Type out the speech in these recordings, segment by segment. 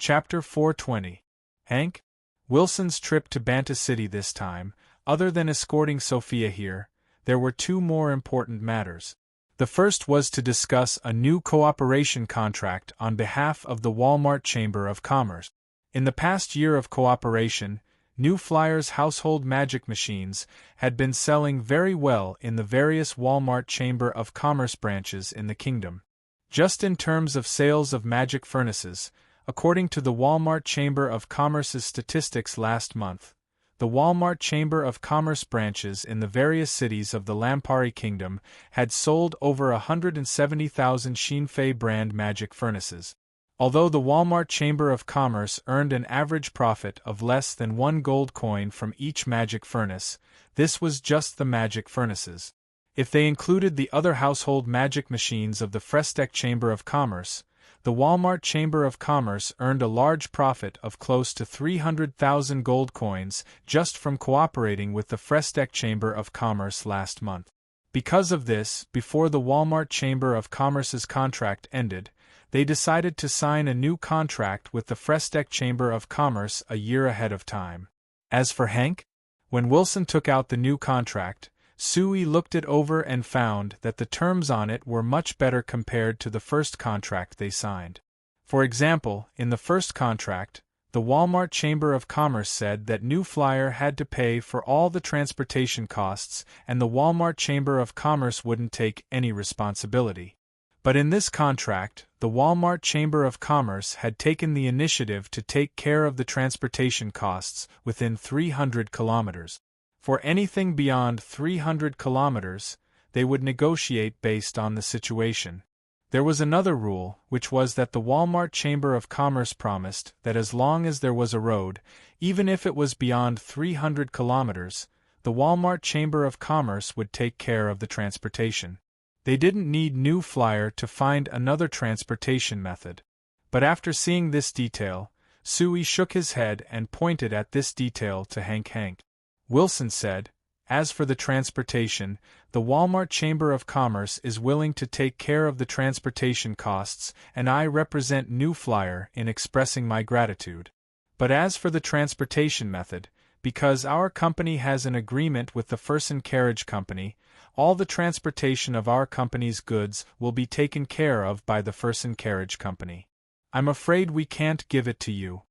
Chapter 420. Hank? Wilson's trip to Banta City this time, other than escorting Sophia here, there were two more important matters. The first was to discuss a new cooperation contract on behalf of the Walmart Chamber of Commerce. In the past year of cooperation, New Flyer's household magic machines had been selling very well in the various Walmart Chamber of Commerce branches in the kingdom. Just in terms of sales of magic furnaces, according to the Walmart Chamber of Commerce's statistics last month, the Walmart Chamber of Commerce branches in the various cities of the Lampari Kingdom had sold over 170,000 Shinfei brand magic furnaces. Although the Walmart Chamber of Commerce earned an average profit of less than 1 gold coin from each magic furnace, this was just the magic furnaces. If they included the other household magic machines of the Frestec Chamber of Commerce, the Walmart Chamber of Commerce earned a large profit of close to 300,000 gold coins just from cooperating with the Frestec Chamber of Commerce last month. Because of this, before the Walmart Chamber of Commerce's contract ended, they decided to sign a new contract with the Frestec Chamber of Commerce a year ahead of time. As for Hank, when Wilson took out the new contract, Sui looked it over and found that the terms on it were much better compared to the first contract they signed. For example, in the first contract, the Walmart Chamber of Commerce said that New Flyer had to pay for all the transportation costs and the Walmart Chamber of Commerce wouldn't take any responsibility. But in this contract, the Walmart Chamber of Commerce had taken the initiative to take care of the transportation costs within 300 kilometers. For anything beyond 300 kilometers, they would negotiate based on the situation. There was another rule, which was that the Walmart Chamber of Commerce promised that as long as there was a road, even if it was beyond 300 kilometers, the Walmart Chamber of Commerce would take care of the transportation. They didn't need New Flyer to find another transportation method. But after seeing this detail, Sui shook his head and pointed at this detail to Hank. Wilson said, "As for the transportation, the Walmart Chamber of Commerce is willing to take care of the transportation costs, and I represent New Flyer in expressing my gratitude. But as for the transportation method, because our company has an agreement with the Fersen Carriage Company, all the transportation of our company's goods will be taken care of by the Fersen Carriage Company. I'm afraid we can't give it to you."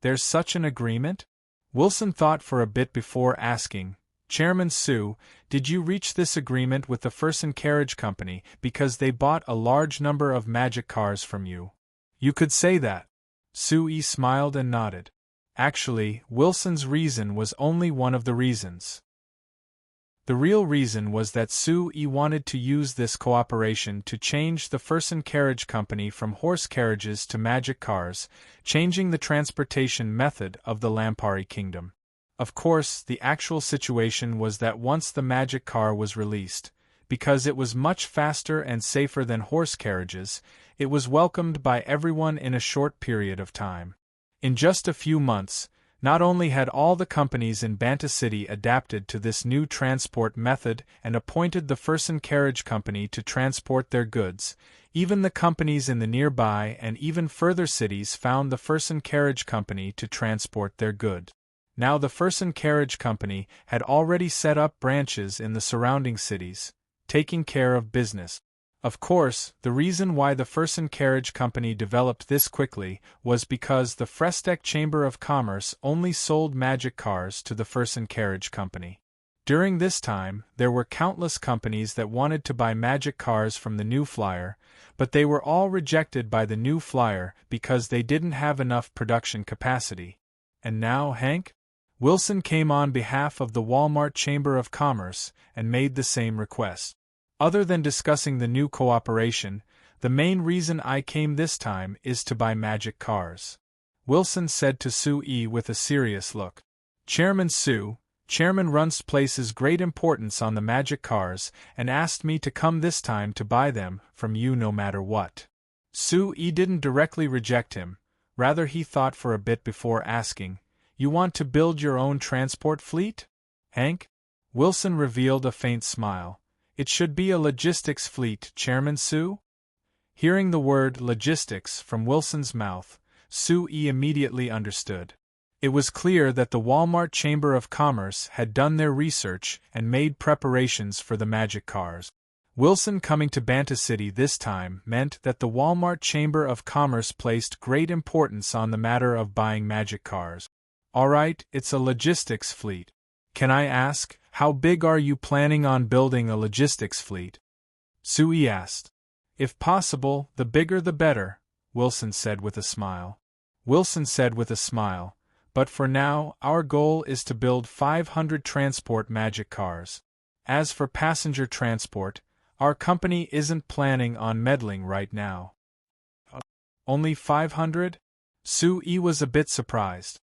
"There's such an agreement?" Wilson thought for a bit before asking, "Chairman Su, did you reach this agreement with the Fersen Carriage Company because they bought a large number of magic cars from you?" "You could say that." Sui smiled and nodded. Actually, Wilson's reason was only one of the reasons. The real reason was that Sui wanted to use this cooperation to change the Fersen Carriage Company from horse carriages to magic cars, changing the transportation method of the Lampari Kingdom. Of course, the actual situation was that once the magic car was released, because it was much faster and safer than horse carriages, it was welcomed by everyone in a short period of time. In just a few months, not only had all the companies in Banta City adapted to this new transport method and appointed the Fersen Carriage Company to transport their goods, even the companies in the nearby and even further cities found the Fersen Carriage Company to transport their goods. Now the Fersen Carriage Company had already set up branches in the surrounding cities, taking care of business. Of course, the reason why the Fersen Carriage Company developed this quickly was because the Frestec Chamber of Commerce only sold magic cars to the Fersen Carriage Company. During this time, there were countless companies that wanted to buy magic cars from the New Flyer, but they were all rejected by the New Flyer because they didn't have enough production capacity. And now, Hank? Wilson came on behalf of the Walmart Chamber of Commerce and made the same request. "Other than discussing the new cooperation, the main reason I came this time is to buy magic cars," Wilson said to Sui with a serious look. "Chairman Su, Chairman Runst places great importance on the magic cars and asked me to come this time to buy them from you no matter what." Sui didn't directly reject him, rather he thought for a bit before asking, "You want to build your own transport fleet, Hank?" Wilson revealed a faint smile. "It should be a logistics fleet, Chairman Su?" Hearing the word logistics from Wilson's mouth, Sue immediately understood. It was clear that the Walmart Chamber of Commerce had done their research and made preparations for the magic cars. Wilson coming to Banta City this time meant that the Walmart Chamber of Commerce placed great importance on the matter of buying magic cars. Alright, it's a logistics fleet. Can I ask, how big are you planning on building a logistics fleet? Sue asked. If possible, the bigger the better, Wilson said with a smile. But for now, our goal is to build 500 transport magic cars. As for passenger transport, our company isn't planning on meddling right now. Only 500? Sue was a bit surprised.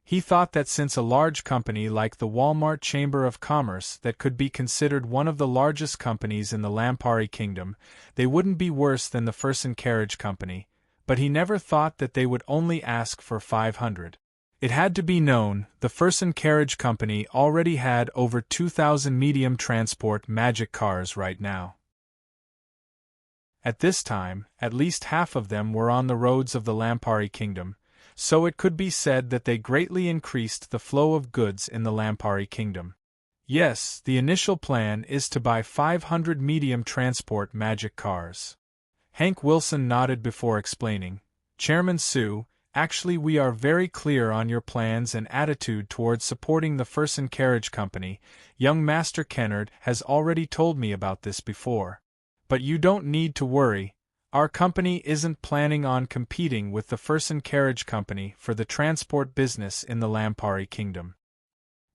He thought that since a large company like the Walmart Chamber of Commerce that could be considered one of the largest companies in the Lampari Kingdom, they wouldn't be worse than the Fersen Carriage Company, but he never thought that they would only ask for 500. It had to be known, the Fersen Carriage Company already had over 2,000 medium transport magic cars right now. At this time, at least half of them were on the roads of the Lampari Kingdom, so it could be said that they greatly increased the flow of goods in the Lampari Kingdom. Yes, the initial plan is to buy 500 medium transport magic cars. Hank Wilson nodded before explaining. Chairman Sue, actually we are very clear on your plans and attitude towards supporting the Fersen Carriage Company. Young Master Kennard has already told me about this before. But you don't need to worry. Our company isn't planning on competing with the Fersen Carriage Company for the transport business in the Lampari Kingdom.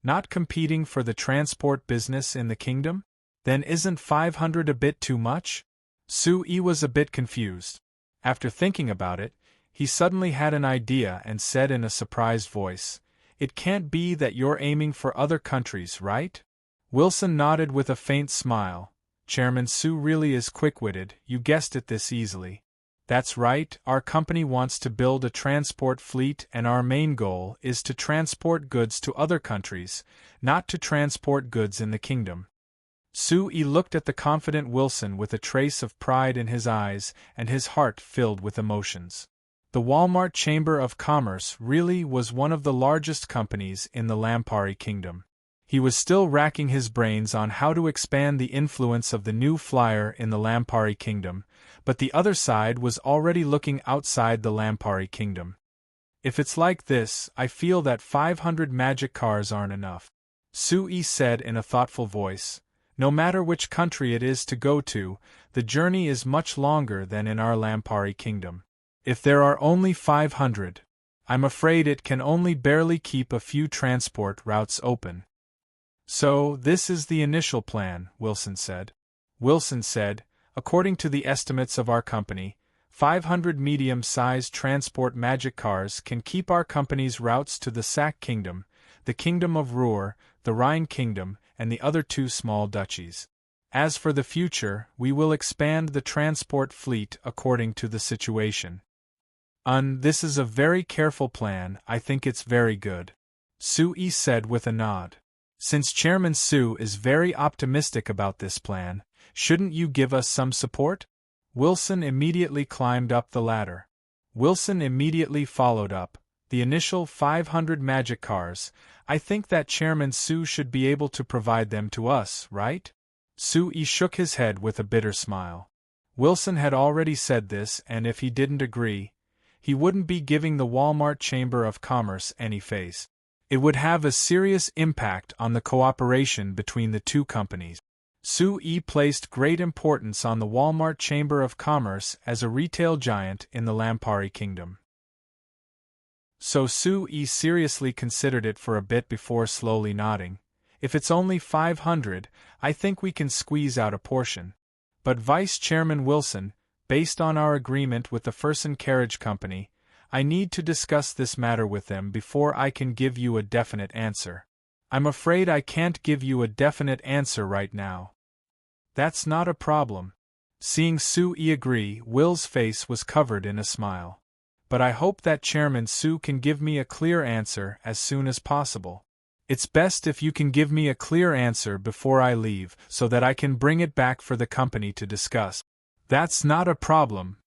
Not competing for the transport business in the kingdom? Then isn't 500 a bit too much? Sue was a bit confused. After thinking about it, he suddenly had an idea and said in a surprised voice, "It can't be that you're aiming for other countries, right?" Wilson nodded with a faint smile. Chairman Sue really is quick-witted, you guessed it this easily. That's right, our company wants to build a transport fleet and our main goal is to transport goods to other countries, not to transport goods in the kingdom. Sue looked at the confident Wilson with a trace of pride in his eyes and his heart filled with emotions. The Walmart Chamber of Commerce really was one of the largest companies in the Lampari Kingdom. He was still racking his brains on how to expand the influence of the new flyer in the Lampari Kingdom, but the other side was already looking outside the Lampari Kingdom. If it's like this, I feel that 500 magic cars aren't enough. Sue said in a thoughtful voice. No matter which country it is to go to, the journey is much longer than in our Lampari Kingdom. If there are only 500, I'm afraid it can only barely keep a few transport routes open. So, this is the initial plan, Wilson said. According to the estimates of our company, 500 medium-sized transport magic cars can keep our company's routes to the Sac Kingdom, the Kingdom of Ruhr, the Rhine Kingdom, and the other 2 small duchies. As for the future, we will expand the transport fleet according to the situation. This is a very careful plan, I think it's very good. Sue said with a nod. Since Chairman Sue is very optimistic about this plan, shouldn't you give us some support? Wilson immediately climbed up the ladder. Wilson immediately followed up. The initial 500 magic cars, I think that Chairman Sue should be able to provide them to us, right? Sue shook his head with a bitter smile. Wilson had already said this, and if he didn't agree, he wouldn't be giving the Walmart Chamber of Commerce any face. It would have a serious impact on the cooperation between the 2 companies. Sue placed great importance on the Walmart Chamber of Commerce as a retail giant in the Lampari Kingdom. So Sue seriously considered it for a bit before slowly nodding. If it's only 500, I think we can squeeze out a portion. But Vice Chairman Wilson, based on our agreement with the Fersen Carriage Company, I need to discuss this matter with them before I can give you a definite answer. I'm afraid I can't give you a definite answer right now. That's not a problem. Seeing Sue agree, Will's face was covered in a smile. But I hope that Chairman Sue can give me a clear answer as soon as possible. It's best if you can give me a clear answer before I leave so that I can bring it back for the company to discuss. That's not a problem.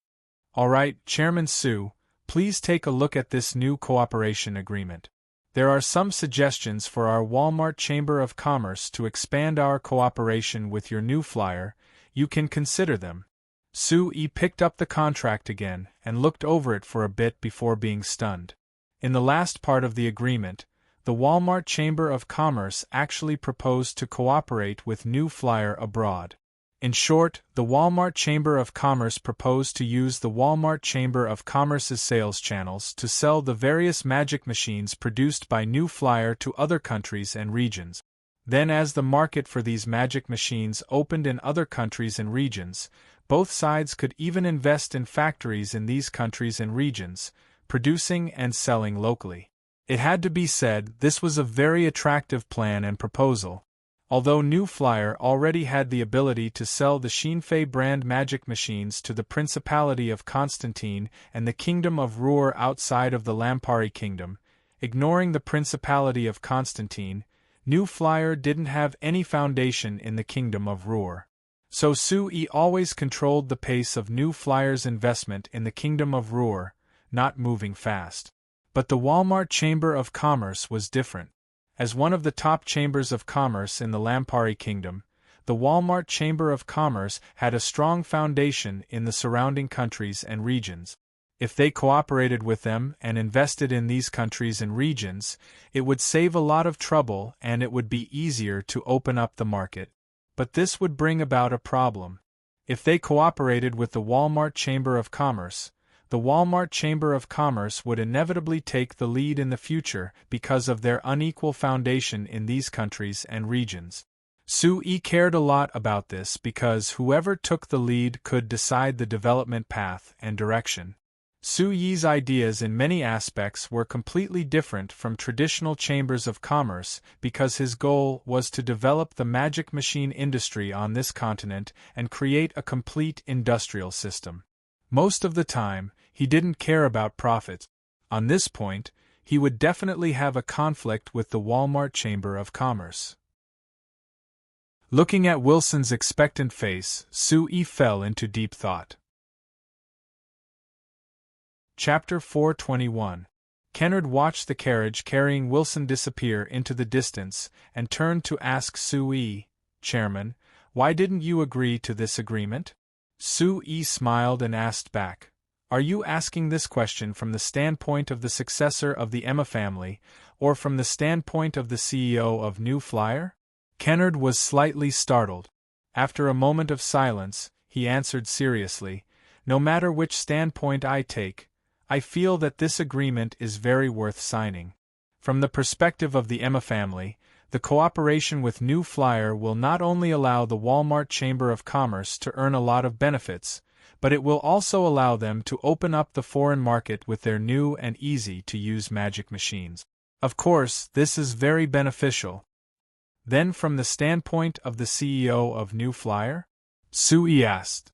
All right, Chairman Sue, Please take a look at this new cooperation agreement. There are some suggestions for our Walmart Chamber of Commerce to expand our cooperation with your new flyer. You can consider them. Sue picked up the contract again and looked over it for a bit before being stunned. In the last part of the agreement, the Walmart Chamber of Commerce actually proposed to cooperate with New Flyer abroad. In short, the Walmart Chamber of Commerce proposed to use the Walmart Chamber of Commerce's sales channels to sell the various magic machines produced by New Flyer to other countries and regions. Then, as the market for these magic machines opened in other countries and regions, both sides could even invest in factories in these countries and regions, producing and selling locally. It had to be said, this was a very attractive plan and proposal. Although New Flyer already had the ability to sell the Shinfei brand magic machines to the Principality of Constantine and the Kingdom of Ruhr outside of the Lampari Kingdom, ignoring the Principality of Constantine, New Flyer didn't have any foundation in the Kingdom of Ruhr. So Sue always controlled the pace of New Flyer's investment in the Kingdom of Ruhr, not moving fast. But the Walmart Chamber of Commerce was different. As one of the top chambers of commerce in the Lampari Kingdom, the Walmart Chamber of Commerce had a strong foundation in the surrounding countries and regions. If they cooperated with them and invested in these countries and regions, it would save a lot of trouble and it would be easier to open up the market. But this would bring about a problem. If they cooperated with the Walmart Chamber of Commerce, the Walmart Chamber of Commerce would inevitably take the lead in the future because of their unequal foundation in these countries and regions. Sue cared a lot about this because whoever took the lead could decide the development path and direction. Sue's ideas in many aspects were completely different from traditional chambers of commerce because his goal was to develop the magic machine industry on this continent and create a complete industrial system. Most of the time, he didn't care about profits. On this point, he would definitely have a conflict with the Walmart Chamber of Commerce. Looking at Wilson's expectant face, Sue fell into deep thought. Chapter 421. Kennard watched the carriage carrying Wilson disappear into the distance and turned to ask Sue, "Chairman, why didn't you agree to this agreement?" Sue smiled and asked back, "Are you asking this question from the standpoint of the successor of the Emma family, or from the standpoint of the CEO of New Flyer?" Kennard was slightly startled. After a moment of silence, he answered seriously, "No matter which standpoint I take, I feel that this agreement is very worth signing. From the perspective of the Emma family, the cooperation with New Flyer will not only allow the Walmart Chamber of Commerce to earn a lot of benefits, but it will also allow them to open up the foreign market with their new and easy-to-use magic machines. Of course, this is very beneficial." "Then from the standpoint of the CEO of New Flyer?" Sue asked.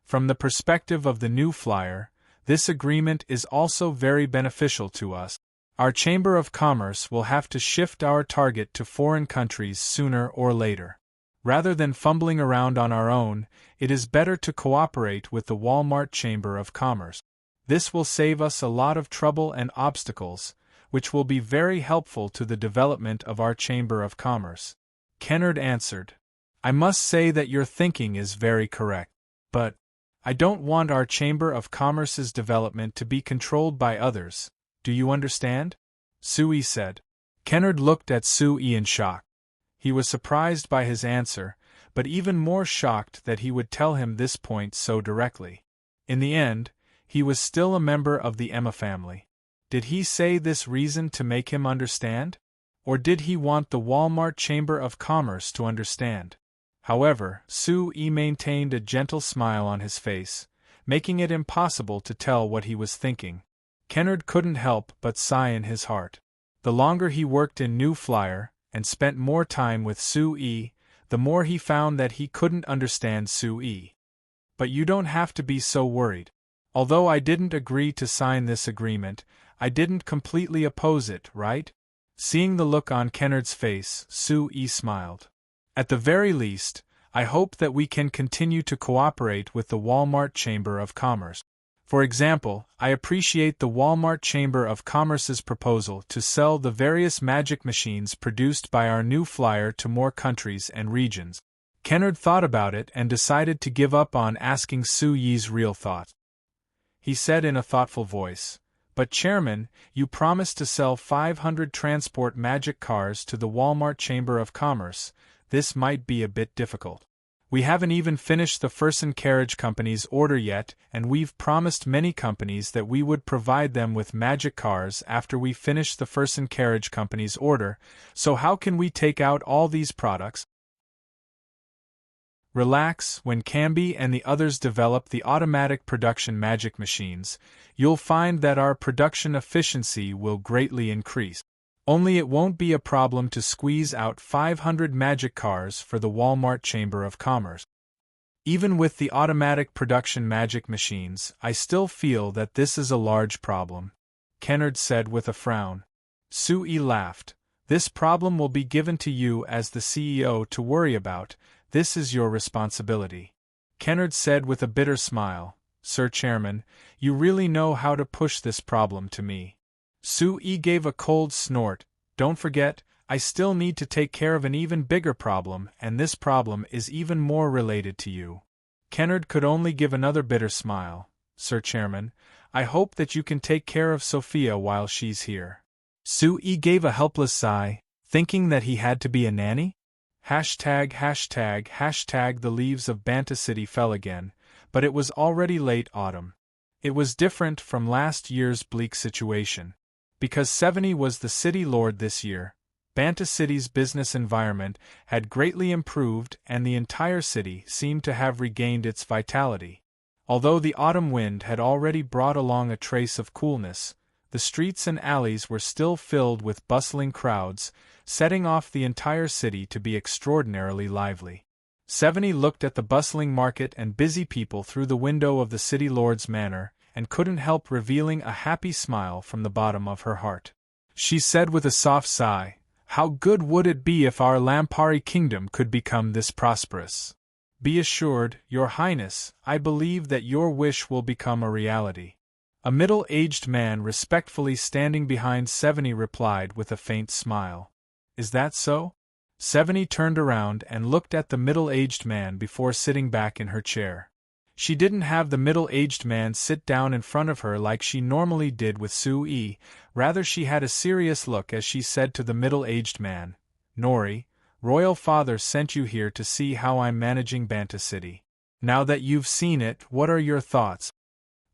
"From the perspective of the New Flyer, this agreement is also very beneficial to us. Our Chamber of Commerce will have to shift our target to foreign countries sooner or later. Rather than fumbling around on our own, it is better to cooperate with the Walmart Chamber of Commerce. This will save us a lot of trouble and obstacles, which will be very helpful to the development of our Chamber of Commerce." Kennard answered, "I must say that your thinking is very correct. But I don't want our Chamber of Commerce's development to be controlled by others. Do you understand?" Sue said. Kennard looked at Sue in shock. He was surprised by his answer, but even more shocked that he would tell him this point so directly. In the end, he was still a member of the Emma family. Did he say this reason to make him understand? Or did he want the Walmart Chamber of Commerce to understand? However, Sue maintained a gentle smile on his face, making it impossible to tell what he was thinking. Kennard couldn't help but sigh in his heart. The longer he worked in New Flyer, and spent more time with Sue, the more he found that he couldn't understand Sue. "But you don't have to be so worried. Although I didn't agree to sign this agreement, I didn't completely oppose it, right?" Seeing the look on Kennard's face, Sue smiled. "At the very least, I hope that we can continue to cooperate with the Walmart Chamber of Commerce. For example, I appreciate the Walmart Chamber of Commerce's proposal to sell the various magic machines produced by our new flyer to more countries and regions. Kennard thought about it and decided to give up on asking Su Yi's real thought. He said in a thoughtful voice, "But Chairman, you promised to sell 500 transport magic cars to the Walmart Chamber of Commerce. This might be a bit difficult. We haven't even finished the Fersen Carriage Company's order yet, and we've promised many companies that we would provide them with magic cars after we finish the Fersen Carriage Company's order, so how can we take out all these products?" Relax, when Camby and the others develop the automatic production magic machines, you'll find that our production efficiency will greatly increase. Only it won't be a problem to squeeze out 500 magic cars for the Walmart Chamber of Commerce. Even with the automatic production magic machines, I still feel that this is a large problem, Kennard said with a frown. Su Yi laughed. This problem will be given to you as the CEO to worry about. This is your responsibility. Kennard said with a bitter smile, Sir Chairman, you really know how to push this problem to me. Su Yi gave a cold snort. Don't forget, I still need to take care of an even bigger problem, and this problem is even more related to you. Kennard could only give another bitter smile. Sir Chairman, I hope that you can take care of Sophia while she's here. Su Yi gave a helpless sigh, thinking that he had to be a nanny? ##### The leaves of Banta City fell again, but it was already late autumn. It was different from last year's bleak situation. Because 70 was the city lord this year, Banta City's business environment had greatly improved and the entire city seemed to have regained its vitality. Although the autumn wind had already brought along a trace of coolness, the streets and alleys were still filled with bustling crowds, setting off the entire city to be extraordinarily lively. 70 looked at the bustling market and busy people through the window of the city lord's manor, and couldn't help revealing a happy smile from the bottom of her heart. She said with a soft sigh, "How good would it be if our Lampari kingdom could become this prosperous? Be assured, Your Highness, I believe that your wish will become a reality." A middle-aged man respectfully standing behind 70 replied with a faint smile. "Is that so?" 70 turned around and looked at the middle-aged man before sitting back in her chair. She didn't have the middle-aged man sit down in front of her like she normally did with Su Yi, rather she had a serious look as she said to the middle-aged man, "Nori, Royal Father sent you here to see how I'm managing Banta City. Now that you've seen it, what are your thoughts?"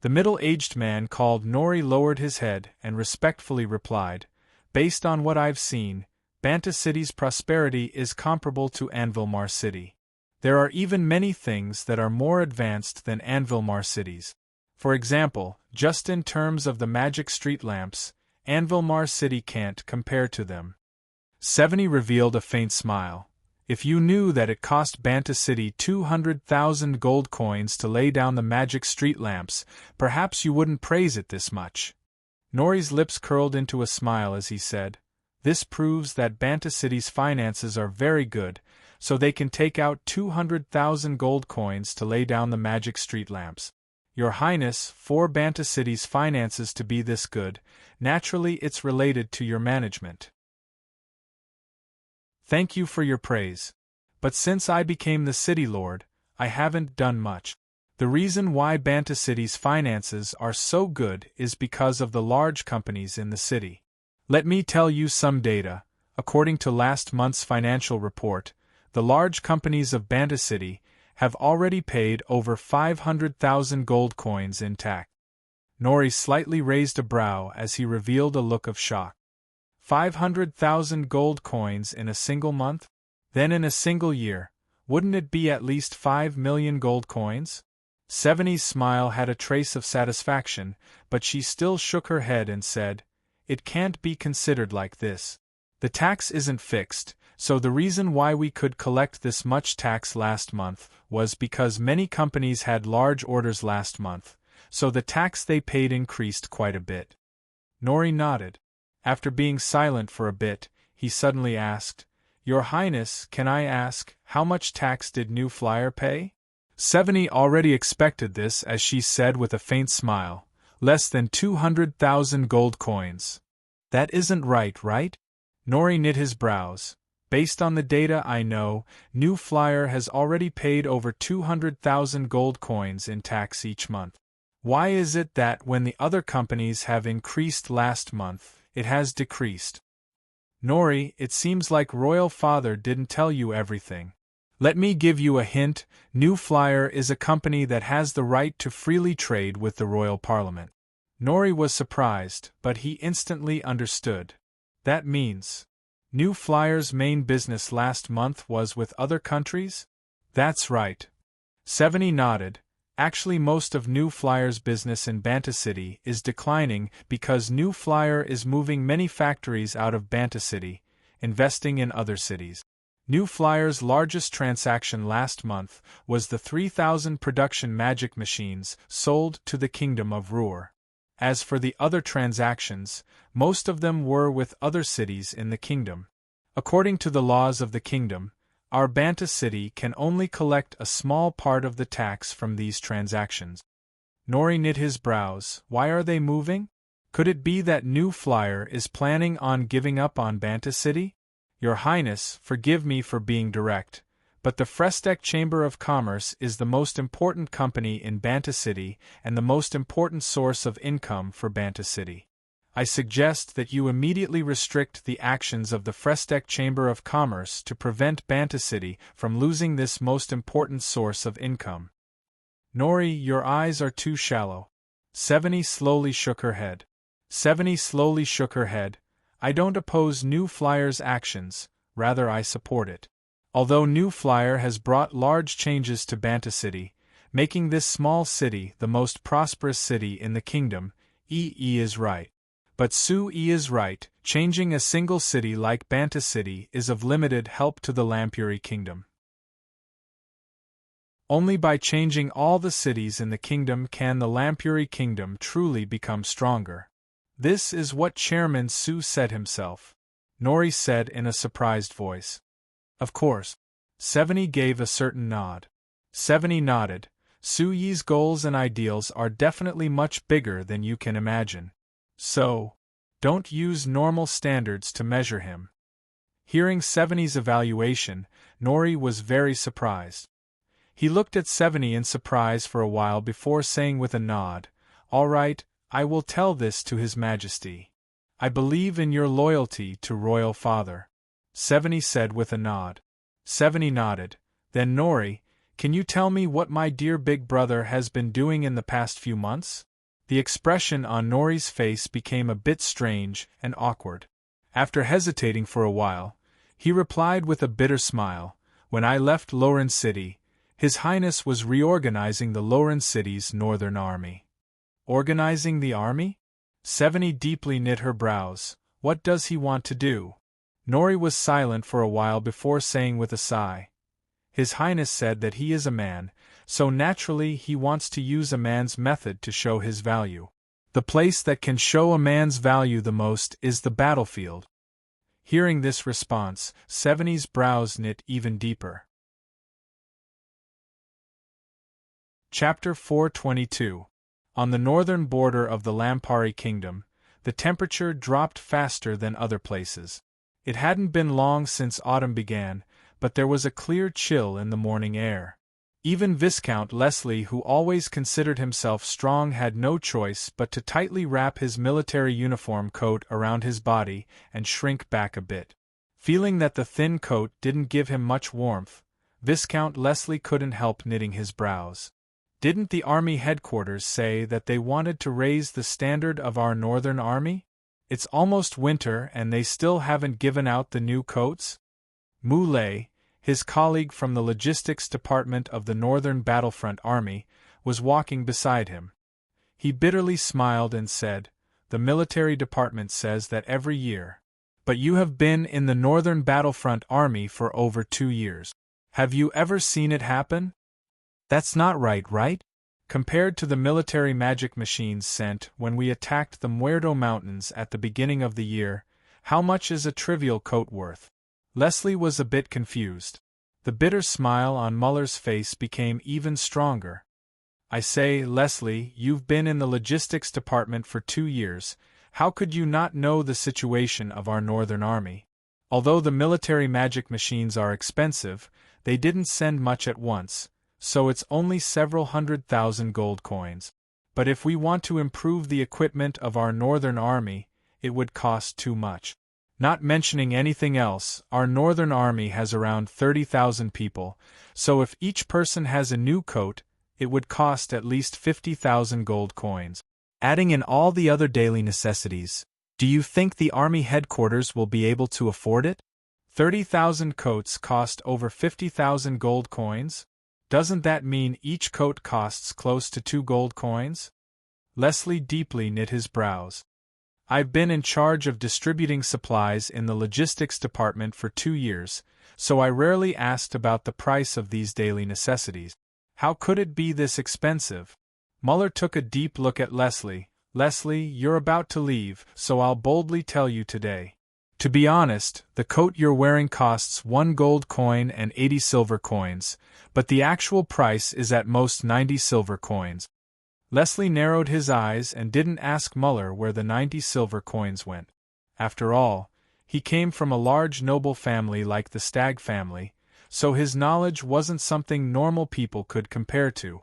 The middle-aged man called Nori lowered his head and respectfully replied, "Based on what I've seen, Banta City's prosperity is comparable to Anvilmar City. There are even many things that are more advanced than Anvilmar City's. For example, just in terms of the magic street lamps, Anvilmar City can't compare to them." 70 revealed a faint smile. "If you knew that it cost Banta City 200,000 gold coins to lay down the magic street lamps, perhaps you wouldn't praise it this much." Nori's lips curled into a smile as he said, "This proves that Banta City's finances are very good, so they can take out 200,000 gold coins to lay down the magic street lamps. Your Highness, for Banta City's finances to be this good, naturally it's related to your management. Thank you for your praise. But since I became the city lord, I haven't done much. The reason why Banta City's finances are so good is because of the large companies in the city. Let me tell you some data. According to last month's financial report, the large companies of Banta City have already paid over 500,000 gold coins in tax." Nori slightly raised a brow as he revealed a look of shock. 500,000 gold coins in a single month? Then in a single year, wouldn't it be at least 5 million gold coins? 70's smile had a trace of satisfaction, but she still shook her head and said, "It can't be considered like this. The tax isn't fixed, so the reason why we could collect this much tax last month was because many companies had large orders last month, so the tax they paid increased quite a bit." Nori nodded. After being silent for a bit, he suddenly asked, "Your Highness, can I ask, how much tax did New Flyer pay?" Seveny already expected this as she said with a faint smile, less than 200,000 gold coins. That isn't right? Nori knit his brows. Based on the data I know, New Flyer has already paid over 200,000 gold coins in tax each month. Why is it that when the other companies have increased last month, it has decreased? Nori, it seems like Royal Father didn't tell you everything. Let me give you a hint. New Flyer is a company that has the right to freely trade with the Royal Parliament. Nori was surprised, but he instantly understood. That means New Flyer's main business last month was with other countries? That's right. Seveny nodded. Actually, most of New Flyer's business in Banta City is declining because New Flyer is moving many factories out of Banta City, investing in other cities. New Flyer's largest transaction last month was the 3,000 production magic machines sold to the Kingdom of Ruhr. As for the other transactions, most of them were with other cities in the kingdom. According to the laws of the kingdom, our Banta City can only collect a small part of the tax from these transactions. Nori knit his brows. Why are they moving? Could it be that New Flyer is planning on giving up on Banta City? Your Highness, forgive me for being direct, but the Frestek Chamber of Commerce is the most important company in Banta City and the most important source of income for Banta City. I suggest that you immediately restrict the actions of the Frestek Chamber of Commerce to prevent Banta City from losing this most important source of income. Nori, your eyes are too shallow. Seveny slowly shook her head. I don't oppose New Flyer's actions, rather I support it. Although New Flyer has brought large changes to Banta City, making this small city the most prosperous city in the kingdom, Yi is right. But Su-Yi is right, changing a single city like Banta City is of limited help to the Lampuri kingdom. Only by changing all the cities in the kingdom can the Lampuri kingdom truly become stronger. This is what Chairman Su said himself. Nori said in a surprised voice. Of course. Seveny gave a certain nod. Seveny nodded. Su-Yi's goals and ideals are definitely much bigger than you can imagine. So, don't use normal standards to measure him. Hearing Seveny's evaluation, Nori was very surprised. He looked at Seveny in surprise for a while before saying with a nod, "All right, I will tell this to His Majesty. I believe in your loyalty to Royal Father," Seveny said with a nod. Seveny nodded. Then Nori, can you tell me what my dear big brother has been doing in the past few months? The expression on Nori's face became a bit strange and awkward. After hesitating for a while, he replied with a bitter smile, "When I left Loren City, His Highness was reorganizing the Loren City's northern army." Organizing the army? Seveny deeply knit her brows. What does he want to do? Nori was silent for a while before saying with a sigh, "His Highness said that he is a man, so naturally he wants to use a man's method to show his value. The place that can show a man's value the most is the battlefield." Hearing this response, Seveny's brows knit even deeper. Chapter 422. On the northern border of the Lampari Kingdom, the temperature dropped faster than other places. It hadn't been long since autumn began, but there was a clear chill in the morning air. Even Viscount Leslie, who always considered himself strong, had no choice but to tightly wrap his military uniform coat around his body and shrink back a bit. Feeling that the thin coat didn't give him much warmth, Viscount Leslie couldn't help knitting his brows. Didn't the army headquarters say that they wanted to raise the standard of our northern army? It's almost winter and they still haven't given out the new coats? Moulay, his colleague from the logistics department of the Northern Battlefront Army, was walking beside him. He bitterly smiled and said, "The military department says that every year. But you have been in the Northern Battlefront Army for over 2 years. Have you ever seen it happen? That's not right? Compared to the military magic machines sent when we attacked the Muerto Mountains at the beginning of the year, how much is a trivial coat worth?" Leslie was a bit confused. The bitter smile on Muller's face became even stronger. I say, Leslie, you've been in the logistics department for 2 years. How could you not know the situation of our Northern Army? Although the military magic machines are expensive, they didn't send much at once, so it's only several 100,000 gold coins. But if we want to improve the equipment of our Northern Army, it would cost too much. Not mentioning anything else, our Northern Army has around 30,000 people, so if each person has a new coat, it would cost at least 50,000 gold coins. Adding in all the other daily necessities, do you think the Army headquarters will be able to afford it? 30,000 coats cost over 50,000 gold coins? Doesn't that mean each coat costs close to 2 gold coins? Leslie deeply knit his brows. I've been in charge of distributing supplies in the logistics department for 2 years, so I rarely asked about the price of these daily necessities. How could it be this expensive? Muller took a deep look at Leslie. Leslie, you're about to leave, so I'll boldly tell you today. To be honest, the coat you're wearing costs 1 gold coin and 80 silver coins, but the actual price is at most 90 silver coins. Leslie narrowed his eyes and didn't ask Muller where the 90 silver coins went. After all, he came from a large noble family like the Stag family, so his knowledge wasn't something normal people could compare to.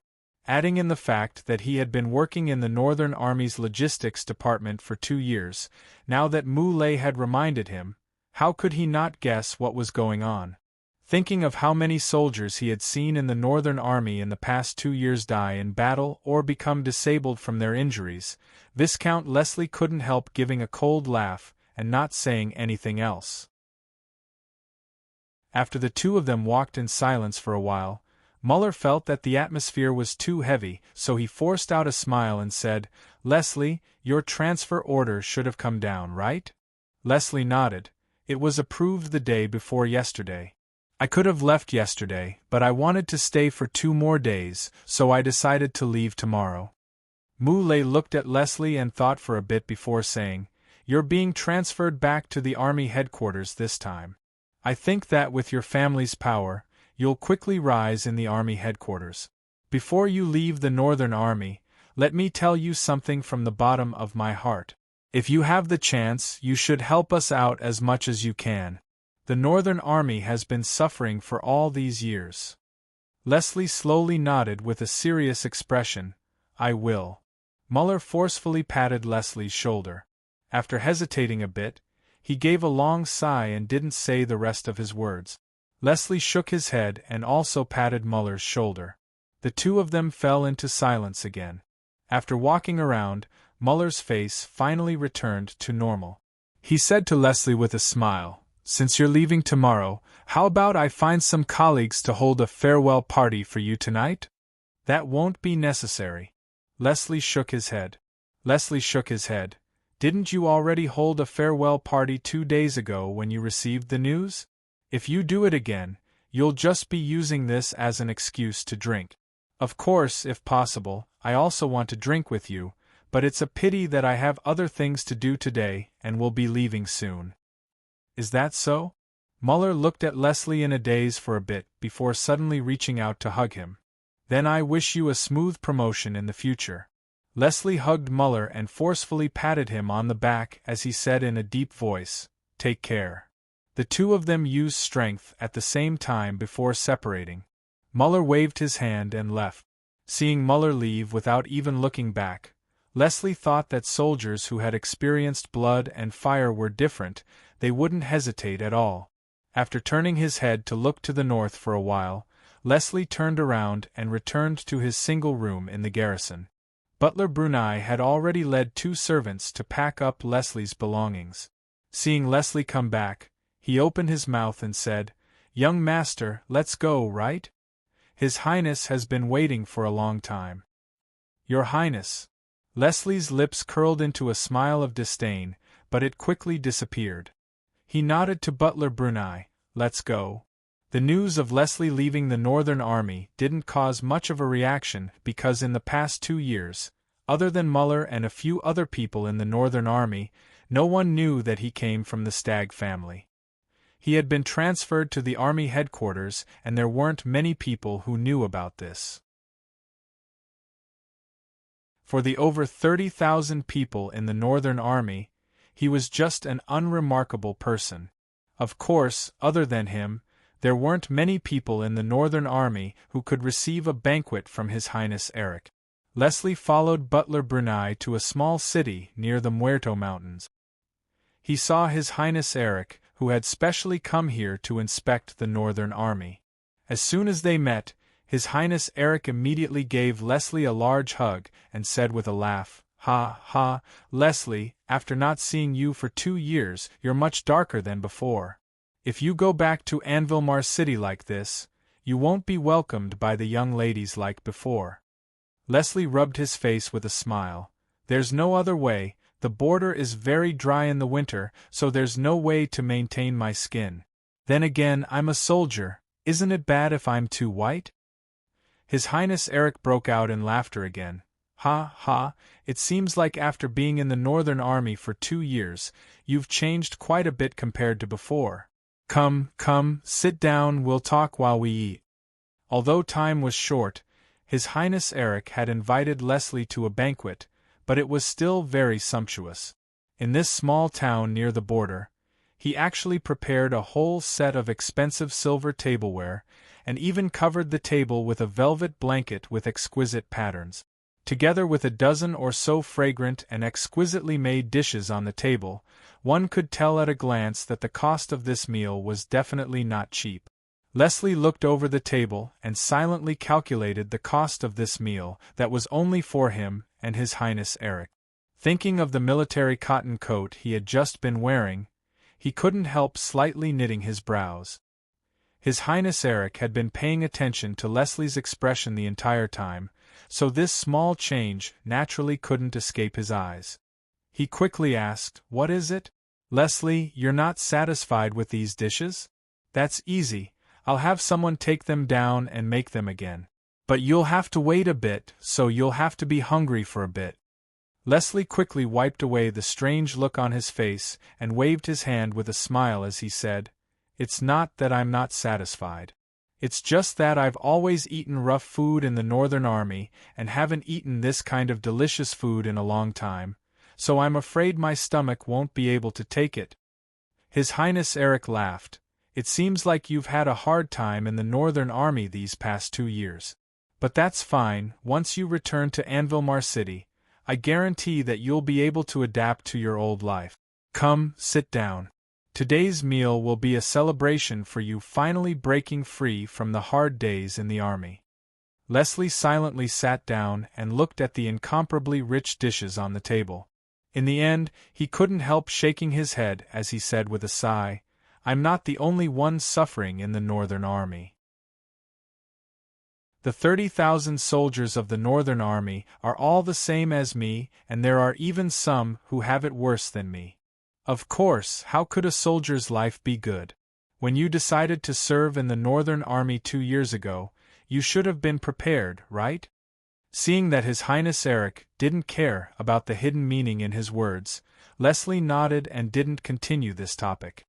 Adding in the fact that he had been working in the Northern Army's logistics department for 2 years, now that Moulay had reminded him, how could he not guess what was going on? Thinking of how many soldiers he had seen in the Northern Army in the past 2 years die in battle or become disabled from their injuries, Viscount Leslie couldn't help giving a cold laugh and not saying anything else. After the two of them walked in silence for a while, Muller felt that the atmosphere was too heavy, so he forced out a smile and said, Leslie, your transfer order should have come down, right? Leslie nodded. It was approved the day before yesterday. I could have left yesterday, but I wanted to stay for 2 more days, so I decided to leave tomorrow. Moulay looked at Leslie and thought for a bit before saying, You're being transferred back to the Army headquarters this time. I think that with your family's power, you'll quickly rise in the Army headquarters. Before you leave the Northern Army, let me tell you something from the bottom of my heart. If you have the chance, you should help us out as much as you can. The Northern Army has been suffering for all these years. Leslie slowly nodded with a serious expression. I will. Muller forcefully patted Leslie's shoulder. After hesitating a bit, he gave a long sigh and didn't say the rest of his words. Leslie shook his head and also patted Muller's shoulder. The two of them fell into silence again. After walking around, Muller's face finally returned to normal. He said to Leslie with a smile, Since you're leaving tomorrow, how about I find some colleagues to hold a farewell party for you tonight? That won't be necessary. Leslie shook his head. Didn't you already hold a farewell party 2 days ago when you received the news? If you do it again, you'll just be using this as an excuse to drink. Of course, if possible, I also want to drink with you, but it's a pity that I have other things to do today and will be leaving soon. Is that so? Muller looked at Leslie in a daze for a bit before suddenly reaching out to hug him. Then I wish you a smooth promotion in the future. Leslie hugged Muller and forcefully patted him on the back as he said in a deep voice, Take care. The two of them used strength at the same time before separating. Muller waved his hand and left. Seeing Muller leave without even looking back, Leslie thought that soldiers who had experienced blood and fire were different. They wouldn't hesitate at all. After turning his head to look to the north for a while, Leslie turned around and returned to his single room in the garrison. Butler Brunei had already led 2 servants to pack up Leslie's belongings. Seeing Leslie come back, he opened his mouth and said, Young master, let's go, right? His Highness has been waiting for a long time. Your Highness. Leslie's lips curled into a smile of disdain, but it quickly disappeared. He nodded to Butler Brunei, Let's go. The news of Leslie leaving the Northern Army didn't cause much of a reaction because in the past 2 years, other than Muller and a few other people in the Northern Army, no one knew that he came from the Stag family. He had been transferred to the army headquarters, and there weren't many people who knew about this. For the over 30,000 people in the Northern Army, he was just an unremarkable person. Of course, other than him, there weren't many people in the Northern Army who could receive a banquet from His Highness Eric. Leslie followed Butler Brunei to a small city near the Muerto Mountains. He saw His Highness Eric, who had specially come here to inspect the Northern Army. As soon as they met, His Highness Eric immediately gave Leslie a large hug and said with a laugh, "Ha, ha, Leslie, after not seeing you for 2 years, you're much darker than before. If you go back to Unveil City like this, you won't be welcomed by the young ladies like before." Leslie rubbed his face with a smile. "There's no other way. The border is very dry in the winter, so there's no way to maintain my skin. Then again, I'm a soldier. Isn't it bad if I'm too white?" His Highness Eric broke out in laughter again. "Ha, ha, it seems like after being in the Northern Army for 2 years, you've changed quite a bit compared to before. Come, come, sit down, we'll talk while we eat." Although time was short, His Highness Eric had invited Leslie to a banquet, but it was still very sumptuous. In this small town near the border, he actually prepared a whole set of expensive silver tableware, and even covered the table with a velvet blanket with exquisite patterns. Together with a dozen or so fragrant and exquisitely made dishes on the table, one could tell at a glance that the cost of this meal was definitely not cheap. Leslie looked over the table and silently calculated the cost of this meal that was only for him and His Highness Eric. Thinking of the military cotton coat he had just been wearing, he couldn't help slightly knitting his brows. His Highness Eric had been paying attention to Leslie's expression the entire time, so this small change naturally couldn't escape his eyes. He quickly asked, "What is it? Leslie, you're not satisfied with these dishes? That's easy. I'll have someone take them down and make them again. But you'll have to wait a bit, so you'll have to be hungry for a bit." Leslie quickly wiped away the strange look on his face and waved his hand with a smile as he said, "It's not that I'm not satisfied. It's just that I've always eaten rough food in the Northern Army and haven't eaten this kind of delicious food in a long time, so I'm afraid my stomach won't be able to take it." His Highness Eric laughed. "It seems like you've had a hard time in the Northern Army these past 2 years. But that's fine. Once you return to Unveil City, I guarantee that you'll be able to adapt to your old life. Come, sit down. Today's meal will be a celebration for you finally breaking free from the hard days in the army." Leslie silently sat down and looked at the incomparably rich dishes on the table. In the end, he couldn't help shaking his head as he said with a sigh, "I'm not the only one suffering in the Northern Army. The 30,000 soldiers of the Northern Army are all the same as me, and there are even some who have it worse than me. Of course, how could a soldier's life be good? When you decided to serve in the Northern Army 2 years ago, you should have been prepared, right?" Seeing that His Highness Eric didn't care about the hidden meaning in his words, Leslie nodded and didn't continue this topic.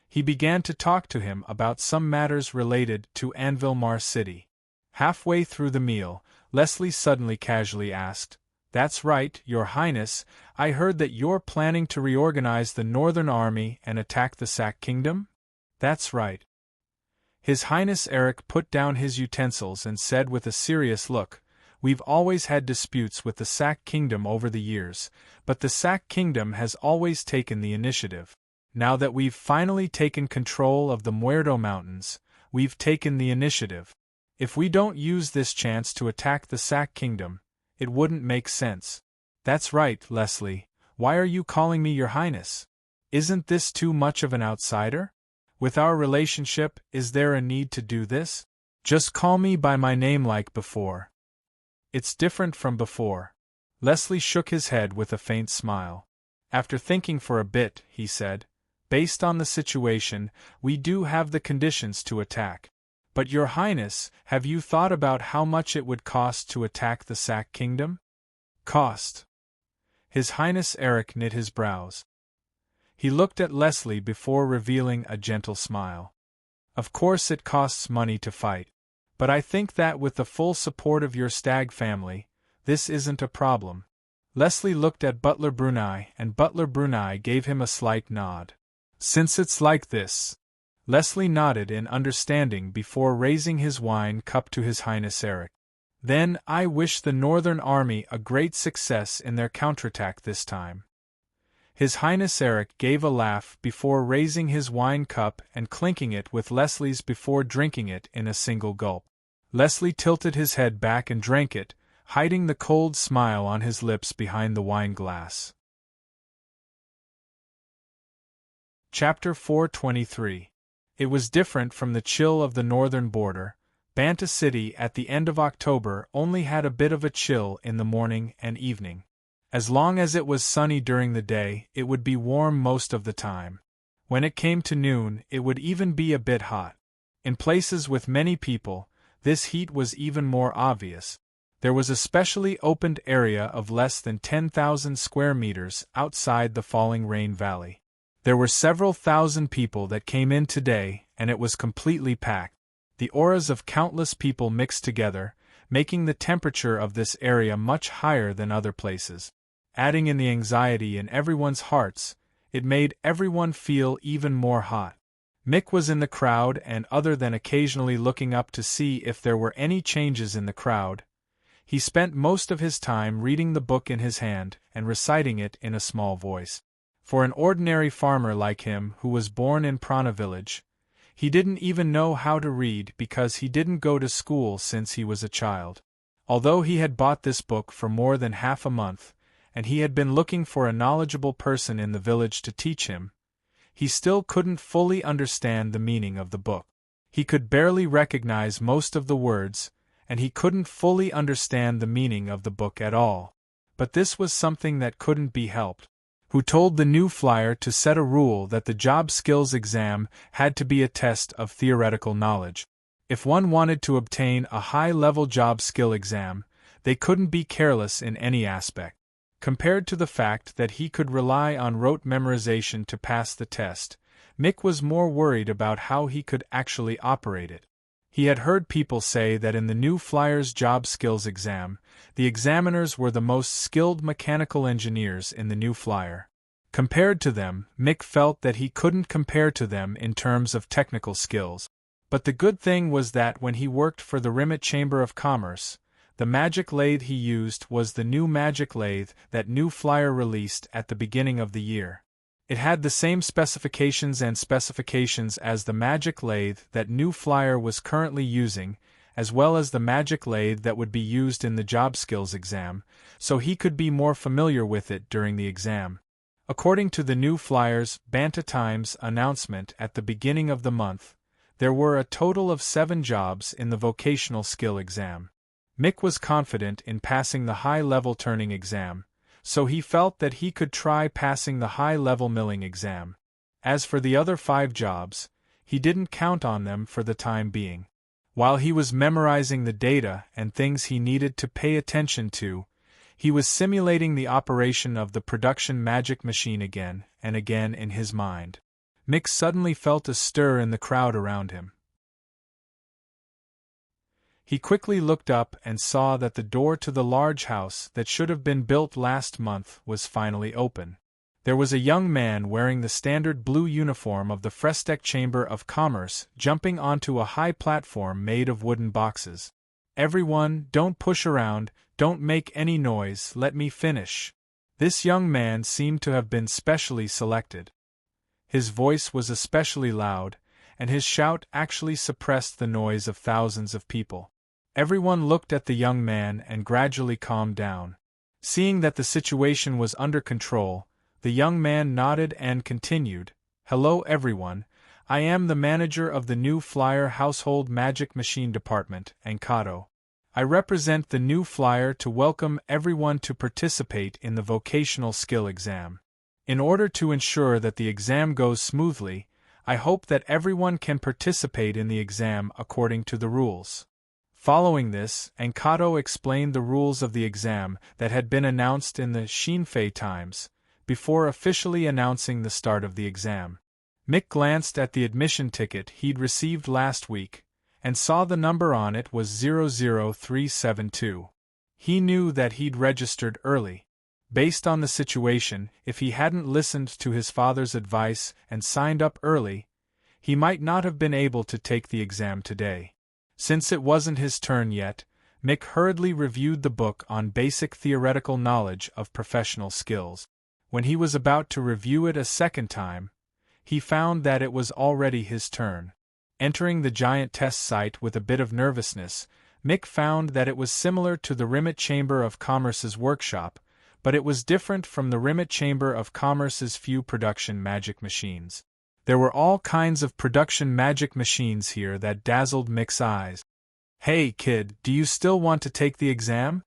He began to talk to him about some matters related to Unveil City. Halfway through the meal, Leslie suddenly casually asked, "That's right, Your Highness, I heard that you're planning to reorganize the Northern Army and attack the Sac Kingdom?" "That's right." His Highness Eric put down his utensils and said with a serious look, "We've always had disputes with the Sac Kingdom over the years, but the Sac Kingdom has always taken the initiative. Now that we've finally taken control of the Muerto Mountains, we've taken the initiative. If we don't use this chance to attack the Sac Kingdom, it wouldn't make sense." "That's right, Leslie. Why are you calling me Your Highness? Isn't this too much of an outsider? With our relationship, is there a need to do this? Just call me by my name like before." "It's different from before." Leslie shook his head with a faint smile. After thinking for a bit, he said, "Based on the situation, we do have the conditions to attack. But Your Highness, have you thought about how much it would cost to attack the Sac Kingdom?" "Cost?" His Highness Eric knit his brows. He looked at Leslie before revealing a gentle smile. Of course it costs money to fight. But I think that with the full support of your stag family, this isn't a problem. Leslie looked at Butler Brunei, and Butler Brunei gave him a slight nod. Since it's like this. Leslie nodded in understanding before raising his wine cup to His Highness Eric. Then I wish the Northern Army a great success in their counterattack this time. His Highness Eric gave a laugh before raising his wine cup and clinking it with Leslie's before drinking it in a single gulp. Leslie tilted his head back and drank it, hiding the cold smile on his lips behind the wine glass. Chapter 423. It was different from the chill of the northern border. Banta City at the end of October only had a bit of a chill in the morning and evening. As long as it was sunny during the day, it would be warm most of the time. When it came to noon, it would even be a bit hot. In places with many people, this heat was even more obvious. There was a specially opened area of less than 10,000 square meters outside the falling rain valley. There were several thousand people that came in today, and it was completely packed. The auras of countless people mixed together, making the temperature of this area much higher than other places. Adding in the anxiety in everyone's hearts, it made everyone feel even more hot. Mick was in the crowd, and other than occasionally looking up to see if there were any changes in the crowd, he spent most of his time reading the book in his hand and reciting it in a small voice. For an ordinary farmer like him who was born in Prana village, he didn't even know how to read because he didn't go to school since he was a child. Although he had bought this book for more than half a month, and he had been looking for a knowledgeable person in the village to teach him, he still couldn't fully understand the meaning of the book. He could barely recognize most of the words, and he couldn't fully understand the meaning of the book at all. But this was something that couldn't be helped. Who told the new flyer to set a rule that the job skills exam had to be a test of theoretical knowledge. If one wanted to obtain a high-level job skill exam, they couldn't be careless in any aspect. Compared to the fact that he could rely on rote memorization to pass the test, Mick was more worried about how he could actually operate it. He had heard people say that in the new flyer's job skills exam, the examiners were the most skilled mechanical engineers in the new flyer. Compared to them, Mick felt that he couldn't compare to them in terms of technical skills. But the good thing was that when he worked for the Rimmet Chamber of Commerce, the magic lathe he used was the new magic lathe that new flyer released at the beginning of the year. It had the same specifications as the magic lathe that new flyer was currently using, as well as the magic lathe that would be used in the job skills exam, so he could be more familiar with it during the exam. According to the new flyer's Banta Times announcement at the beginning of the month, there were a total of 7 jobs in the vocational skill exam. Mick was confident in passing the high-level turning exam, so he felt that he could try passing the high-level milling exam. As for the other 5 jobs, he didn't count on them for the time being. While he was memorizing the data and things he needed to pay attention to, he was simulating the operation of the production magic machine again and again in his mind. Mick suddenly felt a stir in the crowd around him. He quickly looked up and saw that the door to the large house that should have been built last month was finally open. There was a young man wearing the standard blue uniform of the Frestec Chamber of Commerce jumping onto a high platform made of wooden boxes. "Everyone, don't push around, don't make any noise, let me finish." This young man seemed to have been specially selected. His voice was especially loud, and his shout actually suppressed the noise of thousands of people. Everyone looked at the young man and gradually calmed down. Seeing that the situation was under control, the young man nodded and continued, "Hello everyone, I am the manager of the new Flyer Household Magic Machine Department, Ankado. I represent the new Flyer to welcome everyone to participate in the vocational skill exam. In order to ensure that the exam goes smoothly, I hope that everyone can participate in the exam according to the rules." Following this, Ankado explained the rules of the exam that had been announced in the Shinfei Times, before officially announcing the start of the exam. Mick glanced at the admission ticket he'd received last week, and saw the number on it was 00372. He knew that he'd registered early. Based on the situation, if he hadn't listened to his father's advice and signed up early, he might not have been able to take the exam today. Since it wasn't his turn yet, Mick hurriedly reviewed the book on basic theoretical knowledge of professional skills. When he was about to review it a second time, he found that it was already his turn. Entering the giant test site with a bit of nervousness, Mick found that it was similar to the Rimmet Chamber of Commerce's workshop, but it was different from the Rimmet Chamber of Commerce's few production magic machines. There were all kinds of production magic machines here that dazzled Mick's eyes. "Hey, kid, do you still want to take the exam?"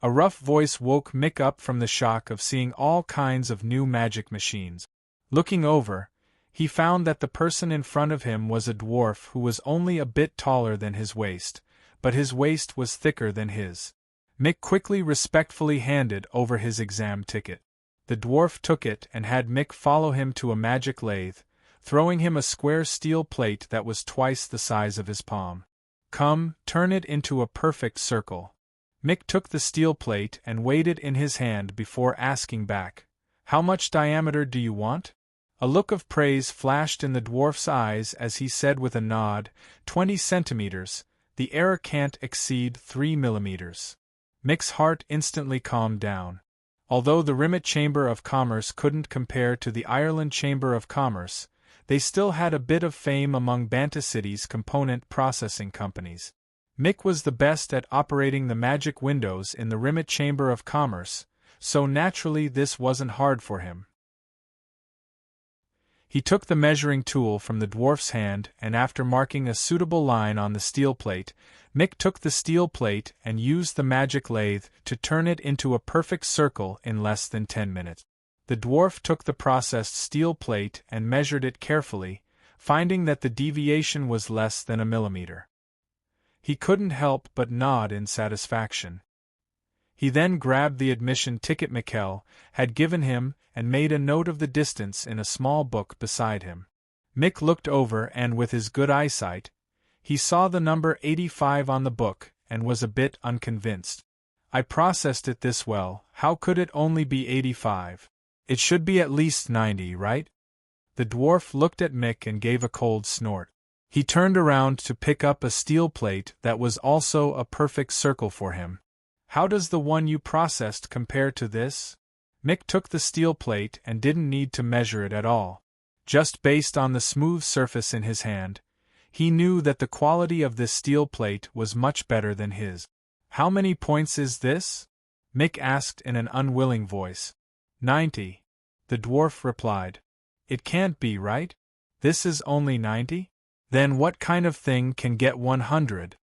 A rough voice woke Mick up from the shock of seeing all kinds of new magic machines. Looking over, he found that the person in front of him was a dwarf who was only a bit taller than his waist, but his waist was thicker than his. Mick quickly respectfully handed over his exam ticket. The dwarf took it and had Mick follow him to a magic lathe, throwing him a square steel plate that was twice the size of his palm. "Come, turn it into a perfect circle." Mick took the steel plate and weighed it in his hand before asking back, "How much diameter do you want?" A look of praise flashed in the dwarf's eyes as he said with a nod, 20 centimeters, the error can't exceed 3 millimeters. Mick's heart instantly calmed down. Although the Rimmet Chamber of Commerce couldn't compare to the Ireland Chamber of Commerce, they still had a bit of fame among Banta City's component processing companies. Mick was the best at operating the magic windows in the Rimmet Chamber of Commerce, so naturally this wasn't hard for him. He took the measuring tool from the dwarf's hand and after marking a suitable line on the steel plate, Mick took the steel plate and used the magic lathe to turn it into a perfect circle in less than 10 minutes. The dwarf took the processed steel plate and measured it carefully, finding that the deviation was less than a millimeter. He couldn't help but nod in satisfaction. He then grabbed the admission ticket Mikkel had given him and made a note of the distance in a small book beside him. Mick looked over and with his good eyesight, he saw the number 85 on the book and was a bit unconvinced. "I processed it this well, how could it only be 85? It should be at least 90, right?" The dwarf looked at Mick and gave a cold snort. He turned around to pick up a steel plate that was also a perfect circle for him. "How does the one you processed compare to this?" Mick took the steel plate and didn't need to measure it at all. Just based on the smooth surface in his hand, he knew that the quality of this steel plate was much better than his. "How many points is this?" Mick asked in an unwilling voice. 90. The dwarf replied. "It can't be, right? This is only 90? Then what kind of thing can get 100?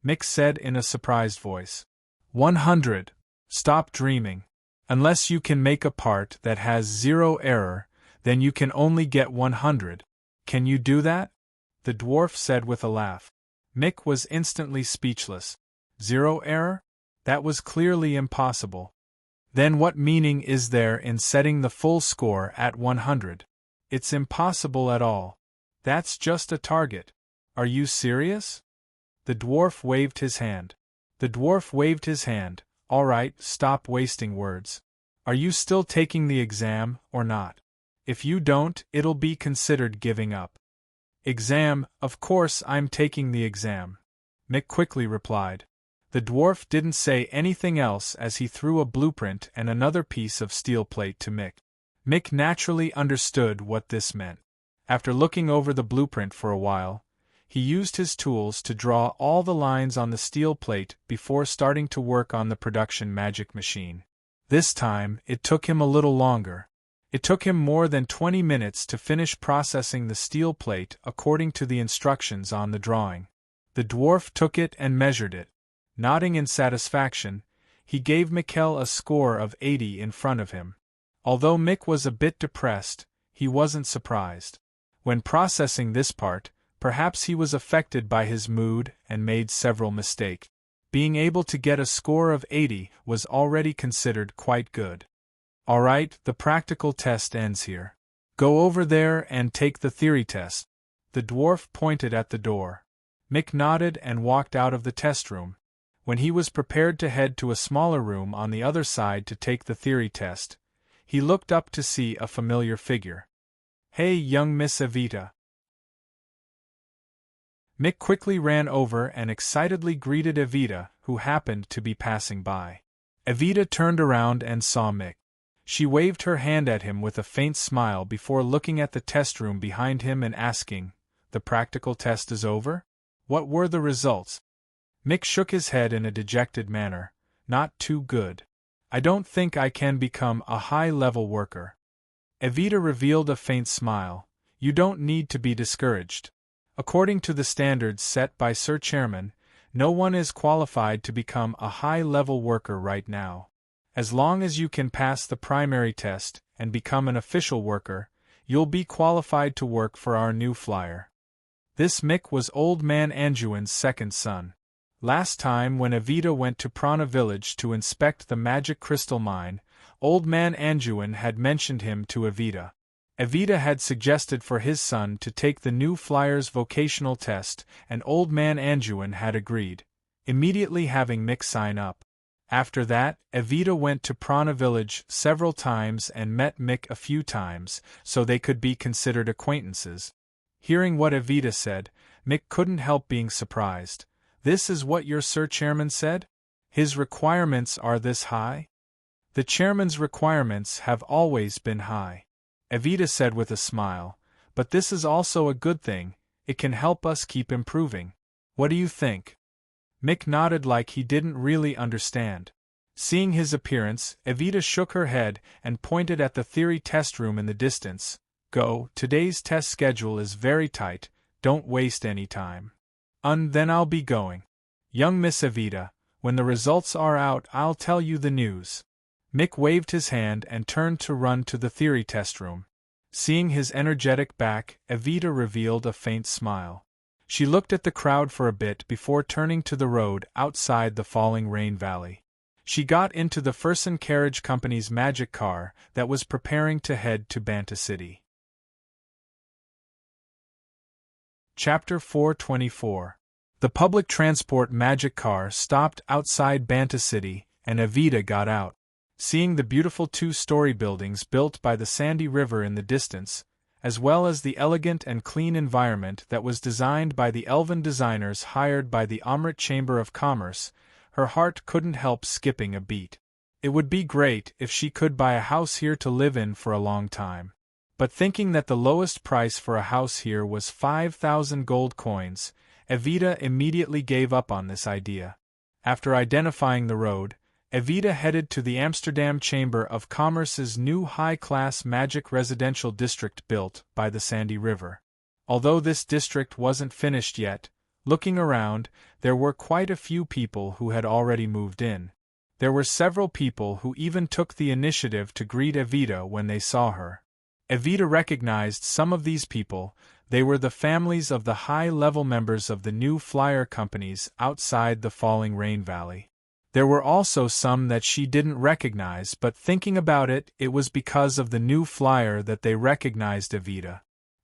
Mick said in a surprised voice. 100. Stop dreaming. Unless you can make a part that has 0 error, then you can only get 100. Can you do that? The dwarf said with a laugh. Mick was instantly speechless. 0 error? That was clearly impossible. Then what meaning is there in setting the full score at 100? It's impossible at all. That's just a target. Are you serious? The dwarf waved his hand. All right, stop wasting words. Are you still taking the exam, or not? If you don't, it'll be considered giving up. Exam, of course I'm taking the exam. Mick quickly replied. The dwarf didn't say anything else as he threw a blueprint and another piece of steel plate to Mick. Mick naturally understood what this meant. After looking over the blueprint for a while, he used his tools to draw all the lines on the steel plate before starting to work on the production magic machine. This time, it took him a little longer. It took him more than 20 minutes to finish processing the steel plate according to the instructions on the drawing. The dwarf took it and measured it. Nodding in satisfaction, he gave Mikkel a score of 80 in front of him. Although Mick was a bit depressed, he wasn't surprised. When processing this part, perhaps he was affected by his mood and made several mistakes. Being able to get a score of 80 was already considered quite good. Alright, the practical test ends here. Go over there and take the theory test. The dwarf pointed at the door. Mick nodded and walked out of the test room. When he was prepared to head to a smaller room on the other side to take the theory test, he looked up to see a familiar figure. "Hey, young Miss Evita." Mick quickly ran over and excitedly greeted Evita, who happened to be passing by. Evita turned around and saw Mick. She waved her hand at him with a faint smile before looking at the test room behind him and asking, "The practical test is over? What were the results?" Mick shook his head in a dejected manner. "Not too good. I don't think I can become a high-level worker." Evita revealed a faint smile. "You don't need to be discouraged. According to the standards set by Sir Chairman, no one is qualified to become a high-level worker right now. As long as you can pass the primary test and become an official worker, you'll be qualified to work for our new flyer." This Mick was Old Man Anduin's second son. Last time when Evita went to Prana village to inspect the magic crystal mine, Old Man Anduin had mentioned him to Evita. Evita had suggested for his son to take the new flyer's vocational test, and Old Man Anduin had agreed, immediately having Mick sign up. After that, Evita went to Prana village several times and met Mick a few times, so they could be considered acquaintances. Hearing what Evita said, Mick couldn't help being surprised. "This is what your Sir Chairman said? His requirements are this high?" "The Chairman's requirements have always been high," Evita said with a smile, "but this is also a good thing, it can help us keep improving. What do you think?" Mick nodded like he didn't really understand. Seeing his appearance, Evita shook her head and pointed at the theory test room in the distance. "Go, today's test schedule is very tight, don't waste any time." Then I'll be going. Young Miss Evita, when the results are out I'll tell you the news." Mick waved his hand and turned to run to the theory test room. Seeing his energetic back, Evita revealed a faint smile. She looked at the crowd for a bit before turning to the road outside the falling rain valley. She got into the Furson Carriage Company's magic car that was preparing to head to Banta City. Chapter 424. The public transport magic car stopped outside Banta City, and Evita got out. Seeing the beautiful two-story buildings built by the Sandy River in the distance, as well as the elegant and clean environment that was designed by the elven designers hired by the Amrit Chamber of Commerce, her heart couldn't help skipping a beat. It would be great if she could buy a house here to live in for a long time. But thinking that the lowest price for a house here was 5,000 gold coins, Evita immediately gave up on this idea. After identifying the road, Evita headed to the Amsterdam Chamber of Commerce's new high-class magic residential district built by the Sandy River. Although this district wasn't finished yet, looking around, there were quite a few people who had already moved in. There were several people who even took the initiative to greet Evita when they saw her. Evita recognized some of these people. They were the families of the high-level members of the new flyer companies outside the Falling Rain Valley. There were also some that she didn't recognize, but thinking about it, it was because of the new flyer that they recognized Evita.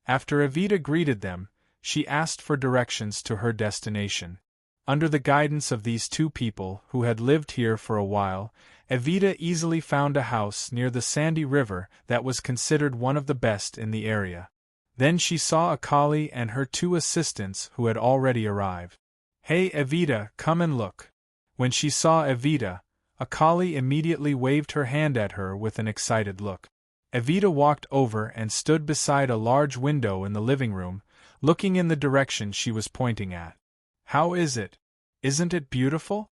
After Evita greeted them, she asked for directions to her destination. Under the guidance of these two people who had lived here for a while, Evita easily found a house near the Sandy River that was considered one of the best in the area. Then she saw Akali and her two assistants who had already arrived. "Hey Evita, come and look." When she saw Evita, Akali immediately waved her hand at her with an excited look. Evita walked over and stood beside a large window in the living room, looking in the direction she was pointing at. "How is it? Isn't it beautiful?"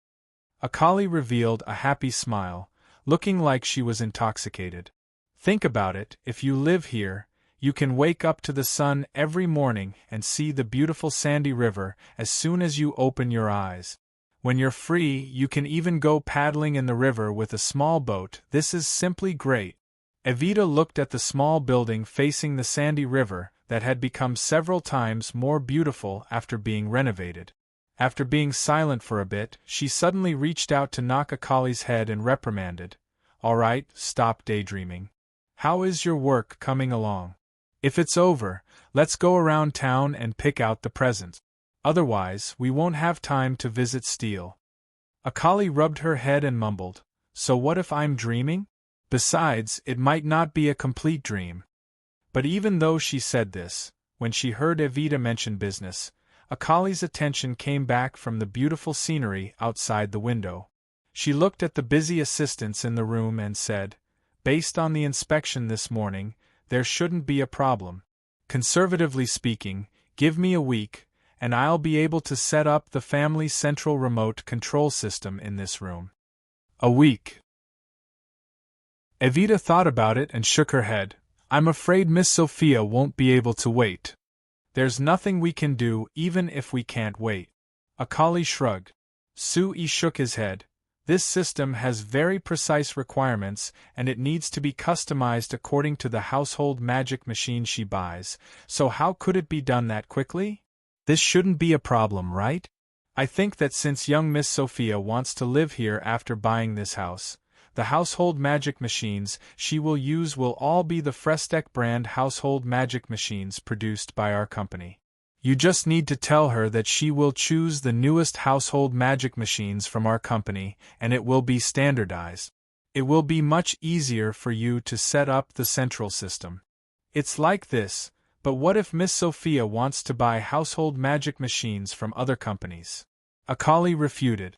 Akali revealed a happy smile, looking like she was intoxicated. "Think about it, if you live here, you can wake up to the sun every morning and see the beautiful Sandy River as soon as you open your eyes. When you're free, you can even go paddling in the river with a small boat. This is simply great." Evita looked at the small building facing the Sandy River that had become several times more beautiful after being renovated. After being silent for a bit, she suddenly reached out to knock Akali's head and reprimanded, Alright, stop daydreaming. How is your work coming along? If it's over, let's go around town and pick out the presents. Otherwise, we won't have time to visit Steele. Akali rubbed her head and mumbled, so what if I'm dreaming? Besides, it might not be a complete dream. But even though she said this, when she heard Evita mention business, Akali's attention came back from the beautiful scenery outside the window. She looked at the busy assistants in the room and said, based on the inspection this morning, there shouldn't be a problem. Conservatively speaking, give me a week, and I'll be able to set up the family central remote control system in this room. A week. Evita thought about it and shook her head. I'm afraid Miss Sophia won't be able to wait. There's nothing we can do even if we can't wait. Akali shrugged. Sui shook his head. This system has very precise requirements and it needs to be customized according to the household magic machine she buys, so how could it be done that quickly? This shouldn't be a problem, right? I think that since young Miss Sophia wants to live here after buying this house, the household magic machines she will use will all be the Frestek brand household magic machines produced by our company. You just need to tell her that she will choose the newest household magic machines from our company and it will be standardized. It will be much easier for you to set up the central system. It's like this, but what if Miss Sophia wants to buy household magic machines from other companies? Akali refuted.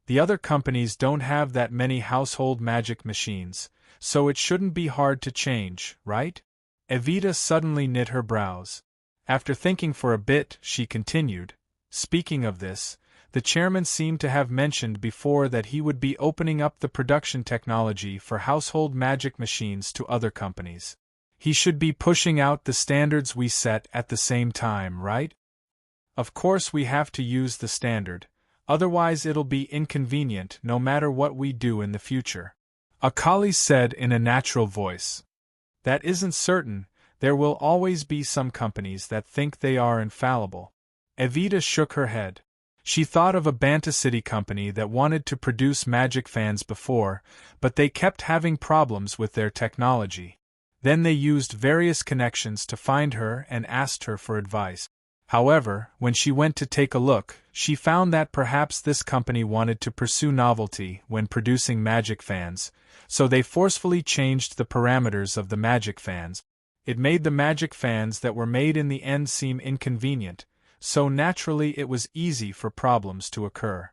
The other companies don't have that many household magic machines, so it shouldn't be hard to change, right? Evita suddenly knit her brows. After thinking for a bit, she continued, speaking of this, the chairman seemed to have mentioned before that he would be opening up the production technology for household magic machines to other companies. He should be pushing out the standards we set at the same time, right? Of course we have to use the standard, otherwise it'll be inconvenient no matter what we do in the future. Akali said in a natural voice. That isn't certain. There will always be some companies that think they are infallible. Evita shook her head. She thought of a Banta City company that wanted to produce magic fans before, but they kept having problems with their technology. Then they used various connections to find her and asked her for advice. However, when she went to take a look, she found that perhaps this company wanted to pursue novelty when producing magic fans, so they forcefully changed the parameters of the magic fans. It made the magic fans that were made in the end seem inconvenient, so naturally it was easy for problems to occur.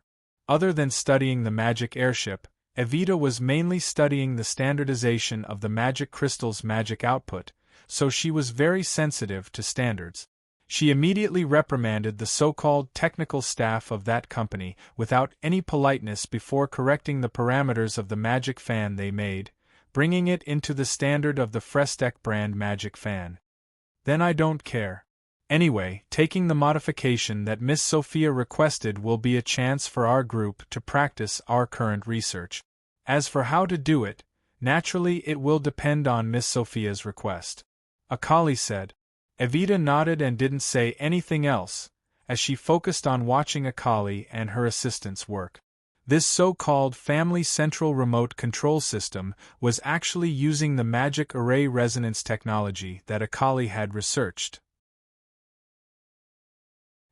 Other than studying the magic airship, Evita was mainly studying the standardization of the magic crystal's magic output, so she was very sensitive to standards. She immediately reprimanded the so-called technical staff of that company without any politeness before correcting the parameters of the magic fan they made, bringing it into the standard of the Frestek brand magic fan. Then I don't care. Anyway, taking the modification that Miss Sophia requested will be a chance for our group to practice our current research. As for how to do it, naturally it will depend on Miss Sophia's request. Akali said. Evita nodded and didn't say anything else, as she focused on watching Akali and her assistants work. This so-called family central remote control system was actually using the magic array resonance technology that Akali had researched.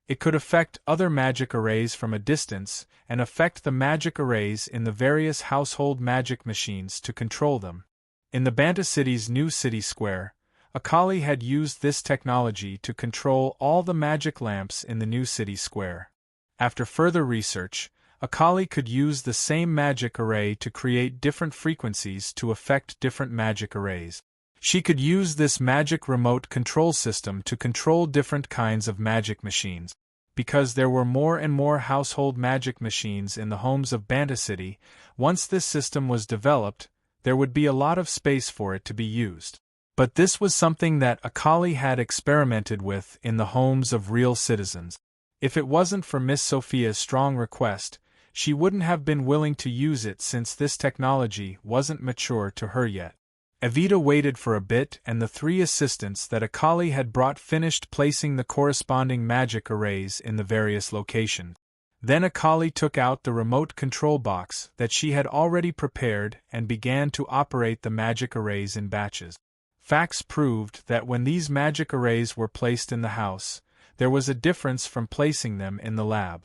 It could affect other magic arrays from a distance and affect the magic arrays in the various household magic machines to control them. In the Banta City's new city square, Akali had used this technology to control all the magic lamps in the new city square. After further research, Akali could use the same magic array to create different frequencies to affect different magic arrays. She could use this magic remote control system to control different kinds of magic machines. Because there were more and more household magic machines in the homes of Banta City, once this system was developed, there would be a lot of space for it to be used. But this was something that Akali had experimented with in the homes of real citizens. If it wasn't for Miss Sophia's strong request, she wouldn't have been willing to use it since this technology wasn't mature to her yet. Evita waited for a bit and the three assistants that Akali had brought finished placing the corresponding magic arrays in the various locations. Then Akali took out the remote control box that she had already prepared and began to operate the magic arrays in batches. Facts proved that when these magic arrays were placed in the house, there was a difference from placing them in the lab.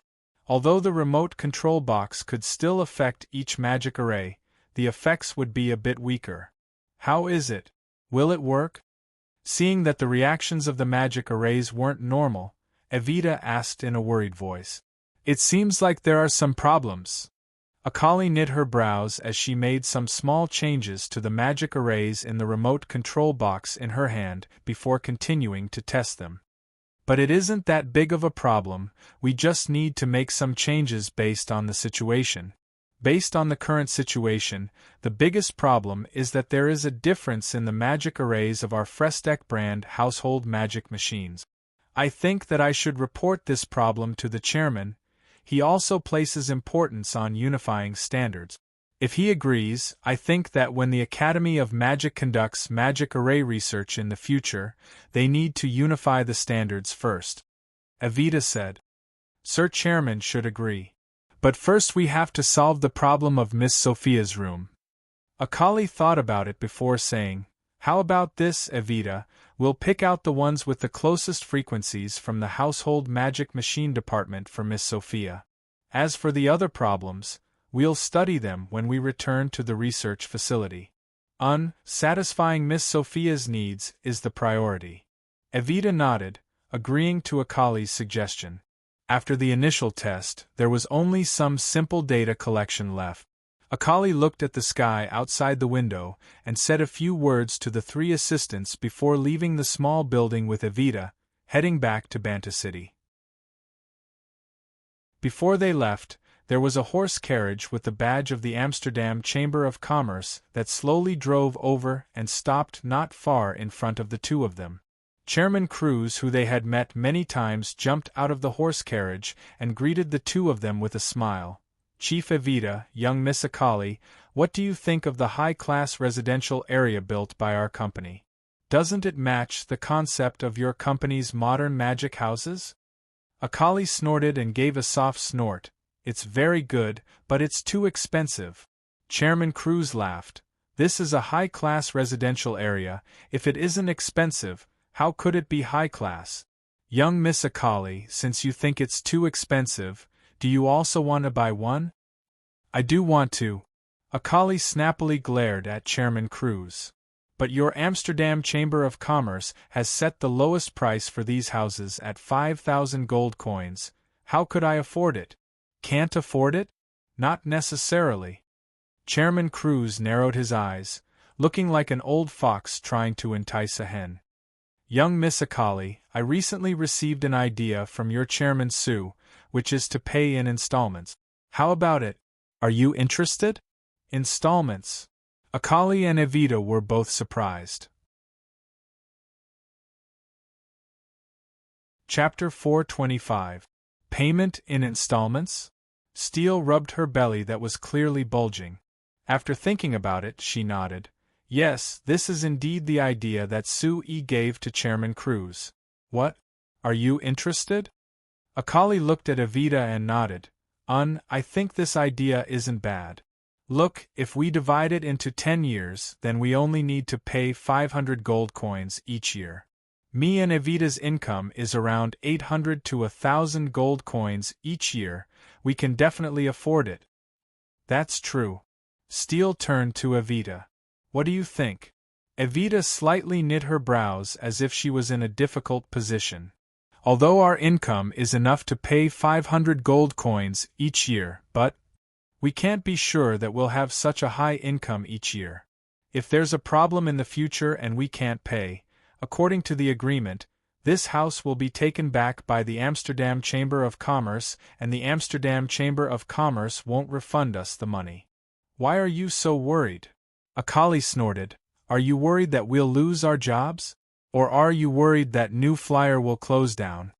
Although the remote control box could still affect each magic array, the effects would be a bit weaker. How is it? Will it work? Seeing that the reactions of the magic arrays weren't normal, Evita asked in a worried voice. It seems like there are some problems. Akali knit her brows as she made some small changes to the magic arrays in the remote control box in her hand before continuing to test them. But it isn't that big of a problem, we just need to make some changes based on the situation. Based on the current situation, the biggest problem is that there is a difference in the magic arrays of our Frestek brand household magic machines. I think that I should report this problem to the chairman. He also places importance on unifying standards. If he agrees, I think that when the Academy of Magic conducts magic array research in the future, they need to unify the standards first. Evita said. Sir Chairman should agree. But first we have to solve the problem of Miss Sophia's room. Akali thought about it before saying, How about this, Evita? We'll pick out the ones with the closest frequencies from the household magic machine department for Miss Sophia. As for the other problems, we'll study them when we return to the research facility. Satisfying Miss Sophia's needs is the priority. Evita nodded, agreeing to Akali's suggestion. After the initial test, there was only some simple data collection left. Akali looked at the sky outside the window and said a few words to the 3 assistants before leaving the small building with Evita, heading back to Banta City. Before they left, there was a horse carriage with the badge of the Amsterdam Chamber of Commerce that slowly drove over and stopped not far in front of the 2 of them. Chairman Cruz, who they had met many times, jumped out of the horse carriage and greeted the 2 of them with a smile. Chief Evita, young Miss Akali, what do you think of the high-class residential area built by our company? Doesn't it match the concept of your company's modern magic houses? Akali snorted and gave a soft snort. It's very good, but it's too expensive. Chairman Cruz laughed. This is a high-class residential area. If it isn't expensive, how could it be high-class? Young Miss Akali, since you think it's too expensive, do you also want to buy one? I do want to. Akali snappily glared at Chairman Cruz. But your Amsterdam Chamber of Commerce has set the lowest price for these houses at 5,000 gold coins. How could I afford it? Can't afford it? Not necessarily. Chairman Cruz narrowed his eyes, looking like an old fox trying to entice a hen. Young Miss Akali, I recently received an idea from your Chairman Su, which is to pay in installments. How about it? Are you interested? Installments. Akali and Evita were both surprised. Chapter 425. Payment in installments? Steele rubbed her belly that was clearly bulging. After thinking about it, she nodded. Yes, this is indeed the idea that Su-E gave to Chairman Cruz. What? Are you interested? Akali looked at Evita and nodded. I think this idea isn't bad. Look, if we divide it into 10 years, then we only need to pay 500 gold coins each year. Me and Evita's income is around 800 to 1,000 gold coins each year. We can definitely afford it. That's true. Steele turned to Evita. What do you think? Evita slightly knit her brows as if she was in a difficult position. Although our income is enough to pay 500 gold coins each year, but we can't be sure that we'll have such a high income each year. If there's a problem in the future and we can't pay, according to the agreement, this house will be taken back by the Amsterdam Chamber of Commerce, and the Amsterdam Chamber of Commerce won't refund us the money. Why are you so worried? Akali snorted. Are you worried that we'll lose our jobs? Or are you worried that New Flyer will close down?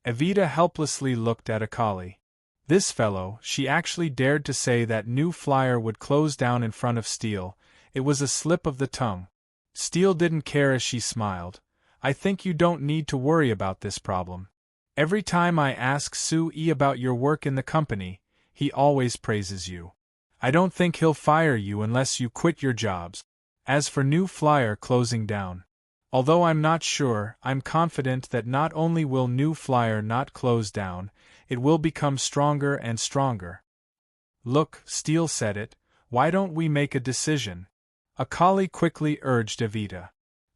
Evita helplessly looked at Akali. This fellow, she actually dared to say that New Flyer would close down in front of Steele. It was a slip of the tongue. Steele didn't care as she smiled. I think you don't need to worry about this problem. Every time I ask Sue about your work in the company, he always praises you. I don't think he'll fire you unless you quit your jobs. As for New Flyer closing down, although I'm not sure, I'm confident that not only will New Flyer not close down, it will become stronger and stronger. Look, Steele said it, why don't we make a decision? Akali quickly urged Evita.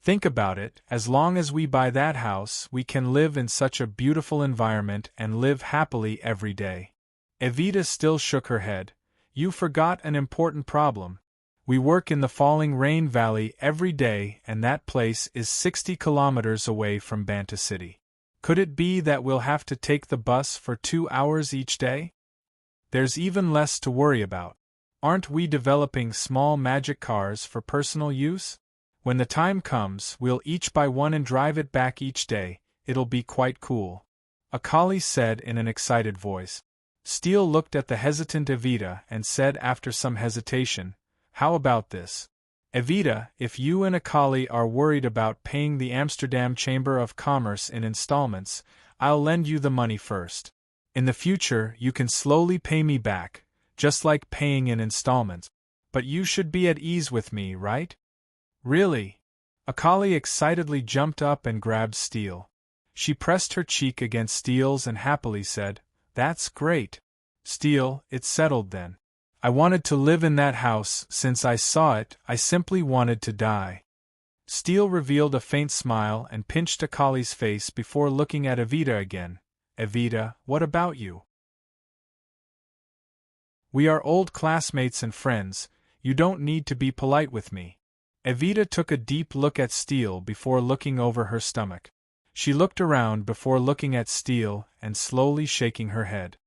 Think about it, as long as we buy that house, we can live in such a beautiful environment and live happily every day. Evita still shook her head. You forgot an important problem. We work in the Falling Rain Valley every day and that place is 60 kilometers away from Banta City. Could it be that we'll have to take the bus for 2 hours each day? There's even less to worry about. Aren't we developing small magic cars for personal use? When the time comes, we'll each buy one and drive it back each day. It'll be quite cool. Akali said in an excited voice. Steele looked at the hesitant Evita and said after some hesitation, how about this? Evita, if you and Akali are worried about paying the Amsterdam Chamber of Commerce in installments, I'll lend you the money first. In the future, you can slowly pay me back, just like paying in installments. But you should be at ease with me, right? Really? Akali excitedly jumped up and grabbed Steele. She pressed her cheek against Steele's and happily said, That's great. Steele, it's settled then. I wanted to live in that house, since I saw it, I simply wanted to die. Steele revealed a faint smile and pinched Akali's face before looking at Evita again. Evita, what about you? We are old classmates and friends, you don't need to be polite with me. Evita took a deep look at Steele before looking over her stomach. She looked around before looking at Steele and slowly shaking her head.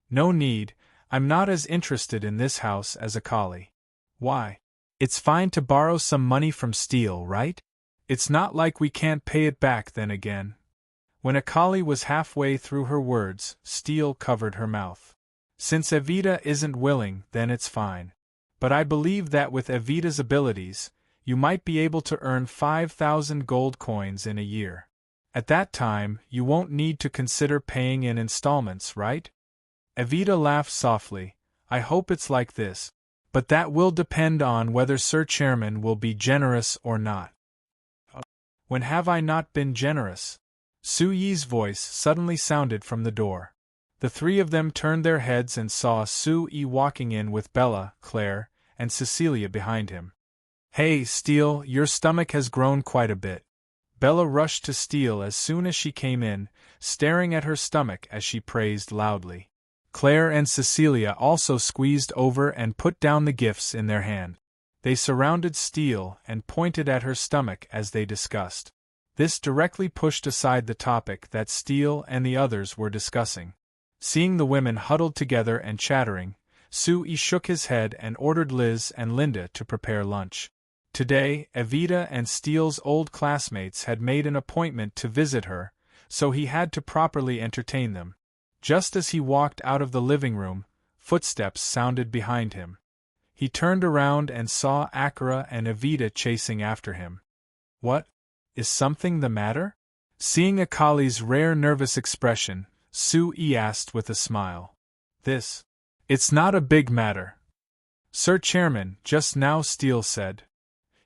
No need, I'm not as interested in this house as Akali. Why? It's fine to borrow some money from Steele, right? It's not like we can't pay it back then again. When Akali was halfway through her words, Steele covered her mouth. Since Evita isn't willing, then it's fine. But I believe that with Evita's abilities, you might be able to earn 5,000 gold coins in a year. At that time, you won't need to consider paying in installments, right? Evita laughed softly. I hope it's like this. But that will depend on whether Sir Chairman will be generous or not. When have I not been generous? Su Yi's voice suddenly sounded from the door. The three of them turned their heads and saw Su Yi walking in with Bella, Claire, and Cecilia behind him. Hey, Steele, your stomach has grown quite a bit. Bella rushed to Steele as soon as she came in, staring at her stomach as she praised loudly. Claire and Cecilia also squeezed over and put down the gifts in their hand. They surrounded Steele and pointed at her stomach as they discussed. This directly pushed aside the topic that Steele and the others were discussing. Seeing the women huddled together and chattering, Su Yi shook his head and ordered Liz and Linda to prepare lunch. Today, Evita and Steele's old classmates had made an appointment to visit her, so he had to properly entertain them. Just as he walked out of the living room, footsteps sounded behind him. He turned around and saw Akira and Evita chasing after him. What? Is something the matter? Seeing Akali's rare nervous expression, Su Yi asked with a smile. It's not a big matter. Sir Chairman, just now, Steele said.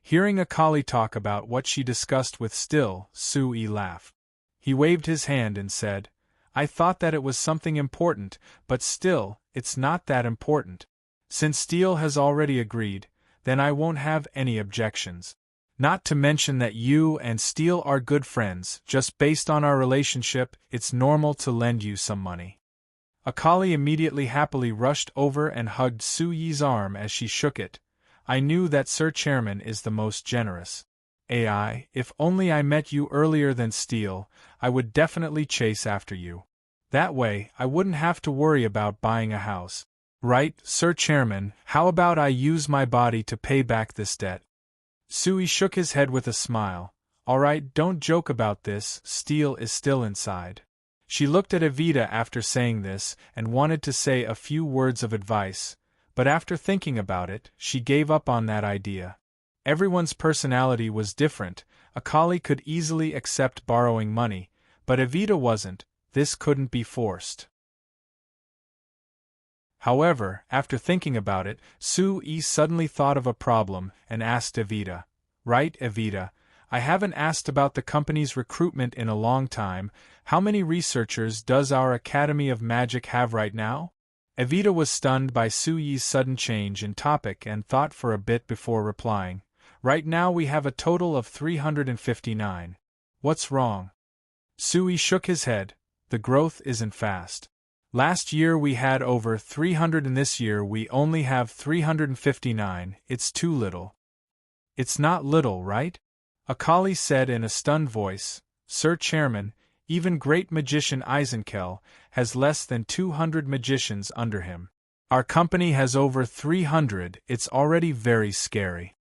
Hearing Akali talk about what she discussed with Su Yi laughed. He waved his hand and said, I thought that it was something important, but still, it's not that important. Since Steele has already agreed, then I won't have any objections. Not to mention that you and Steele are good friends, just based on our relationship, it's normal to lend you some money. Akali immediately happily rushed over and hugged Su Yi's arm as she shook it. I knew that Sir Chairman is the most generous. AI, if only I met you earlier than Steele, I would definitely chase after you. That way, I wouldn't have to worry about buying a house. Right, Sir Chairman, how about I use my body to pay back this debt? Su Yi shook his head with a smile. Alright, don't joke about this, Steele is still inside. She looked at Evita after saying this and wanted to say a few words of advice, but after thinking about it, she gave up on that idea. Everyone's personality was different. Akali could easily accept borrowing money, but Evita wasn't. this couldn't be forced. However, after thinking about it, Sue suddenly thought of a problem and asked Evita. Right, Evita, I haven't asked about the company's recruitment in a long time. How many researchers does our Academy of Magic have right now? Evita was stunned by Sue's sudden change in topic and thought for a bit before replying. Right now we have a total of 359. What's wrong? Sue shook his head. The growth isn't fast. Last year we had over 300 and this year we only have 359. It's too little. It's not little, right? Akali said in a stunned voice. Sir Chairman, even great magician Eisenkel has less than 200 magicians under him. Our company has over 300, it's already very scary.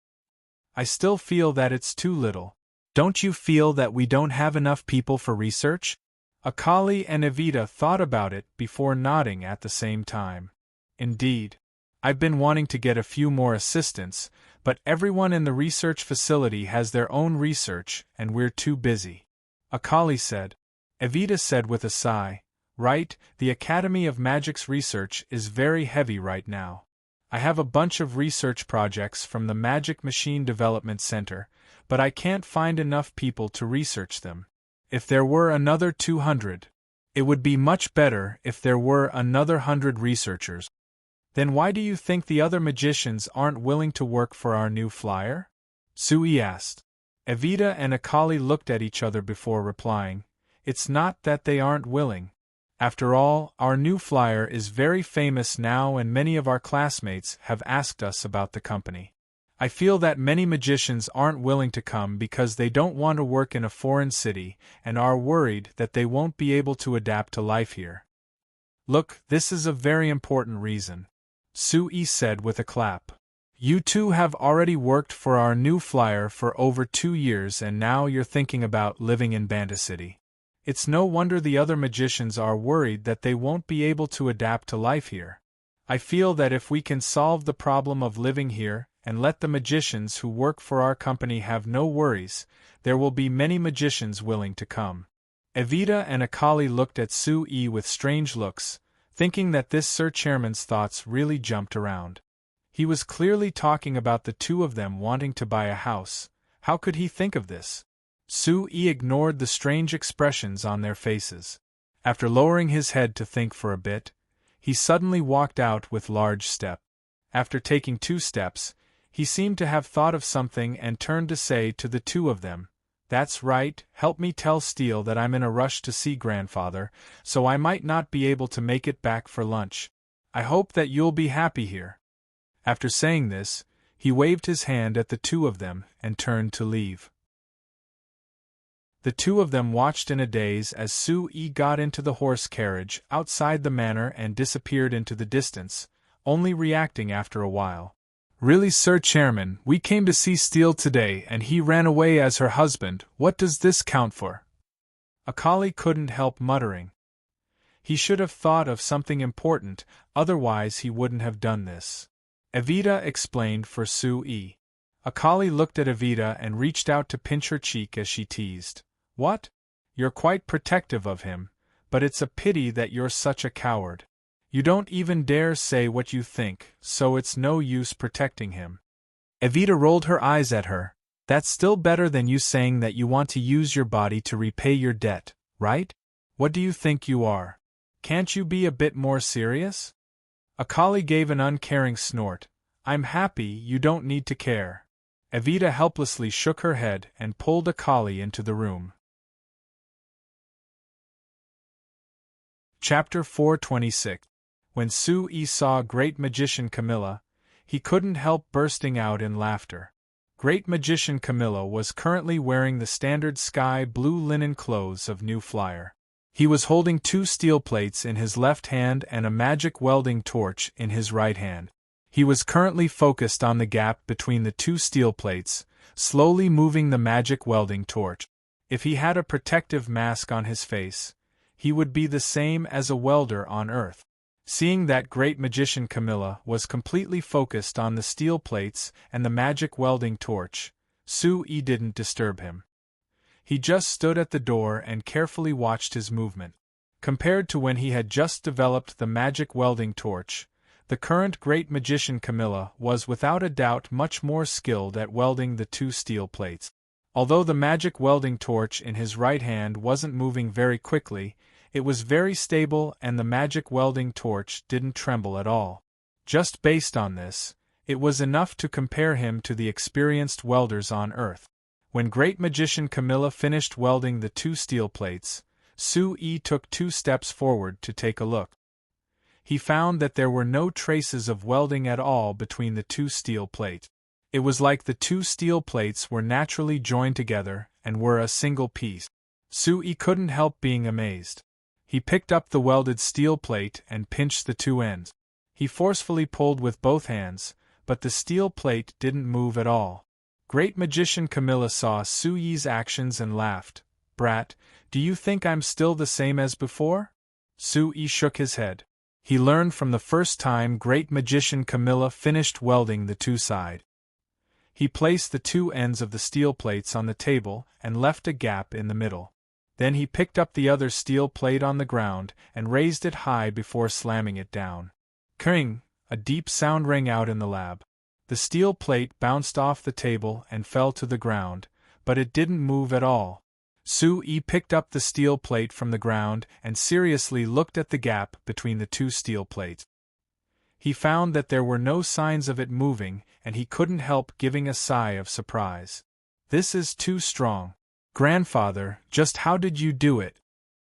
I still feel that it's too little. Don't you feel that we don't have enough people for research? Akali and Evita thought about it before nodding at the same time. Indeed. I've been wanting to get a few more assistants, but everyone in the research facility has their own research and we're too busy. Akali said. Evita said with a sigh. Right, the Academy of Magic's research is very heavy right now. I have a bunch of research projects from the Magic Machine Development Center, but I can't find enough people to research them. If there were another 200, it would be much better if there were another 100 researchers. Then why do you think the other magicians aren't willing to work for our new flyer? Sue asked. Evita and Akali looked at each other before replying. It's not that they aren't willing. After all, our new flyer is very famous now and many of our classmates have asked us about the company. I feel that many magicians aren't willing to come because they don't want to work in a foreign city and are worried that they won't be able to adapt to life here. Look, this is a very important reason. Sue said with a clap. You two have already worked for our new flyer for over 2 years and now you're thinking about living in Banta City. It's no wonder the other magicians are worried that they won't be able to adapt to life here. I feel that if we can solve the problem of living here and let the magicians who work for our company have no worries, there will be many magicians willing to come. Evita and Akali looked at Sue with strange looks, thinking that this Sir Chairman's thoughts really jumped around. He was clearly talking about the two of them wanting to buy a house. How could he think of this? Sue ignored the strange expressions on their faces. After lowering his head to think for a bit, he suddenly walked out with large step. After taking 2 steps, he seemed to have thought of something and turned to say to the two of them, That's right, help me tell Steele that I'm in a rush to see grandfather, so I might not be able to make it back for lunch. I hope that you'll be happy here. After saying this, he waved his hand at the two of them and turned to leave. The two of them watched in a daze as Sue got into the horse carriage outside the manor and disappeared into the distance, only reacting after a while. Really, Sir Chairman, we came to see Steele today and he ran away as her husband. What does this count for? Akali couldn't help muttering. He should have thought of something important, otherwise he wouldn't have done this. Evita explained for Sue. Akali looked at Evita and reached out to pinch her cheek as she teased. What? You're quite protective of him, but it's a pity that you're such a coward. You don't even dare say what you think, so it's no use protecting him. Evita rolled her eyes at her. That's still better than you saying that you want to use your body to repay your debt, right? What do you think you are? Can't you be a bit more serious? Akali gave an uncaring snort. I'm happy, you don't need to care. Evita helplessly shook her head and pulled Akali into the room. Chapter 426. When Sue saw Great Magician Camilla, he couldn't help bursting out in laughter. Great Magician Camilla was currently wearing the standard sky blue linen clothes of New Flyer. He was holding 2 steel plates in his left hand and a magic welding torch in his right hand. He was currently focused on the gap between the 2 steel plates, slowly moving the magic welding torch. If he had a protective mask on his face, he would be the same as a welder on Earth. Seeing that Great Magician Camilla was completely focused on the steel plates and the magic welding torch, Sue didn't disturb him. He just stood at the door and carefully watched his movement. Compared to when he had just developed the magic welding torch, the current great magician Camilla was without a doubt much more skilled at welding the two steel plates. Although the magic welding torch in his right hand wasn't moving very quickly, it was very stable and the magic welding torch didn't tremble at all. Just based on this, it was enough to compare him to the experienced welders on Earth. When great magician Camilla finished welding the two steel plates, Su-Yi took 2 steps forward to take a look. He found that there were no traces of welding at all between the two steel plates. It was like the two steel plates were naturally joined together and were a single piece. Su-Yi couldn't help being amazed. He picked up the welded steel plate and pinched the two ends. He forcefully pulled with both hands, but the steel plate didn't move at all. Great magician Camilla saw Su-Yi's actions and laughed. "Brat, do you think I'm still the same as before?" Su-Yi shook his head. He learned from the first time great magician Camilla finished welding the two sides. He placed the two ends of the steel plates on the table and left a gap in the middle. Then he picked up the other steel plate on the ground and raised it high before slamming it down. Kring! A deep sound rang out in the lab. The steel plate bounced off the table and fell to the ground, but it didn't move at all. Su-Yi picked up the steel plate from the ground and seriously looked at the gap between the two steel plates. He found that there were no signs of it moving, and he couldn't help giving a sigh of surprise. "This is too strong. Grandfather, just how did you do it?"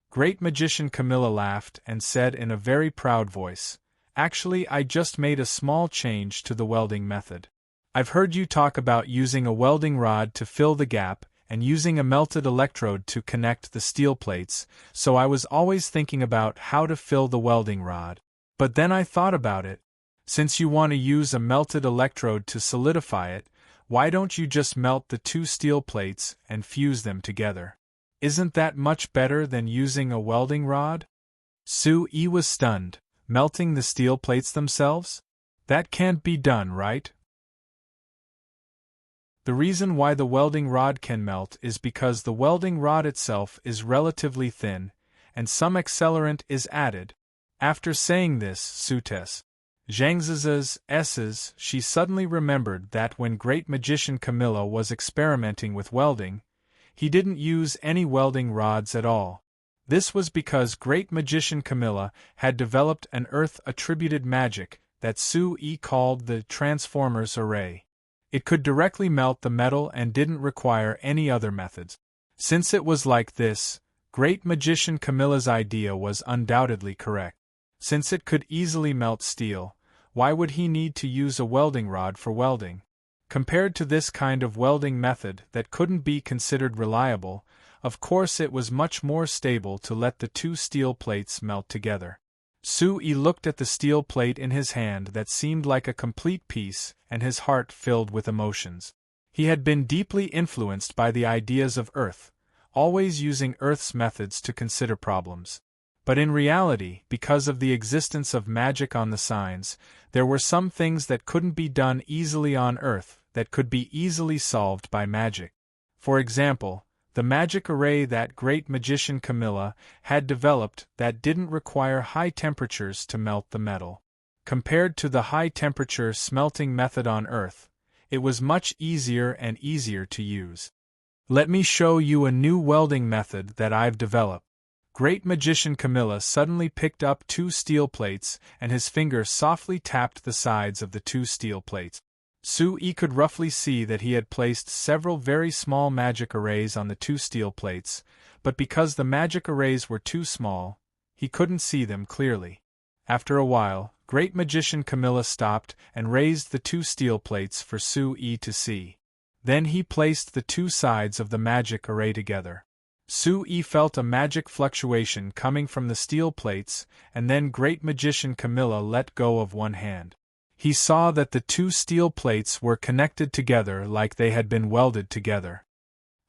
Great magician Camilla laughed and said in a very proud voice, "Actually, I just made a small change to the welding method. I've heard you talk about using a welding rod to fill the gap and using a melted electrode to connect the steel plates, so I was always thinking about how to fill the welding rod. But then I thought about it. Since you want to use a melted electrode to solidify it, why don't you just melt the two steel plates and fuse them together? Isn't that much better than using a welding rod?" Su-Yi was stunned. Melting the steel plates themselves? That can't be done, right? The reason why the welding rod can melt is because the welding rod itself is relatively thin, and some accelerant is added. After saying this, Sutes Zhangzi's S's, she suddenly remembered that when great magician Camilla was experimenting with welding, he didn't use any welding rods at all. This was because great magician Camilla had developed an Earth-attributed magic that Su-Yi called the Transformers Array. It could directly melt the metal and didn't require any other methods. Since it was like this, great magician Camilla's idea was undoubtedly correct. Since it could easily melt steel, why would he need to use a welding rod for welding? Compared to this kind of welding method that couldn't be considered reliable, of course it was much more stable to let the two steel plates melt together. Su-Yi looked at the steel plate in his hand that seemed like a complete piece, and his heart filled with emotions. He had been deeply influenced by the ideas of Earth, always using Earth's methods to consider problems. But in reality, because of the existence of magic on the signs, there were some things that couldn't be done easily on Earth that could be easily solved by magic. For example, the magic array that great magician Camilla had developed that didn't require high temperatures to melt the metal. Compared to the high-temperature smelting method on Earth, it was much easier and easier to use. "Let me show you a new welding method that I've developed." Great magician Camilla suddenly picked up 2 steel plates and his finger softly tapped the sides of the 2 steel plates. Su-Yi could roughly see that he had placed several very small magic arrays on the 2 steel plates, but because the magic arrays were too small, he couldn't see them clearly. After a while, great magician Camilla stopped and raised the 2 steel plates for Su-Yi to see. Then he placed the 2 sides of the magic array together. Su-Yi felt a magic fluctuation coming from the steel plates, and then great magician Camilla let go of one hand. He saw that the 2 steel plates were connected together like they had been welded together.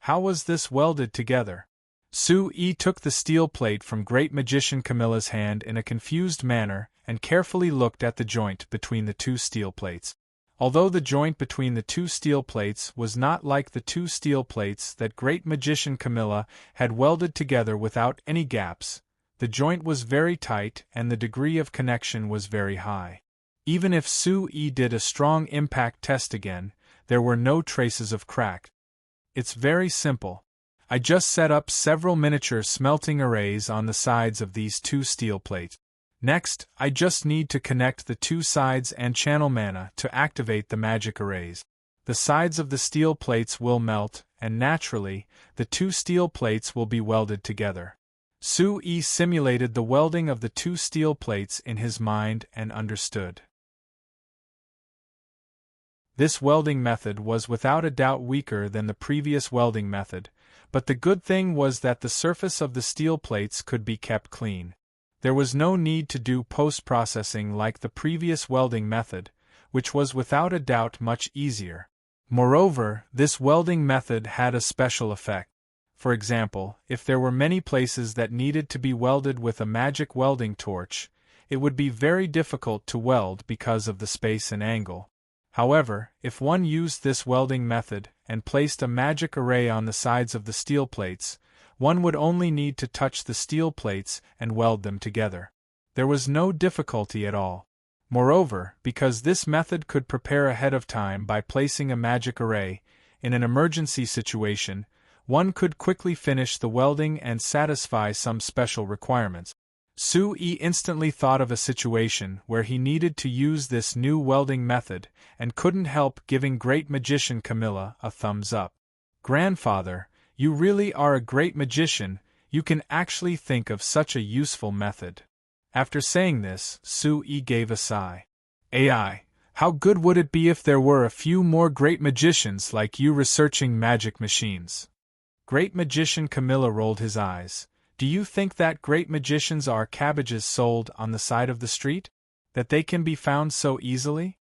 How was this welded together? Su-Yi took the steel plate from great magician Camilla's hand in a confused manner and carefully looked at the joint between the 2 steel plates. Although the joint between the 2 steel plates was not like the 2 steel plates that great magician Camilla had welded together without any gaps, The joint was very tight and the degree of connection was very high. Even if Su-yi did a strong impact test again, there were no traces of crack. It's very simple. I just set up several miniature smelting arrays on the sides of these two steel plates. Next, I just need to connect the two sides and channel mana to activate the magic arrays. The sides of the steel plates will melt, and naturally, the two steel plates will be welded together. Su-yi simulated the welding of the two steel plates in his mind and understood. This welding method was without a doubt weaker than the previous welding method, but the good thing was that the surface of the steel plates could be kept clean. There was no need to do post-processing like the previous welding method, which was without a doubt much easier. Moreover, this welding method had a special effect. For example, if there were many places that needed to be welded with a magic welding torch, it would be very difficult to weld because of the space and angle. However, if one used this welding method and placed a magic array on the sides of the steel plates, one would only need to touch the steel plates and weld them together. There was no difficulty at all. Moreover, because this method could prepare ahead of time by placing a magic array, in an emergency situation, one could quickly finish the welding and satisfy some special requirements. Su-yi instantly thought of a situation where he needed to use this new welding method and couldn't help giving Great Magician Camilla a thumbs up. "Grandfather, you really are a great magician, you can actually think of such a useful method." After saying this, Su-yi gave a sigh. "Ai, how good would it be if there were a few more great magicians like you researching magic machines?" Great Magician Camilla rolled his eyes. "Do you think that great magicians are cabbages sold on the side of the street? That they can be found so easily?"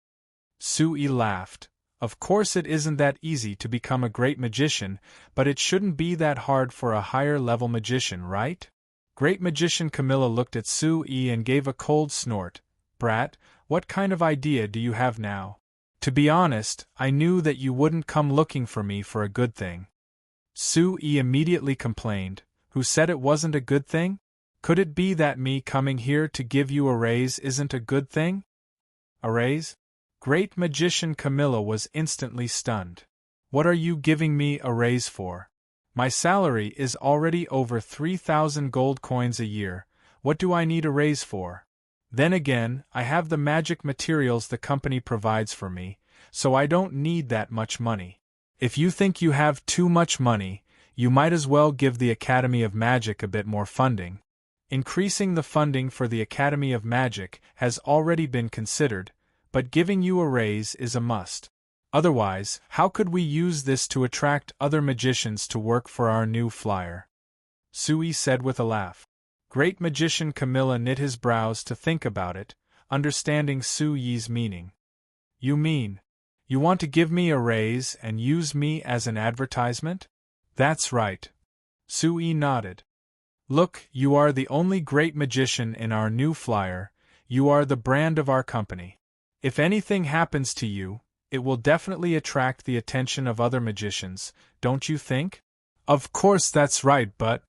Su-yi laughed. "Of course it isn't that easy to become a great magician, but it shouldn't be that hard for a higher-level magician, right?" Great Magician Camilla looked at Su-yi and gave a cold snort. "Brat, what kind of idea do you have now? To be honest, I knew that you wouldn't come looking for me for a good thing." Su-yi immediately complained. "Who said it wasn't a good thing? Could it be that me coming here to give you a raise isn't a good thing?" "A raise?" Great Magician Camilla was instantly stunned. "What are you giving me a raise for? My salary is already over 3,000 gold coins a year, what do I need a raise for? Then again, I have the magic materials the company provides for me, so I don't need that much money. If you think you have too much money, you might as well give the Academy of Magic a bit more funding. Increasing the funding for the Academy of Magic has already been considered, but giving you a raise is a must. Otherwise, how could we use this to attract other magicians to work for our new flyer?" Su-yi said with a laugh. Great Magician Camilla knit his brows to think about it, understanding Su-yi's meaning. "You mean, you want to give me a raise and use me as an advertisement?" "That's right." Su-yi nodded. "Look, you are the only great magician in our new flyer, you are the brand of our company. If anything happens to you, it will definitely attract the attention of other magicians, don't you think?" "Of course that's right, but—"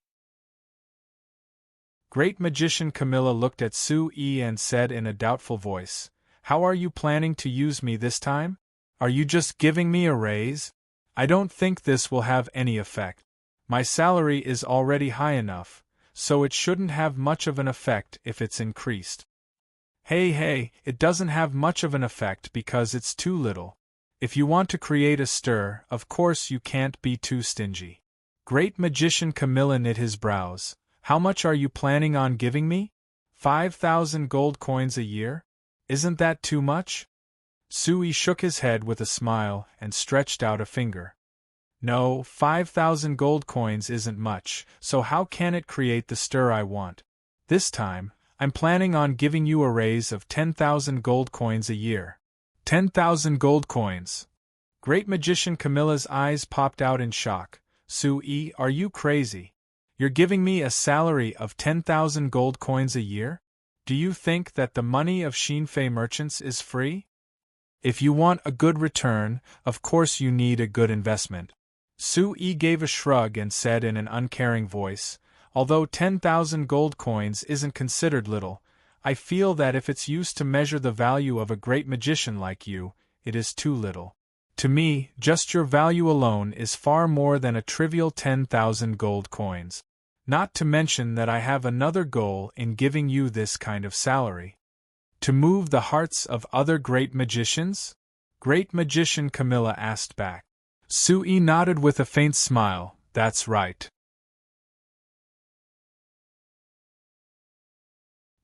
Great Magician Camilla looked at Su-yi and said in a doubtful voice, "How are you planning to use me this time? Are you just giving me a raise? I don't think this will have any effect. My salary is already high enough, so it shouldn't have much of an effect if it's increased." Hey, it doesn't have much of an effect because it's too little. If you want to create a stir, of course you can't be too stingy. Great Magician Camilla knit his brows. "How much are you planning on giving me? 5,000 gold coins a year? Isn't that too much?" Su-yi shook his head with a smile and stretched out a finger. "No, 5,000 gold coins isn't much, so how can it create the stir I want? This time, I'm planning on giving you a raise of 10,000 gold coins a year." 10,000 gold coins! Great Magician Camilla's eyes popped out in shock. "Su-yi, are you crazy? You're giving me a salary of 10,000 gold coins a year? Do you think that the money of Shinfei merchants is free? If you want a good return, of course you need a good investment." Su-yi gave a shrug and said in an uncaring voice, Although 10,000 gold coins isn't considered little, I feel that if it's used to measure the value of a great magician like you, it is too little. To me, just your value alone is far more than a trivial 10,000 gold coins. Not to mention that I have another goal in giving you this kind of salary. To move the hearts of other great magicians? Great magician Camilla asked back. Sui nodded with a faint smile. That's right.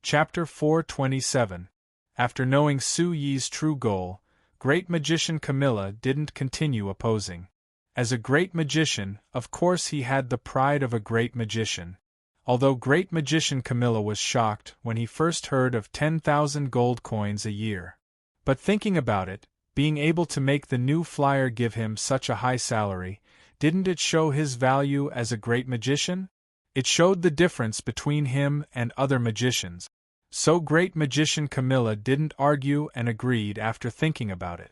Chapter 427. After knowing Su Yi's true goal, great magician Camilla didn't continue opposing. As a great magician, of course he had the pride of a great magician. Although great magician Camilla was shocked when he first heard of 10,000 gold coins a year. But thinking about it, being able to make the new flyer give him such a high salary, didn't it show his value as a great magician? It showed the difference between him and other magicians. So great magician Camilla didn't argue and agreed after thinking about it.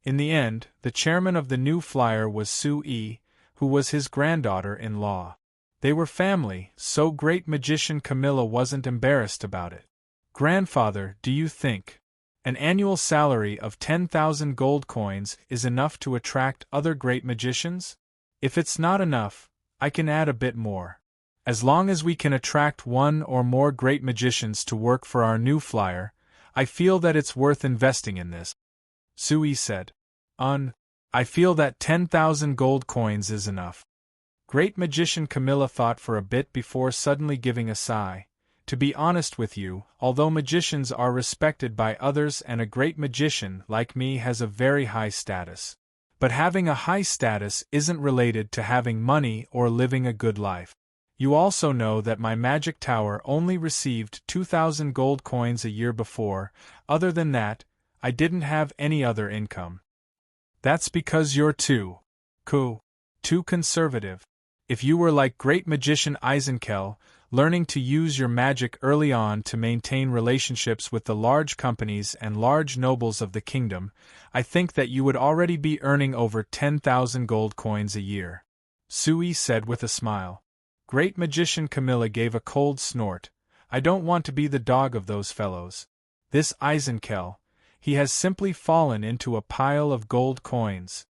In the end, the chairman of the new flyer was Su Yi, who was his granddaughter-in-law. They were family, so great magician Camilla wasn't embarrassed about it. Grandfather, do you think an annual salary of 10,000 gold coins is enough to attract other great magicians? If it's not enough, I can add a bit more. As long as we can attract one or more great magicians to work for our new flyer, I feel that it's worth investing in this. Sui said. I feel that 10,000 gold coins is enough. Great magician Camilla thought for a bit before suddenly giving a sigh. To be honest with you, although magicians are respected by others and a great magician like me has a very high status. But having a high status isn't related to having money or living a good life. You also know that my magic tower only received 2,000 gold coins a year before. Other than that, I didn't have any other income. That's because you're too conservative. If you were like great magician Eisenkel, learning to use your magic early on to maintain relationships with the large companies and large nobles of the kingdom, I think that you would already be earning over 10,000 gold coins a year. Sui said with a smile. Great magician Camilla gave a cold snort. I don't want to be the dog of those fellows. This Eisenkel, he has simply fallen into a pile of gold coins.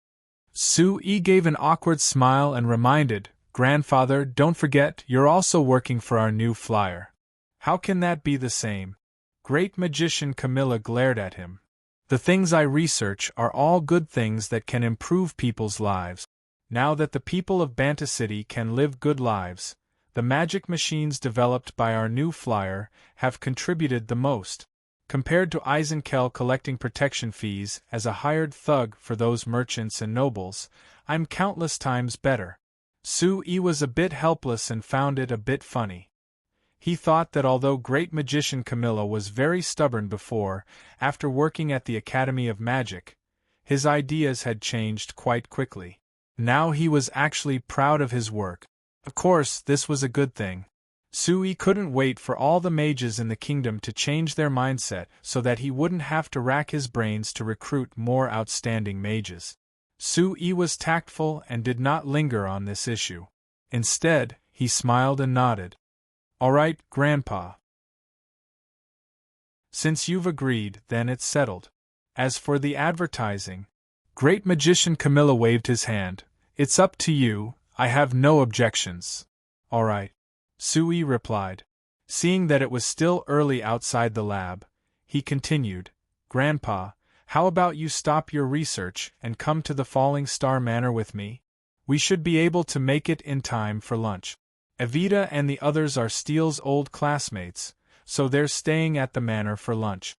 Sui gave an awkward smile and reminded, Grandfather, don't forget, you're also working for our new flyer. How can that be the same? Great magician Camilla glared at him. The things I research are all good things that can improve people's lives. Now that the people of Banta City can live good lives, the magic machines developed by our new flyer have contributed the most. Compared to Eisenkel collecting protection fees as a hired thug for those merchants and nobles, I'm countless times better. Sui was a bit helpless and found it a bit funny. He thought that although great magician Camilla was very stubborn before, after working at the Academy of Magic, his ideas had changed quite quickly. Now he was actually proud of his work. Of course, this was a good thing. Sui couldn't wait for all the mages in the kingdom to change their mindset so that he wouldn't have to rack his brains to recruit more outstanding mages. Sui was tactful and did not linger on this issue. Instead, he smiled and nodded. All right, Grandpa. Since you've agreed, then it's settled. As for the advertising, great magician Camilla waved his hand. It's up to you, I have no objections. All right. Sui replied. Seeing that it was still early outside the lab, he continued, Grandpa, how about you stop your research and come to the Falling Star Manor with me? We should be able to make it in time for lunch. Evita and the others are Steele's old classmates, so they're staying at the manor for lunch.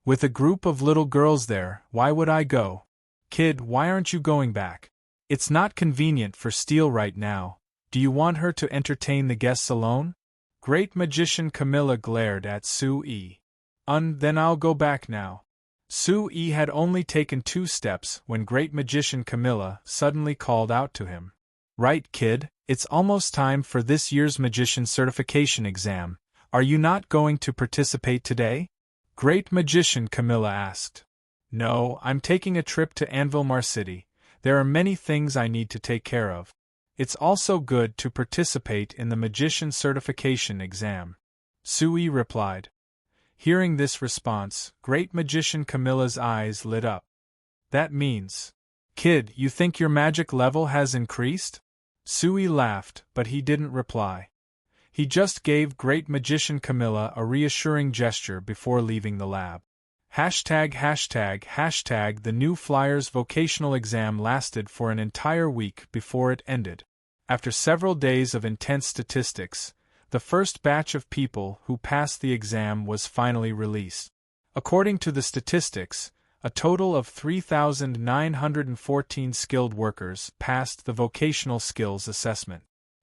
With a group of little girls there, why would I go? Kid, why aren't you going back? It's not convenient for Steele right now. Do you want her to entertain the guests alone? Great magician Camilla glared at Sui. Then I'll go back now. Sui had only taken 2 steps when great magician Camilla suddenly called out to him. Right, kid, it's almost time for this year's magician certification exam. Are you not going to participate today? Great magician Camilla asked. No, I'm taking a trip to Anvil City. There are many things I need to take care of. It's also good to participate in the magician certification exam. Sui replied. Hearing this response, great magician Camilla's eyes lit up. That means, kid, you think your magic level has increased? Sui laughed, but he didn't reply. He just gave great magician Camilla a reassuring gesture before leaving the lab. ####. The new flyer's vocational exam lasted for an entire week before it ended. After several days of intense statistics, the first batch of people who passed the exam was finally released. According to the statistics, a total of 3,914 skilled workers passed the vocational skills assessment.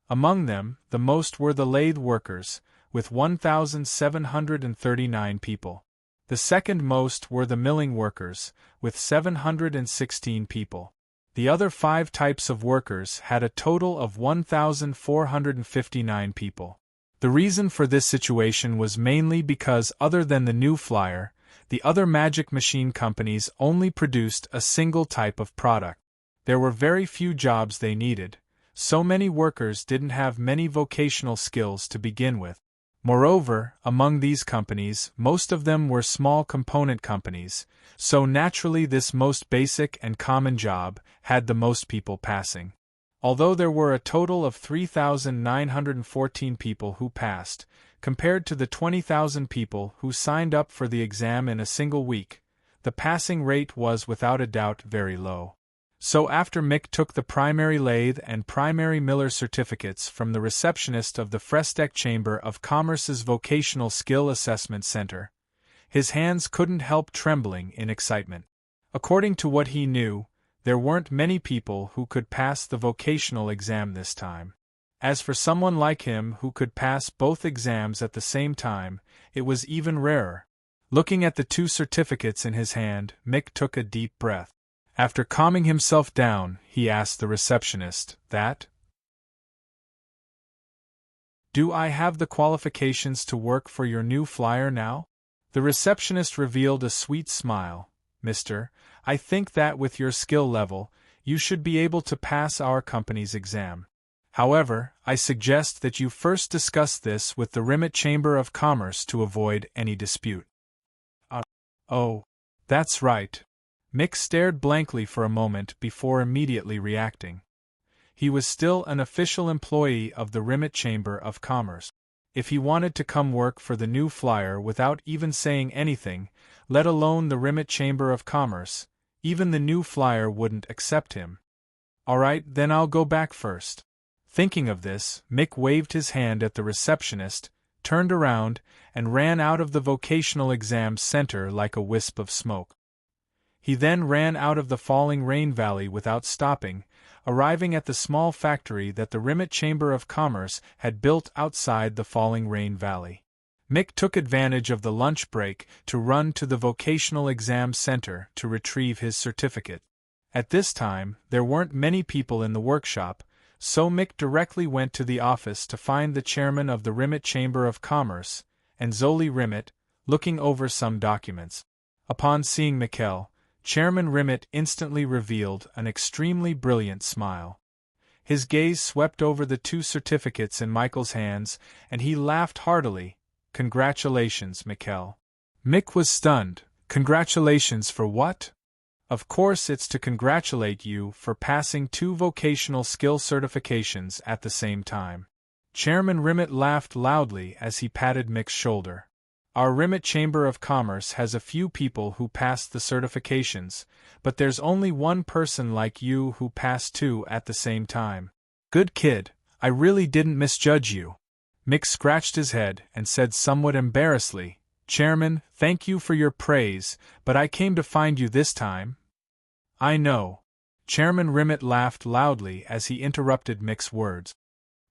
Among them, the most were the lathe workers, with 1,739 people. The second most were the milling workers, with 716 people. The other 5 types of workers had a total of 1,459 people. The reason for this situation was mainly because, other than the new flyer, the other magic machine companies only produced a single type of product. There were very few jobs they needed, so many workers didn't have many vocational skills to begin with. Moreover, among these companies, most of them were small component companies, so naturally this most basic and common job had the most people passing. Although there were a total of 3,914 people who passed, compared to the 20,000 people who signed up for the exam in a single week, the passing rate was without a doubt very low. So after Mick took the primary lathe and primary miller certificates from the receptionist of the Fresteck Chamber of Commerce's Vocational Skill Assessment Center, his hands couldn't help trembling in excitement. According to what he knew, there weren't many people who could pass the vocational exam this time. As for someone like him who could pass both exams at the same time, it was even rarer. Looking at the 2 certificates in his hand, Mick took a deep breath. After calming himself down, he asked the receptionist, "Do I have the qualifications to work for your new flyer now?" The receptionist revealed a sweet smile. "Mister, I think that with your skill level, you should be able to pass our company's exam. However, I suggest that you first discuss this with the Rimmet Chamber of Commerce to avoid any dispute." Oh, that's right." Mick stared blankly for a moment before immediately reacting. He was still an official employee of the Rimmet Chamber of Commerce. If he wanted to come work for the new flyer without even saying anything, let alone the Rimmet Chamber of Commerce, even the new flyer wouldn't accept him. "Alright, then I'll go back first." Thinking of this, Mick waved his hand at the receptionist, turned around, and ran out of the vocational exam center like a wisp of smoke. He then ran out of the falling rain valley without stopping, arriving at the small factory that the Rimmet Chamber of Commerce had built outside the falling rain valley. Mick took advantage of the lunch break to run to the vocational exam center to retrieve his certificate. At this time, there weren't many people in the workshop, so Mick directly went to the office to find the chairman of the Rimmet Chamber of Commerce, and Zoli Rimmet, looking over some documents. Upon seeing Mikkel, Chairman Rimmet instantly revealed an extremely brilliant smile. His gaze swept over the 2 certificates in Michael's hands, and he laughed heartily. "Congratulations, Mikkel." Mick was stunned. "Congratulations for what?" "Of course it's to congratulate you for passing 2 vocational skill certifications at the same time." Chairman Rimmet laughed loudly as he patted Mick's shoulder. "Our Rimmet Chamber of Commerce has a few people who passed the certifications, but there's only one person like you who passed 2 at the same time. Good kid, I really didn't misjudge you." Mick scratched his head and said somewhat embarrassedly, "Chairman, thank you for your praise, but I came to find you this time." "I know." Chairman Rimmet laughed loudly as he interrupted Mick's words.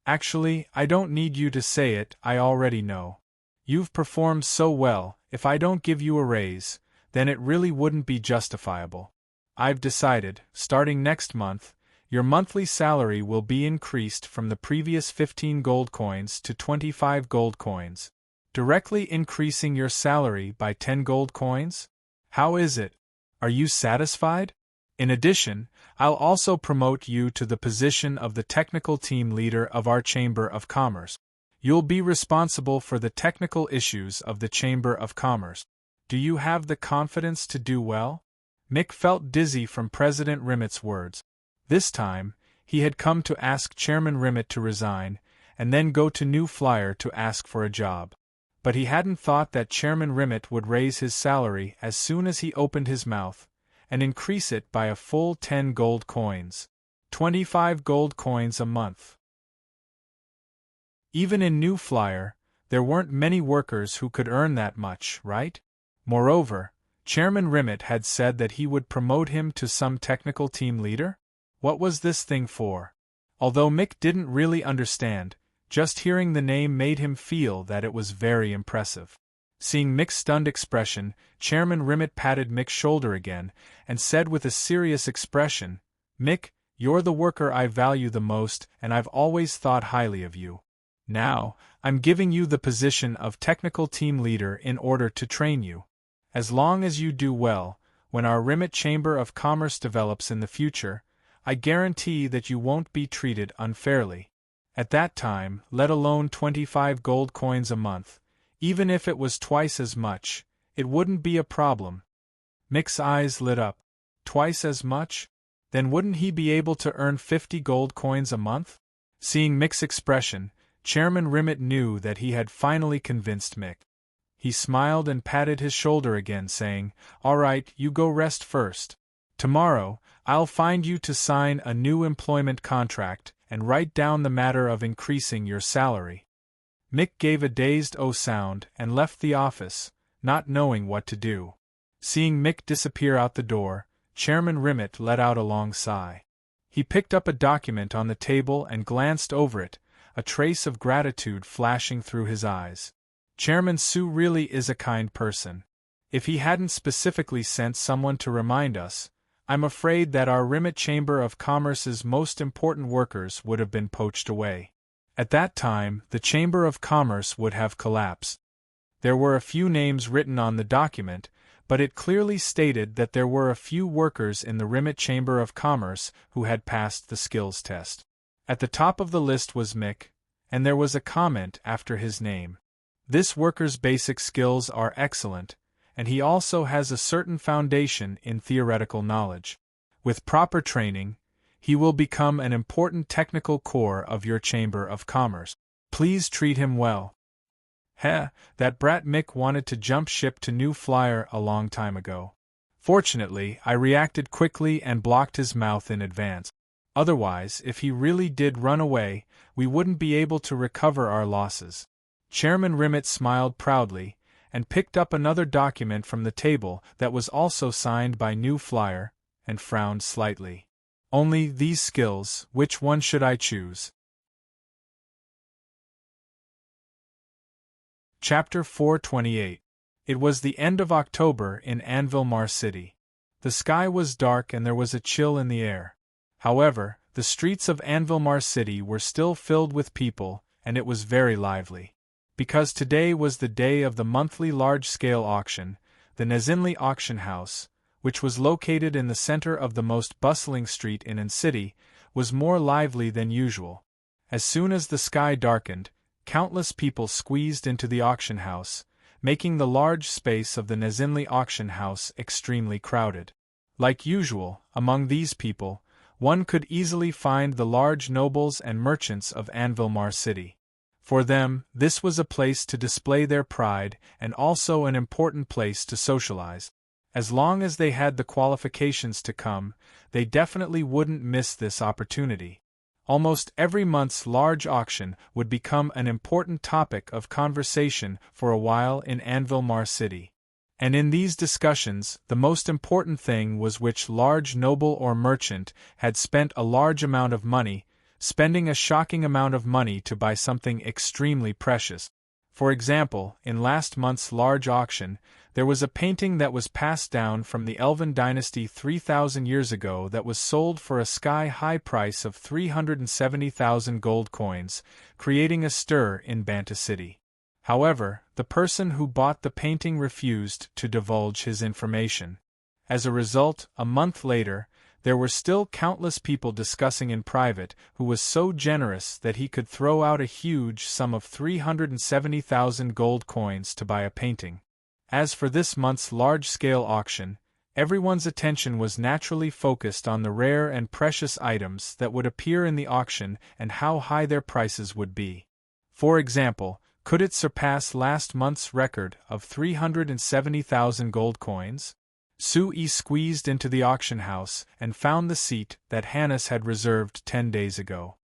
"Actually, I don't need you to say it, I already know. You've performed so well, if I don't give you a raise, then it really wouldn't be justifiable. I've decided, starting next month, your monthly salary will be increased from the previous 15 gold coins to 25 gold coins, directly increasing your salary by 10 gold coins? How is it? Are you satisfied?" In addition, I'll also promote you to the position of the technical team leader of our Chamber of Commerce. You'll be responsible for the technical issues of the Chamber of Commerce. Do you have the confidence to do well? Mick felt dizzy from President Rimet's words. This time, he had come to ask Chairman Rimet to resign, and then go to New Flyer to ask for a job. But he hadn't thought that Chairman Rimet would raise his salary as soon as he opened his mouth, and increase it by a full 10 gold coins. 25 gold coins a month. Even in New Flyer, there weren't many workers who could earn that much, right? Moreover, Chairman Rimet had said that he would promote him to some technical team leader? What was this thing for? Although Mick didn't really understand, just hearing the name made him feel that it was very impressive. Seeing Mick's stunned expression, Chairman Rimet patted Mick's shoulder again, and said with a serious expression, "Mick, you're the worker I value the most, and I've always thought highly of you. Now, I'm giving you the position of technical team leader in order to train you. As long as you do well, when our Rimet Chamber of Commerce develops in the future, I guarantee that you won't be treated unfairly. At that time, let alone 25 gold coins a month, even if it was twice as much, it wouldn't be a problem." Mick's eyes lit up. Twice as much? Then wouldn't he be able to earn 50 gold coins a month? Seeing Mick's expression, Chairman Rimet knew that he had finally convinced Mick. He smiled and patted his shoulder again, saying, "All right, you go rest first. Tomorrow, I'll find you to sign a new employment contract and write down the matter of increasing your salary." Mick gave a dazed "oh" sound and left the office, not knowing what to do. Seeing Mick disappear out the door, Chairman Rimet let out a long sigh. He picked up a document on the table and glanced over it, a trace of gratitude flashing through his eyes. Chairman Su really is a kind person. If he hadn't specifically sent someone to remind us, I'm afraid that our Rimet Chamber of Commerce's most important workers would have been poached away. At that time, the Chamber of Commerce would have collapsed. There were a few names written on the document, but it clearly stated that there were a few workers in the Rimet Chamber of Commerce who had passed the skills test. At the top of the list was Mick, and there was a comment after his name. This worker's basic skills are excellent, and he also has a certain foundation in theoretical knowledge. With proper training, he will become an important technical core of your Chamber of Commerce. Please treat him well. Heh, that brat Mick wanted to jump ship to New Flyer a long time ago. Fortunately, I reacted quickly and blocked his mouth in advance. Otherwise, if he really did run away, we wouldn't be able to recover our losses." Chairman Rimet smiled proudly, and picked up another document from the table that was also signed by New Flyer, and frowned slightly. "Only these skills, which one should I choose?" Chapter 428. It was the end of October in Anvilmar City. The sky was dark and there was a chill in the air. However, the streets of Anvilmar City were still filled with people, and it was very lively. Because today was the day of the monthly large-scale auction, the Nezinli Auction House, which was located in the center of the most bustling street in An City, was more lively than usual. As soon as the sky darkened, countless people squeezed into the auction house, making the large space of the Nezinli Auction House extremely crowded. Like usual, among these people, one could easily find the large nobles and merchants of Anvilmar City. For them, this was a place to display their pride and also an important place to socialize. As long as they had the qualifications to come, they definitely wouldn't miss this opportunity. Almost every month's large auction would become an important topic of conversation for a while in Anvilmar City. And in these discussions, the most important thing was which large noble or merchant had spent a large amount of money, spending a shocking amount of money to buy something extremely precious. For example, in last month's large auction, there was a painting that was passed down from the Elven dynasty 3,000 years ago that was sold for a sky-high price of 370,000 gold coins, creating a stir in Banta City. However, the person who bought the painting refused to divulge his information. As a result, a month later, there were still countless people discussing in private who was so generous that he could throw out a huge sum of 370,000 gold coins to buy a painting. As for this month's large-scale auction, everyone's attention was naturally focused on the rare and precious items that would appear in the auction and how high their prices would be. For example, could it surpass last month's record of 370,000 gold coins? Sui squeezed into the auction house and found the seat that Hannes had reserved 10 days ago.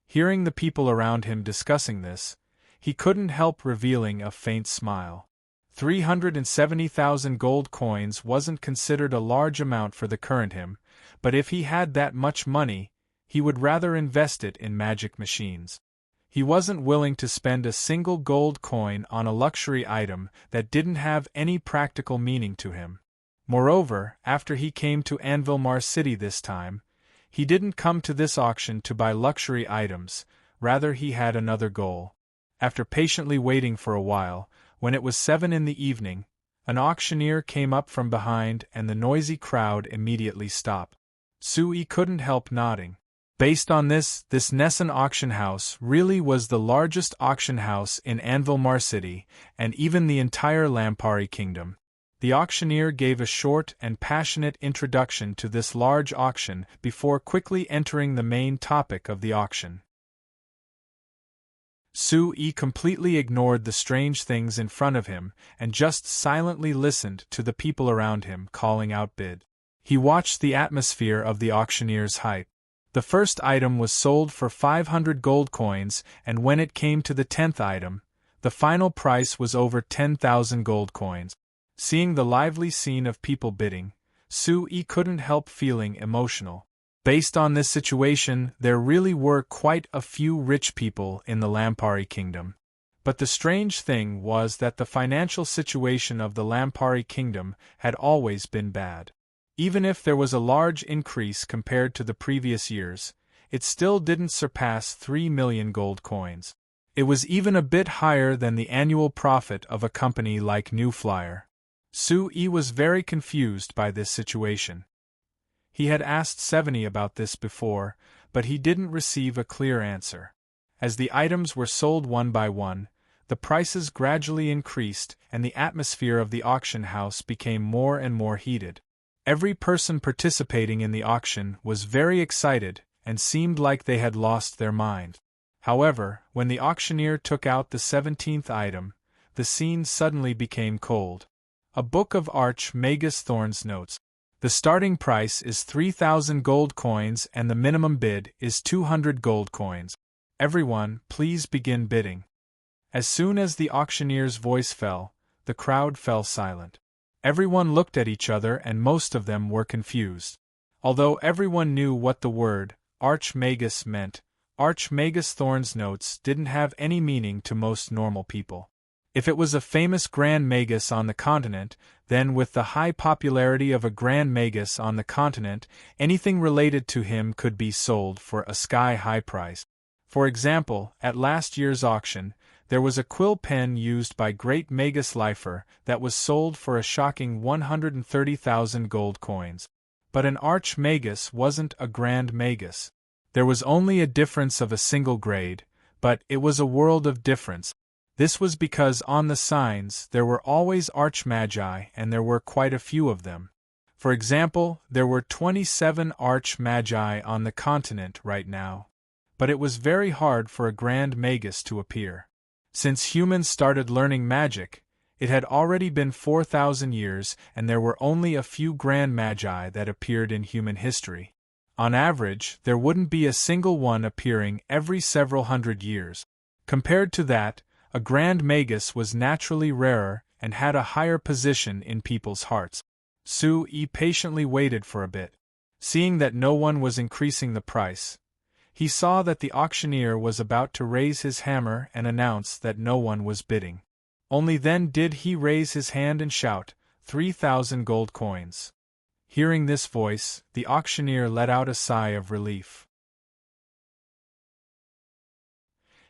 Hearing the people around him discussing this, he couldn't help revealing a faint smile. 370,000 gold coins wasn't considered a large amount for the current him, but if he had that much money, he would rather invest it in magic machines. He wasn't willing to spend a single gold coin on a luxury item that didn't have any practical meaning to him. Moreover, after he came to Anvil City this time, he didn't come to this auction to buy luxury items, rather he had another goal. After patiently waiting for a while, when it was 7 in the evening, an auctioneer came up from behind and the noisy crowd immediately stopped. Sui couldn't help nodding. Based on this Nessun auction house really was the largest auction house in Anvil City and even the entire Lampari kingdom. The auctioneer gave a short and passionate introduction to this large auction before quickly entering the main topic of the auction. Sui completely ignored the strange things in front of him and just silently listened to the people around him calling out bid. He watched the atmosphere of the auctioneer's hype. The first item was sold for 500 gold coins, and when it came to the 10th item, the final price was over 10,000 gold coins. Seeing the lively scene of people bidding, Sui couldn't help feeling emotional. Based on this situation, there really were quite a few rich people in the Lampari kingdom. But the strange thing was that the financial situation of the Lampari kingdom had always been bad. Even if there was a large increase compared to the previous years, it still didn't surpass 3 million gold coins. It was even a bit higher than the annual profit of a company like New Flyer. Sui was very confused by this situation. He had asked Seveni about this before, but he didn't receive a clear answer. As the items were sold one by one, the prices gradually increased and the atmosphere of the auction house became more and more heated. Every person participating in the auction was very excited and seemed like they had lost their mind. However, when the auctioneer took out the 17th item, the scene suddenly became cold. A book of Archmagus Thorn's notes. The starting price is 3,000 gold coins and the minimum bid is 200 gold coins. Everyone, please begin bidding. As soon as the auctioneer's voice fell, the crowd fell silent. Everyone looked at each other and most of them were confused. Although everyone knew what the word Archmagus meant, Archmagus Thorn's notes didn't have any meaning to most normal people. If it was a famous Grand Magus on the continent, then with the high popularity of a Grand Magus on the continent, anything related to him could be sold for a sky-high price. For example, at last year's auction, there was a quill pen used by Great Magus Lifer that was sold for a shocking 130,000 gold coins. But an Archmagus wasn't a Grand Magus. There was only a difference of a single grade, but it was a world of difference. This was because on the signs there were always Archmagi and there were quite a few of them. For example, there were 27 Archmagi on the continent right now. But it was very hard for a Grand Magus to appear. Since humans started learning magic, it had already been 4,000 years and there were only a few Grand Magi that appeared in human history. On average, there wouldn't be a single one appearing every several hundred years. Compared to that, a Grand Magus was naturally rarer and had a higher position in people's hearts. Sui patiently waited for a bit. Seeing that no one was increasing the price, he saw that the auctioneer was about to raise his hammer and announce that no one was bidding. Only then did he raise his hand and shout, 3,000 gold coins. Hearing this voice, the auctioneer let out a sigh of relief.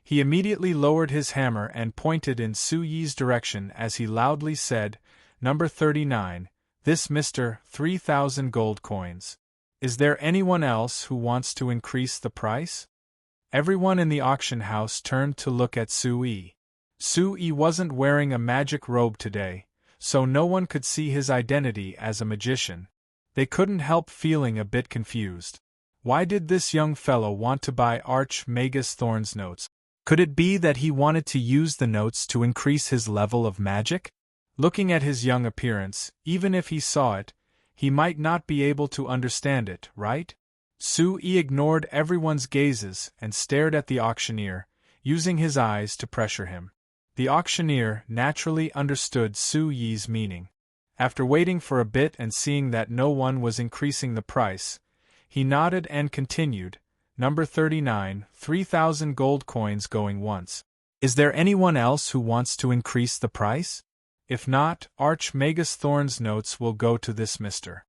He immediately lowered his hammer and pointed in Suyi's direction as he loudly said, "Number 39, this Mr. 3,000 gold coins. Is there anyone else who wants to increase the price? Everyone in the auction house turned to look at Sui. Sui wasn't wearing a magic robe today, so no one could see his identity as a magician. They couldn't help feeling a bit confused. Why did this young fellow want to buy Archmagus Thorn's notes? Could it be that he wanted to use the notes to increase his level of magic? Looking at his young appearance, even if he saw it, he might not be able to understand it, right? Sui ignored everyone's gazes and stared at the auctioneer, using his eyes to pressure him. The auctioneer naturally understood Sui's meaning. After waiting for a bit and seeing that no one was increasing the price, he nodded and continued, Number 39, 3,000 gold coins going once. Is there anyone else who wants to increase the price? If not, Archmagus Thorn's notes will go to this mister.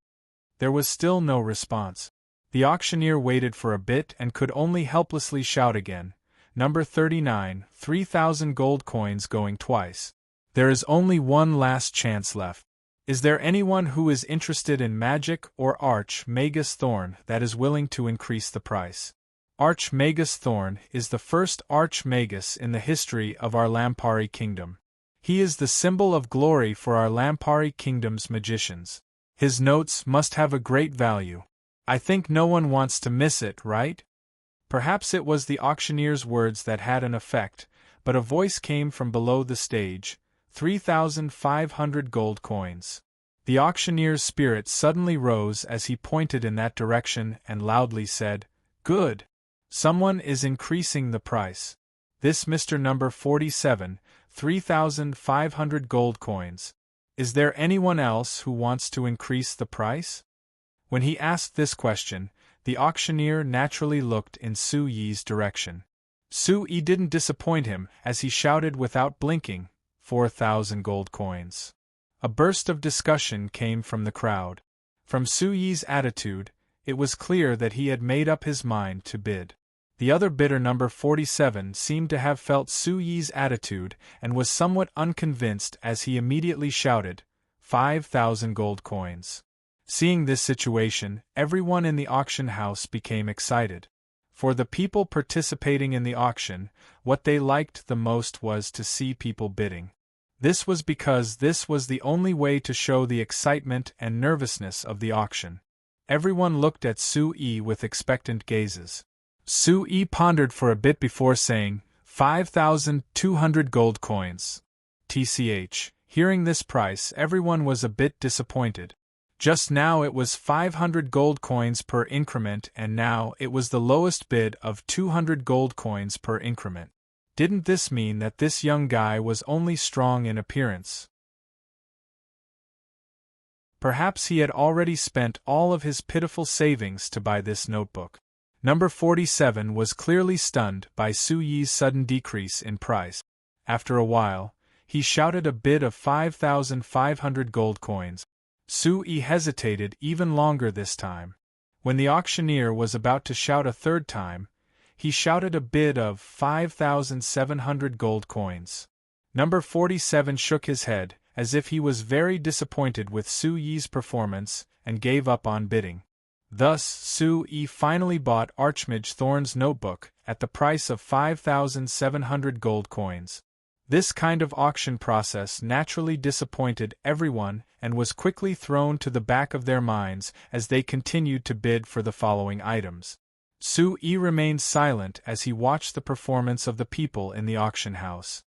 There was still no response. The auctioneer waited for a bit and could only helplessly shout again, Number 39, 3,000 gold coins going twice. There is only one last chance left. Is there anyone who is interested in magic or Archmagus Thorn that is willing to increase the price? Archmagus Thorn is the first Archmagus in the history of our Lampari Kingdom. He is the symbol of glory for our Lampari Kingdom's magicians. His notes must have a great value. I think no one wants to miss it, right? Perhaps it was the auctioneer's words that had an effect, but a voice came from below the stage, 3,500 gold coins. The auctioneer's spirit suddenly rose as he pointed in that direction and loudly said, Good! Someone is increasing the price. This Mr. Number 47, 3,500 gold coins. Is there anyone else who wants to increase the price? When he asked this question, the auctioneer naturally looked in Sui's direction. Sui didn't disappoint him as he shouted without blinking, 4,000 gold coins. A burst of discussion came from the crowd. From Sui's attitude, it was clear that he had made up his mind to bid. The other bidder, number 47, seemed to have felt Sui's attitude and was somewhat unconvinced as he immediately shouted, 5,000 gold coins. Seeing this situation, everyone in the auction house became excited. For the people participating in the auction, what they liked the most was to see people bidding. This was because this was the only way to show the excitement and nervousness of the auction. Everyone looked at Sui with expectant gazes. Sui pondered for a bit before saying, 5,200 gold coins. TCH, hearing this price, everyone was a bit disappointed. Just now it was 500 gold coins per increment and now it was the lowest bid of 200 gold coins per increment. Didn't this mean that this young guy was only strong in appearance? Perhaps he had already spent all of his pitiful savings to buy this notebook. Number 47 was clearly stunned by Sui's sudden decrease in price. After a while, he shouted a bid of 5,500 gold coins. Sui hesitated even longer this time. When the auctioneer was about to shout a third time, he shouted a bid of 5,700 gold coins. Number 47 shook his head, as if he was very disappointed with Sui's performance, and gave up on bidding. Thus, Sui finally bought Archmagus Thorn's notebook at the price of 5,700 gold coins. This kind of auction process naturally disappointed everyone and was quickly thrown to the back of their minds as they continued to bid for the following items. Sui remained silent as he watched the performance of the people in the auction house.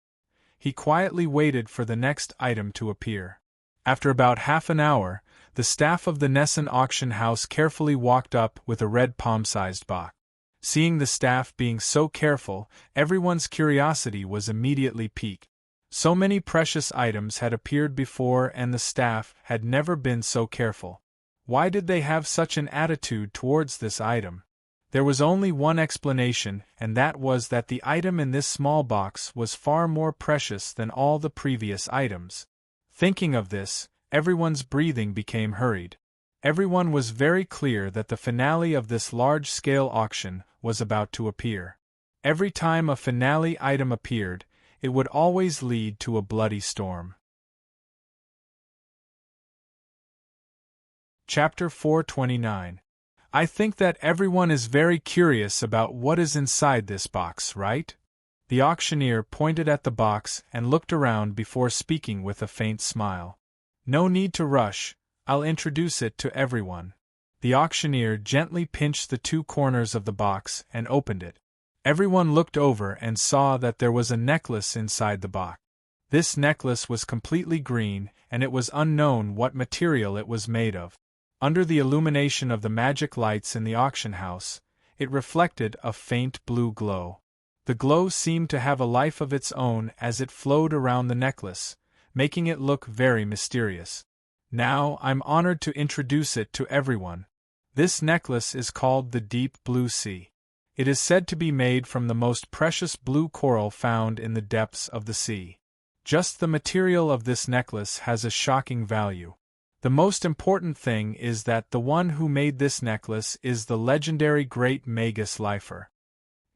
He quietly waited for the next item to appear. After about half an hour, the staff of the Nessun auction house carefully walked up with a red palm-sized box. Seeing the staff being so careful, everyone's curiosity was immediately piqued. So many precious items had appeared before and the staff had never been so careful. Why did they have such an attitude towards this item? There was only one explanation, and that was that the item in this small box was far more precious than all the previous items. Thinking of this, everyone's breathing became hurried. Everyone was very clear that the finale of this large-scale auction was about to appear. Every time a finale item appeared, it would always lead to a bloody storm. Chapter 429. I think that everyone is very curious about what is inside this box, right? The auctioneer pointed at the box and looked around before speaking with a faint smile. No need to rush, I'll introduce it to everyone. The auctioneer gently pinched the two corners of the box and opened it. Everyone looked over and saw that there was a necklace inside the box. This necklace was completely green, and it was unknown what material it was made of. Under the illumination of the magic lights in the auction house, it reflected a faint blue glow. The glow seemed to have a life of its own as it flowed around the necklace, making it look very mysterious. Now I'm honored to introduce it to everyone. This necklace is called the Deep Blue Sea. It is said to be made from the most precious blue coral found in the depths of the sea. Just the material of this necklace has a shocking value. The most important thing is that the one who made this necklace is the legendary Great Magus Lifer.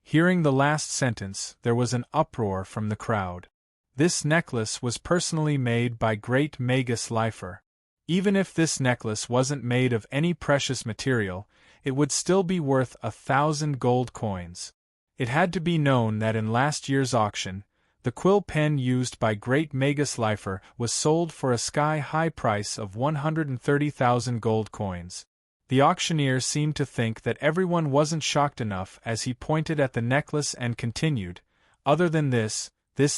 Hearing the last sentence, there was an uproar from the crowd. This necklace was personally made by Great Magus Lifer. Even if this necklace wasn't made of any precious material, it would still be worth 1,000 gold coins. It had to be known that in last year's auction, the quill pen used by Great Magus Lifer was sold for a sky-high price of 130,000 gold coins. The auctioneer seemed to think that everyone wasn't shocked enough as he pointed at the necklace and continued, "Other than this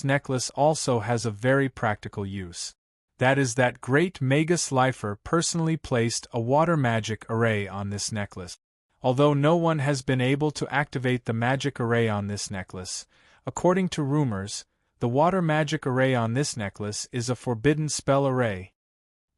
necklace also has a very practical use. That is that Great Magus Lifer personally placed a water magic array on this necklace. Although no one has been able to activate the magic array on this necklace, according to rumors, the water magic array on this necklace is a forbidden spell array."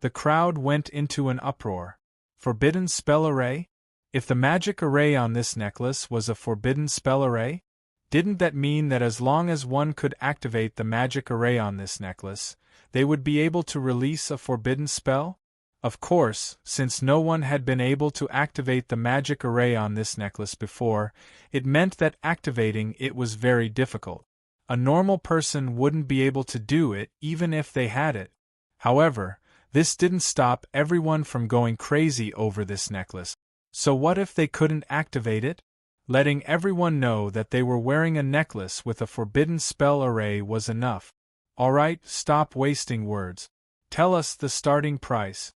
The crowd went into an uproar. Forbidden spell array? If the magic array on this necklace was a forbidden spell array? Didn't that mean that as long as one could activate the magic array on this necklace, they would be able to release a forbidden spell? Of course, since no one had been able to activate the magic array on this necklace before, it meant that activating it was very difficult. A normal person wouldn't be able to do it even if they had it. However, this didn't stop everyone from going crazy over this necklace. So what if they couldn't activate it? Letting everyone know that they were wearing a necklace with a forbidden spell array was enough. Alright, stop wasting words. Tell us the starting price.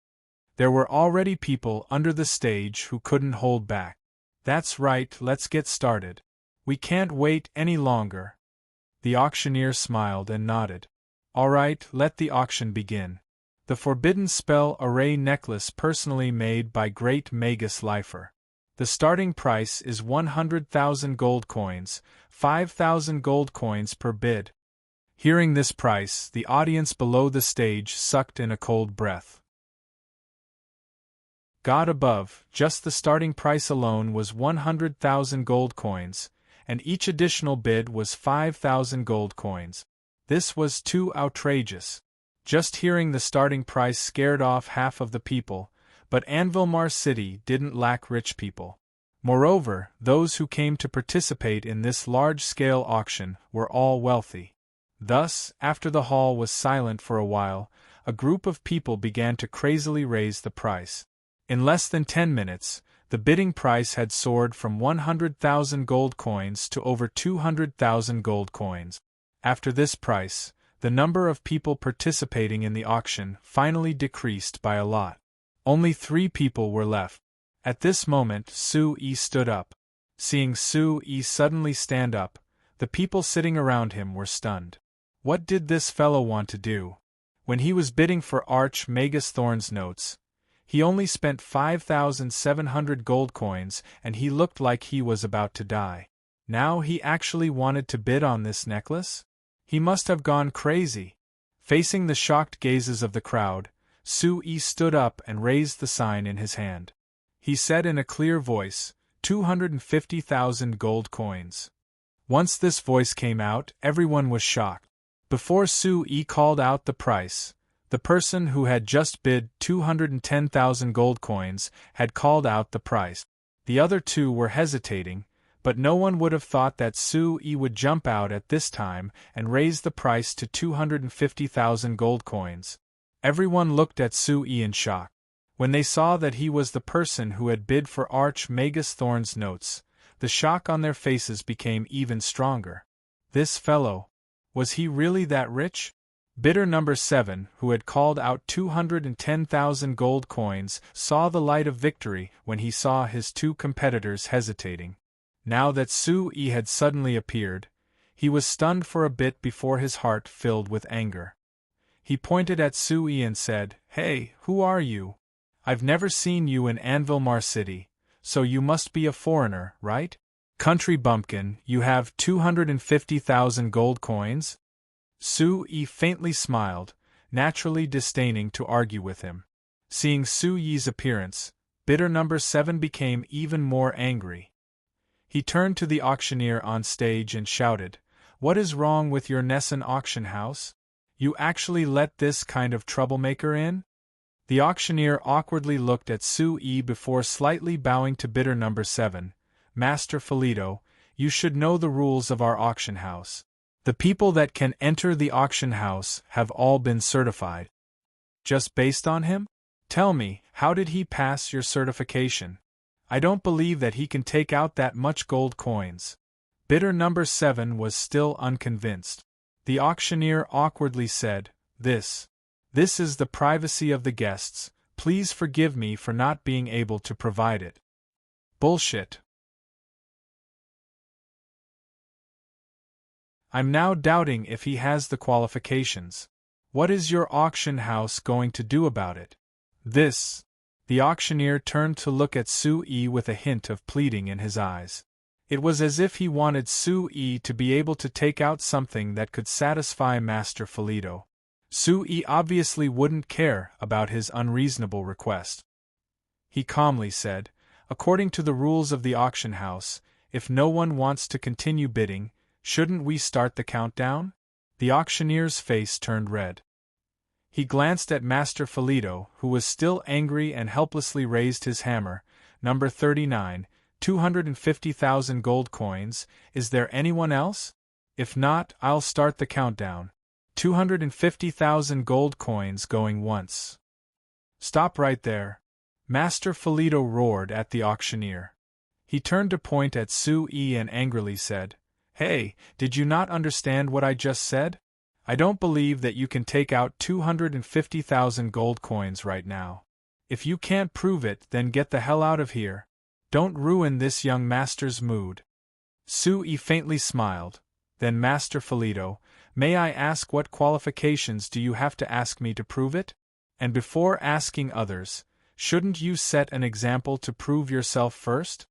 There were already people under the stage who couldn't hold back. That's right, let's get started. We can't wait any longer. The auctioneer smiled and nodded. Alright, let the auction begin. The Forbidden Spell Array Necklace personally made by Great Magus Lifer. The starting price is 100,000 gold coins, 5,000 gold coins per bid. Hearing this price, the audience below the stage sucked in a cold breath. God above, just the starting price alone was 100,000 gold coins, and each additional bid was 5,000 gold coins. This was too outrageous. Just hearing the starting price scared off half of the people, but Anvilmar City didn't lack rich people. Moreover, those who came to participate in this large-scale auction were all wealthy. Thus, after the hall was silent for a while, a group of people began to crazily raise the price. In less than 10 minutes, the bidding price had soared from 100,000 gold coins to over 200,000 gold coins. After this price, the number of people participating in the auction finally decreased by a lot. Only 3 people were left. At this moment, Su-Yi stood up. Seeing Su-Yi suddenly stand up, the people sitting around him were stunned. What did this fellow want to do? When he was bidding for Magus Thorn's notes, he only spent 5,700 gold coins and he looked like he was about to die. Now he actually wanted to bid on this necklace? He must have gone crazy. Facing the shocked gazes of the crowd, Su-Yi stood up and raised the sign in his hand. He said in a clear voice, 250,000 gold coins. Once this voice came out, everyone was shocked. Before Su-Yi called out the price, the person who had just bid 210,000 gold coins had called out the price. The other two were hesitating, but no one would have thought that Su-Yi would jump out at this time and raise the price to 250,000 gold coins. Everyone looked at Su-Yi in shock. When they saw that he was the person who had bid for Arch-Magus Thorn's notes, the shock on their faces became even stronger. This fellow, was he really that rich? Bidder number 7, who had called out 210,000 gold coins, saw the light of victory when he saw his two competitors hesitating. Now that Sue had suddenly appeared, he was stunned for a bit before his heart filled with anger. He pointed at Sue and said, "Hey, who are you? I've never seen you in Unveil City, so you must be a foreigner, right? Country bumpkin, you have 250,000 gold coins?" Sue faintly smiled, naturally disdaining to argue with him. Seeing Sue's appearance, bidder number 7 became even more angry. He turned to the auctioneer on stage and shouted, "What is wrong with your Nessun auction house? You actually let this kind of troublemaker in?" The auctioneer awkwardly looked at Sue before slightly bowing to bidder number 7. "Master Felito, you should know the rules of our auction house. The people that can enter the auction house have all been certified." "Just based on him? Tell me, how did he pass your certification? I don't believe that he can take out that much gold coins." Bidder number 7 was still unconvinced. The auctioneer awkwardly said, This is the privacy of the guests, please forgive me for not being able to provide it." "Bullshit. I'm now doubting if he has the qualifications. What is your auction house going to do about it?" "This." The auctioneer turned to look at Sue with a hint of pleading in his eyes. It was as if he wanted Sue to be able to take out something that could satisfy Master Felito. Sue obviously wouldn't care about his unreasonable request. He calmly said, "According to the rules of the auction house, if no one wants to continue bidding, shouldn't we start the countdown?" The auctioneer's face turned red. He glanced at Master Felito, who was still angry and helplessly raised his hammer. "Number 39, 250,000 gold coins, is there anyone else? If not, I'll start the countdown. 250,000 gold coins going once." "Stop right there!" Master Felito roared at the auctioneer. He turned to point at Sue and angrily said, "Hey, did you not understand what I just said? I don't believe that you can take out 250,000 gold coins right now. If you can't prove it, then get the hell out of here. Don't ruin this young master's mood." Sue faintly smiled. Then, "Master Felito, may I ask what qualifications do you have to ask me to prove it? And before asking others, shouldn't you set an example to prove yourself first?"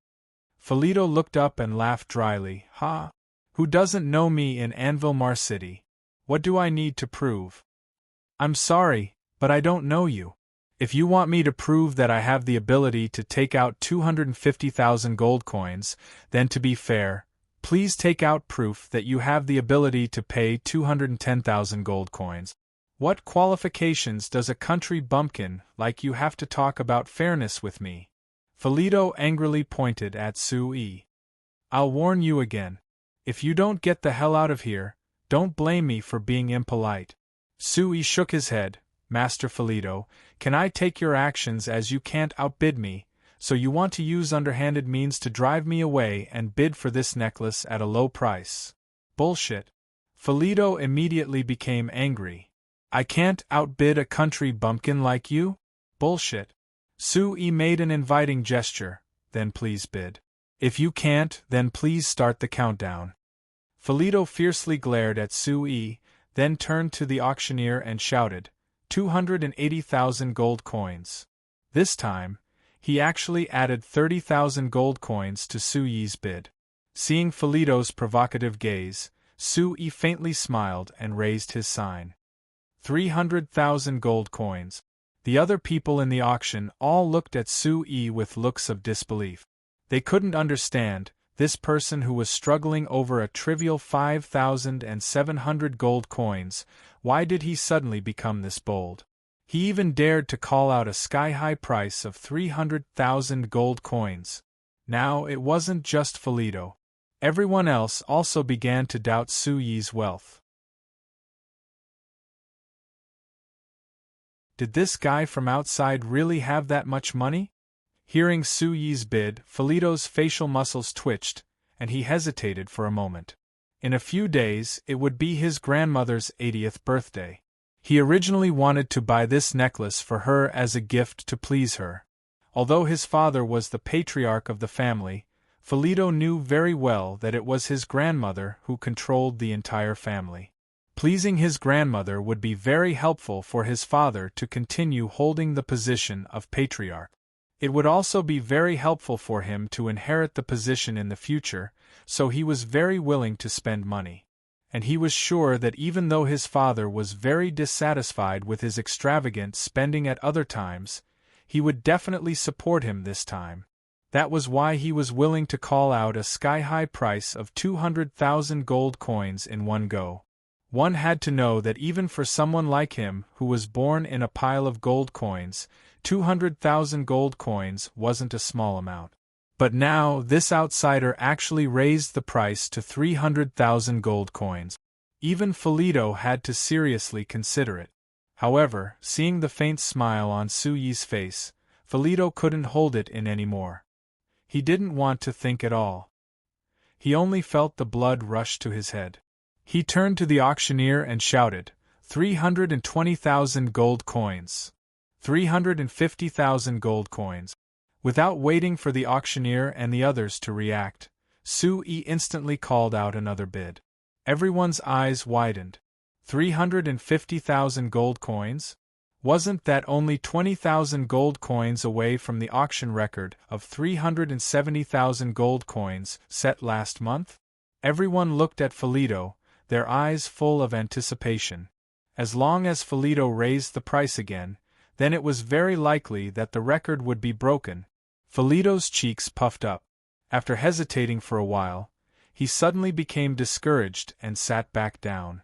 Felito looked up and laughed dryly. "Ha! Who doesn't know me in Unveil City? What do I need to prove?" "I'm sorry, but I don't know you. If you want me to prove that I have the ability to take out 250,000 gold coins, then to be fair, please take out proof that you have the ability to pay 210,000 gold coins. What qualifications does a country bumpkin like you have to talk about fairness with me?" Felito angrily pointed at Sue. "I'll warn you again. If you don't get the hell out of here, don't blame me for being impolite." Sue shook his head. "Master Felito, can I take your actions as you can't outbid me, so you want to use underhanded means to drive me away and bid for this necklace at a low price? Bullshit." Felito immediately became angry. "I can't outbid a country bumpkin like you? Bullshit." Sue made an inviting gesture. "Then please bid. If you can't, then please start the countdown." Felito fiercely glared at Sue, then turned to the auctioneer and shouted, 280,000 gold coins. This time, he actually added 30,000 gold coins to Sue's bid. Seeing Felito's provocative gaze, Sue faintly smiled and raised his sign. 300,000 gold coins. The other people in the auction all looked at Sue with looks of disbelief. They couldn't understand, this person who was struggling over a trivial 5,700 gold coins, why did he suddenly become this bold? He even dared to call out a sky-high price of 300,000 gold coins. Now it wasn't just Felito. Everyone else also began to doubt Sue's wealth. Did this guy from outside really have that much money? Hearing Su Yi's bid, Felito's facial muscles twitched, and he hesitated for a moment. In a few days, it would be his grandmother's 80th birthday. He originally wanted to buy this necklace for her as a gift to please her. Although his father was the patriarch of the family, Felito knew very well that it was his grandmother who controlled the entire family. Pleasing his grandmother would be very helpful for his father to continue holding the position of patriarch. It would also be very helpful for him to inherit the position in the future, so he was very willing to spend money. And he was sure that even though his father was very dissatisfied with his extravagant spending at other times, he would definitely support him this time. That was why he was willing to call out a sky-high price of 200,000 gold coins in one go. One had to know that even for someone like him who was born in a pile of gold coins, 200,000 gold coins wasn't a small amount. But now, this outsider actually raised the price to 300,000 gold coins. Even Felito had to seriously consider it. However, seeing the faint smile on Su Yi's face, Felito couldn't hold it in anymore. He didn't want to think at all. He only felt the blood rush to his head. He turned to the auctioneer and shouted, 320,000 gold coins. 350,000 gold coins. Without waiting for the auctioneer and the others to react, Su Yi instantly called out another bid. Everyone's eyes widened. 350,000 gold coins? Wasn't that only 20,000 gold coins away from the auction record of 370,000 gold coins set last month? Everyone looked at Felito, their eyes full of anticipation. As long as Felito raised the price again, then it was very likely that the record would be broken. Felito's cheeks puffed up. After hesitating for a while, he suddenly became discouraged and sat back down.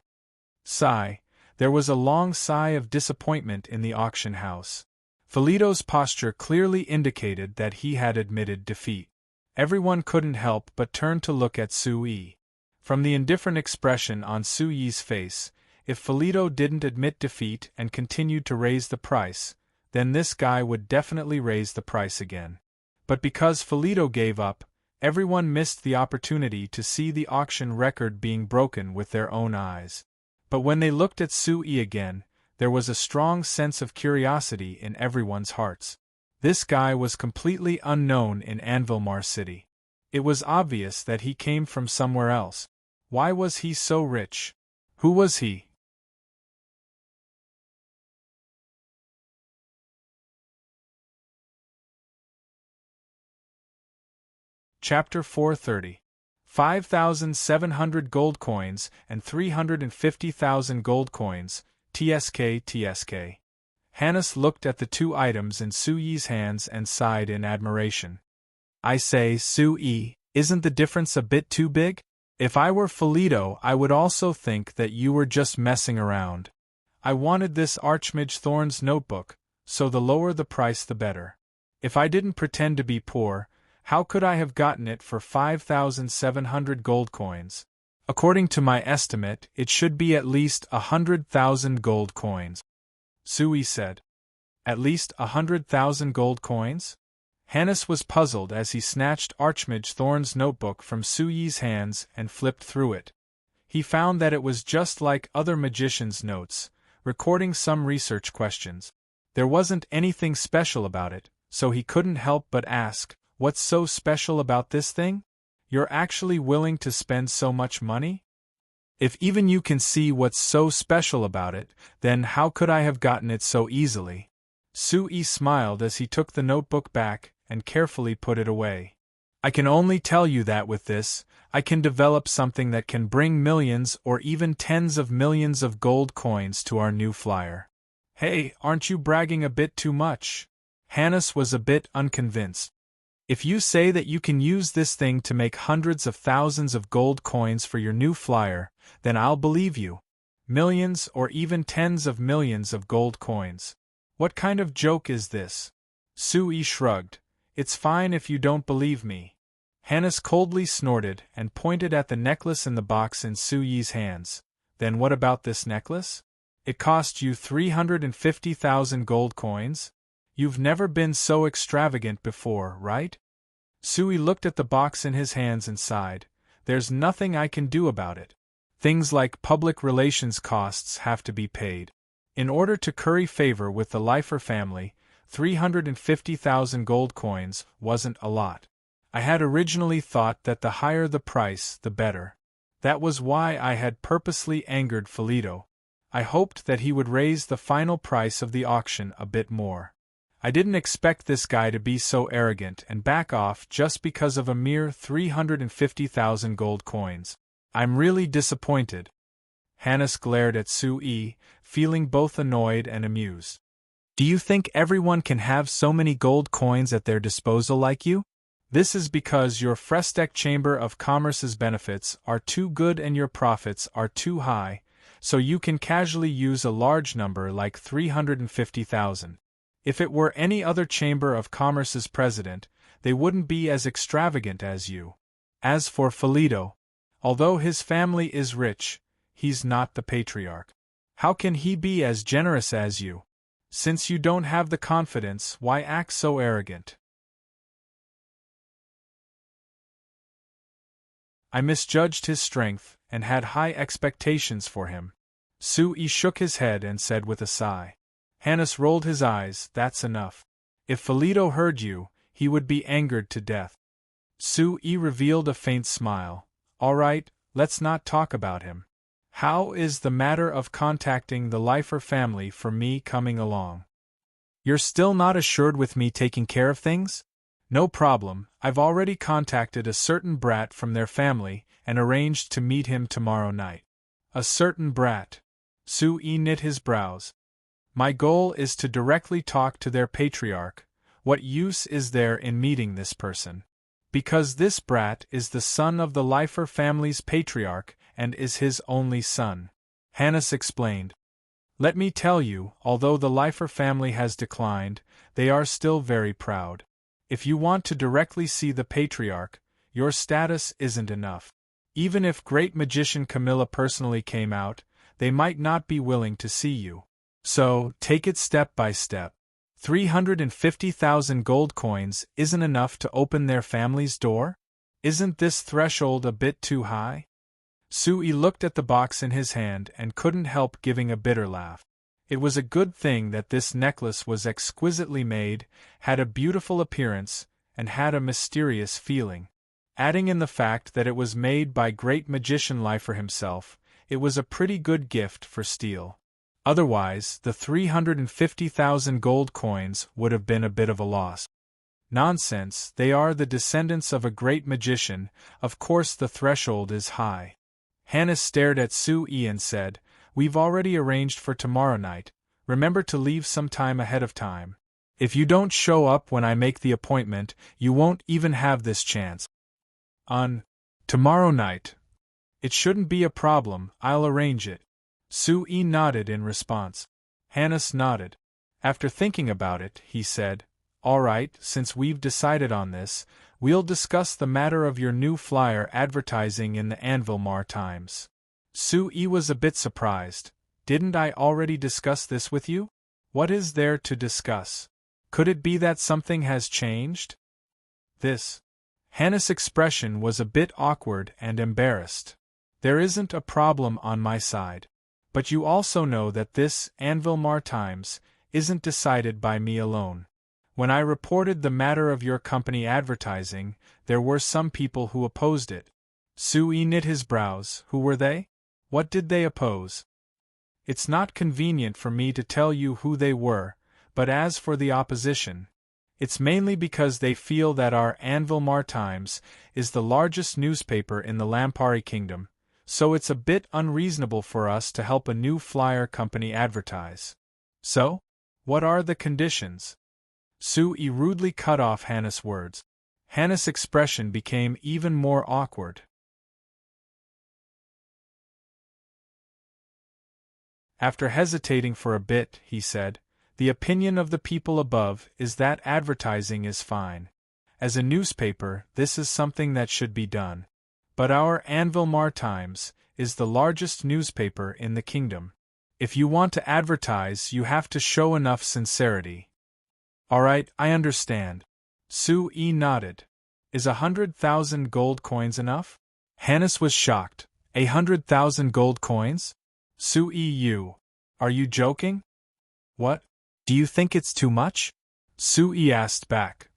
Sigh. There was a long sigh of disappointment in the auction house. Felito's posture clearly indicated that he had admitted defeat. Everyone couldn't help but turn to look at Su Yi. From the indifferent expression on Su Yi's face, if Felito didn't admit defeat and continued to raise the price, then this guy would definitely raise the price again. But because Felito gave up, everyone missed the opportunity to see the auction record being broken with their own eyes. But when they looked at Su Yi again, there was a strong sense of curiosity in everyone's hearts. This guy was completely unknown in Anvilmar City. It was obvious that he came from somewhere else. Why was he so rich? Who was he? Chapter 430. 5,700 gold coins and 350,000 gold coins, TSK. Hannes looked at the two items in Su Yi's hands and sighed in admiration. I say, Su Yi, isn't the difference a bit too big? If I were Felito, I would also think that you were just messing around. I wanted this Archmage Thorn's notebook, so the lower the price the better. If I didn't pretend to be poor, how could I have gotten it for 5,700 gold coins? According to my estimate, it should be at least 100,000 gold coins. Su Yi said. At least 100,000 gold coins? Hannes was puzzled as he snatched Archmage Thorn's notebook from Su Yi's hands and flipped through it. He found that it was just like other magicians' notes, recording some research questions. There wasn't anything special about it, so he couldn't help but ask, what's so special about this thing? You're actually willing to spend so much money? If even you can see what's so special about it, then how could I have gotten it so easily? Su Yi smiled as he took the notebook back and carefully put it away. I can only tell you that with this, I can develop something that can bring millions or even tens of millions of gold coins to our new flyer. Hey, aren't you bragging a bit too much? Hannes was a bit unconvinced. If you say that you can use this thing to make hundreds of thousands of gold coins for your new flyer, then I'll believe you. Millions or even tens of millions of gold coins. What kind of joke is this? Su Yi shrugged. It's fine if you don't believe me. Hannes coldly snorted and pointed at the necklace in the box in Su Yi's hands. Then what about this necklace? It cost you 350,000 gold coins? You've never been so extravagant before, right? Sui looked at the box in his hands and sighed. There's nothing I can do about it. Things like public relations costs have to be paid. In order to curry favor with the Leifer family, 350,000 gold coins wasn't a lot. I had originally thought that the higher the price, the better. That was why I had purposely angered Felito. I hoped that he would raise the final price of the auction a bit more. I didn't expect this guy to be so arrogant and back off just because of a mere 350,000 gold coins. I'm really disappointed. Hannes glared at Sui, feeling both annoyed and amused. Do you think everyone can have so many gold coins at their disposal like you? This is because your Frestec Chamber of Commerce's benefits are too good and your profits are too high, so you can casually use a large number like 350,000. If it were any other Chamber of Commerce's president, they wouldn't be as extravagant as you. As for Felito, although his family is rich, he's not the patriarch. How can he be as generous as you? Since you don't have the confidence, why act so arrogant? I misjudged his strength and had high expectations for him. Sui shook his head and said with a sigh. Hannes rolled his eyes. That's enough. If Felito heard you, he would be angered to death. Sui revealed a faint smile. All right, let's not talk about him. How is the matter of contacting the Leifer family for me coming along? You're still not assured with me taking care of things? No problem, I've already contacted a certain brat from their family and arranged to meet him tomorrow night. A certain brat. Sui knit his brows. My goal is to directly talk to their patriarch. What use is there in meeting this person? Because this brat is the son of the Leifer family's patriarch and is his only son. Hannes explained. Let me tell you, although the Leifer family has declined, they are still very proud. If you want to directly see the patriarch, your status isn't enough. Even if great magician Camilla personally came out, they might not be willing to see you. So, take it step by step. 350,000 gold coins isn't enough to open their family's door? Isn't this threshold a bit too high? Sui looked at the box in his hand and couldn't help giving a bitter laugh. It was a good thing that this necklace was exquisitely made, had a beautiful appearance, and had a mysterious feeling. Adding in the fact that it was made by great magician Leifer himself, it was a pretty good gift for steel. Otherwise, the 350,000 gold coins would have been a bit of a loss. Nonsense, they are the descendants of a great magician, of course the threshold is high. Hannes stared at Sui and said, We've already arranged for tomorrow night, remember to leave some time ahead of time. If you don't show up when I make the appointment, you won't even have this chance. On tomorrow night. It shouldn't be a problem, I'll arrange it. Sui nodded in response. Hannes nodded. After thinking about it, he said, All right, since we've decided on this, we'll discuss the matter of your new flyer advertising in the Anvilmar Times. Sui was a bit surprised. Didn't I already discuss this with you? What is there to discuss? Could it be that something has changed? This. Hannes' expression was a bit awkward and embarrassed. There isn't a problem on my side. But you also know that this Anvilmar Times isn't decided by me alone. When I reported the matter of your company advertising, there were some people who opposed it. Sui knit his brows. Who were they? What did they oppose? It's not convenient for me to tell you who they were, but as for the opposition, it's mainly because they feel that our Anvilmar Times is the largest newspaper in the Lampari Kingdom, so it's a bit unreasonable for us to help a new flyer company advertise. So? What are the conditions? Sui rudely cut off Hannes' words. Hannes' expression became even more awkward. After hesitating for a bit, he said, The opinion of the people above is that advertising is fine. As a newspaper, this is something that should be done. But our Anvilmar Times is the largest newspaper in the kingdom. If you want to advertise, you have to show enough sincerity. Alright, I understand. Sue nodded. Is 100,000 gold coins enough? Hannes was shocked. 100,000 gold coins? Sue, are you joking? What? Do you think it's too much? Sue asked back.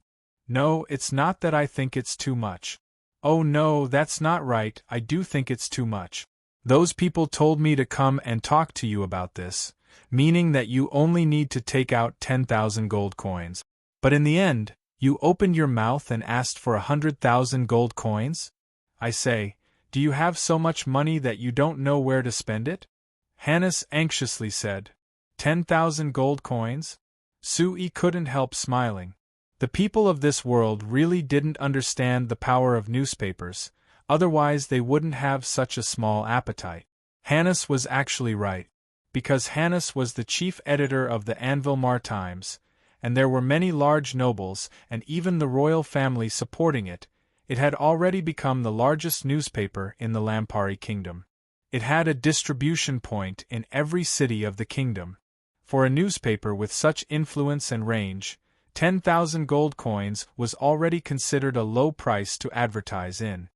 No, it's not that I think it's too much. Oh no, that's not right, I do think it's too much. Those people told me to come and talk to you about this, meaning that you only need to take out 10,000 gold coins. But in the end, you opened your mouth and asked for 100,000 gold coins? I say, do you have so much money that you don't know where to spend it? Hannes anxiously said. 10,000 gold coins? Sue couldn't help smiling. The people of this world really didn't understand the power of newspapers, otherwise they wouldn't have such a small appetite. Hannes was actually right. Because Hannes was the chief editor of the Unveil Times, and there were many large nobles and even the royal family supporting it, it had already become the largest newspaper in the Lampari kingdom. It had a distribution point in every city of the kingdom. For a newspaper with such influence and range, 10,000 gold coins was already considered a low price to advertise in.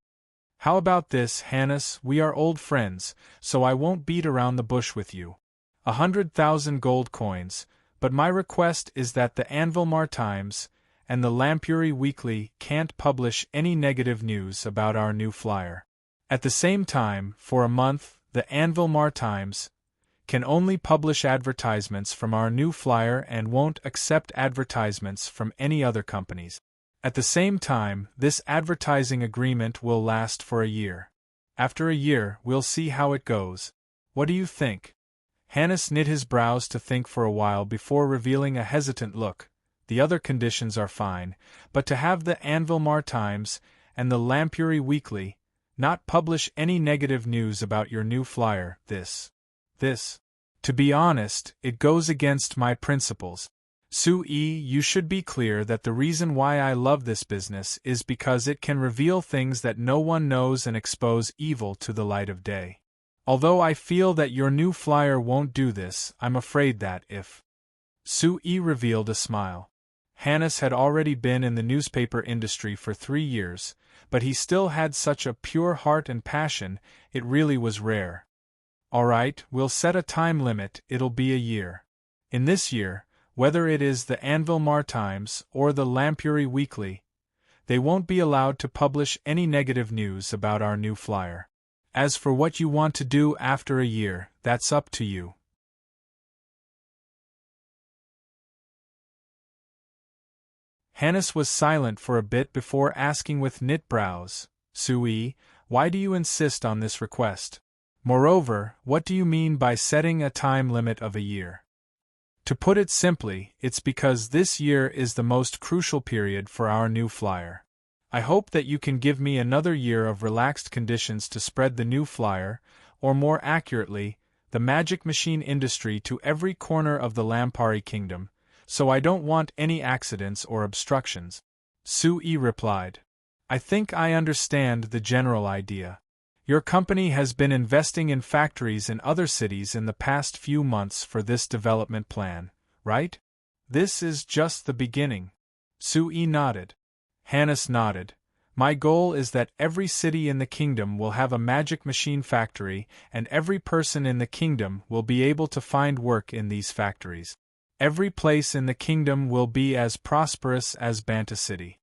How about this, Hannes? We are old friends, so I won't beat around the bush with you. 100,000 gold coins, but my request is that the Unveil Times and the Lampuri Weekly can't publish any negative news about our new flyer. At the same time, for a month, the Unveil Times can only publish advertisements from our new flyer and won't accept advertisements from any other companies. At the same time, this advertising agreement will last for a year. After a year, we'll see how it goes. What do you think? Hannes knit his brows to think for a while before revealing a hesitant look. The other conditions are fine, but to have the Unveil Times and the Lampuri Weekly not publish any negative news about your new flyer, this. To be honest, it goes against my principles. Sue, you should be clear that the reason why I love this business is because it can reveal things that no one knows and expose evil to the light of day. Although I feel that your new flyer won't do this, I'm afraid that if... Sue revealed a smile. Hannes had already been in the newspaper industry for 3 years, but he still had such a pure heart and passion, it really was rare. Alright, we'll set a time limit, it'll be a year. In this year, whether it is the Unveil Times or the Lampuri Weekly, they won't be allowed to publish any negative news about our new flyer. As for what you want to do after a year, that's up to you. Hannes was silent for a bit before asking with knit brows, Sue, why do you insist on this request? Moreover, what do you mean by setting a time limit of a year? To put it simply, it's because this year is the most crucial period for our new flyer. I hope that you can give me another year of relaxed conditions to spread the new flyer, or more accurately, the magic machine industry to every corner of the Lampari kingdom, so I don't want any accidents or obstructions. Sue replied. I think I understand the general idea. Your company has been investing in factories in other cities in the past few months for this development plan, right? This is just the beginning. Sue nodded. Hannes nodded. My goal is that every city in the kingdom will have a magic machine factory, and every person in the kingdom will be able to find work in these factories. Every place in the kingdom will be as prosperous as Banta City.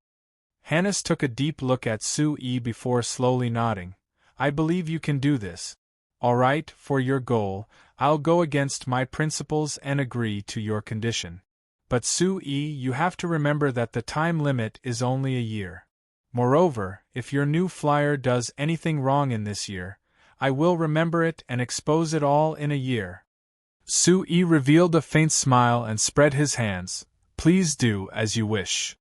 Hannes took a deep look at Sue before slowly nodding. I believe you can do this. All right, for your goal, I'll go against my principles and agree to your condition. But Sue, you have to remember that the time limit is only a year. Moreover, if your new flyer does anything wrong in this year, I will remember it and expose it all in a year. Sue revealed a faint smile and spread his hands. Please do as you wish.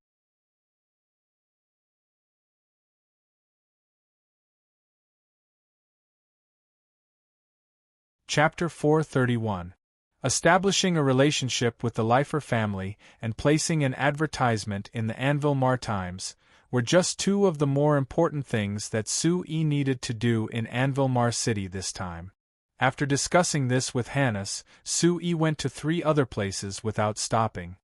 Chapter 431. Establishing a relationship with the Lifer family and placing an advertisement in the Unveil Times were just 2 of the more important things that Sue needed to do in Unveil City this time. After discussing this with Hannes, Sui went to 3 other places without stopping.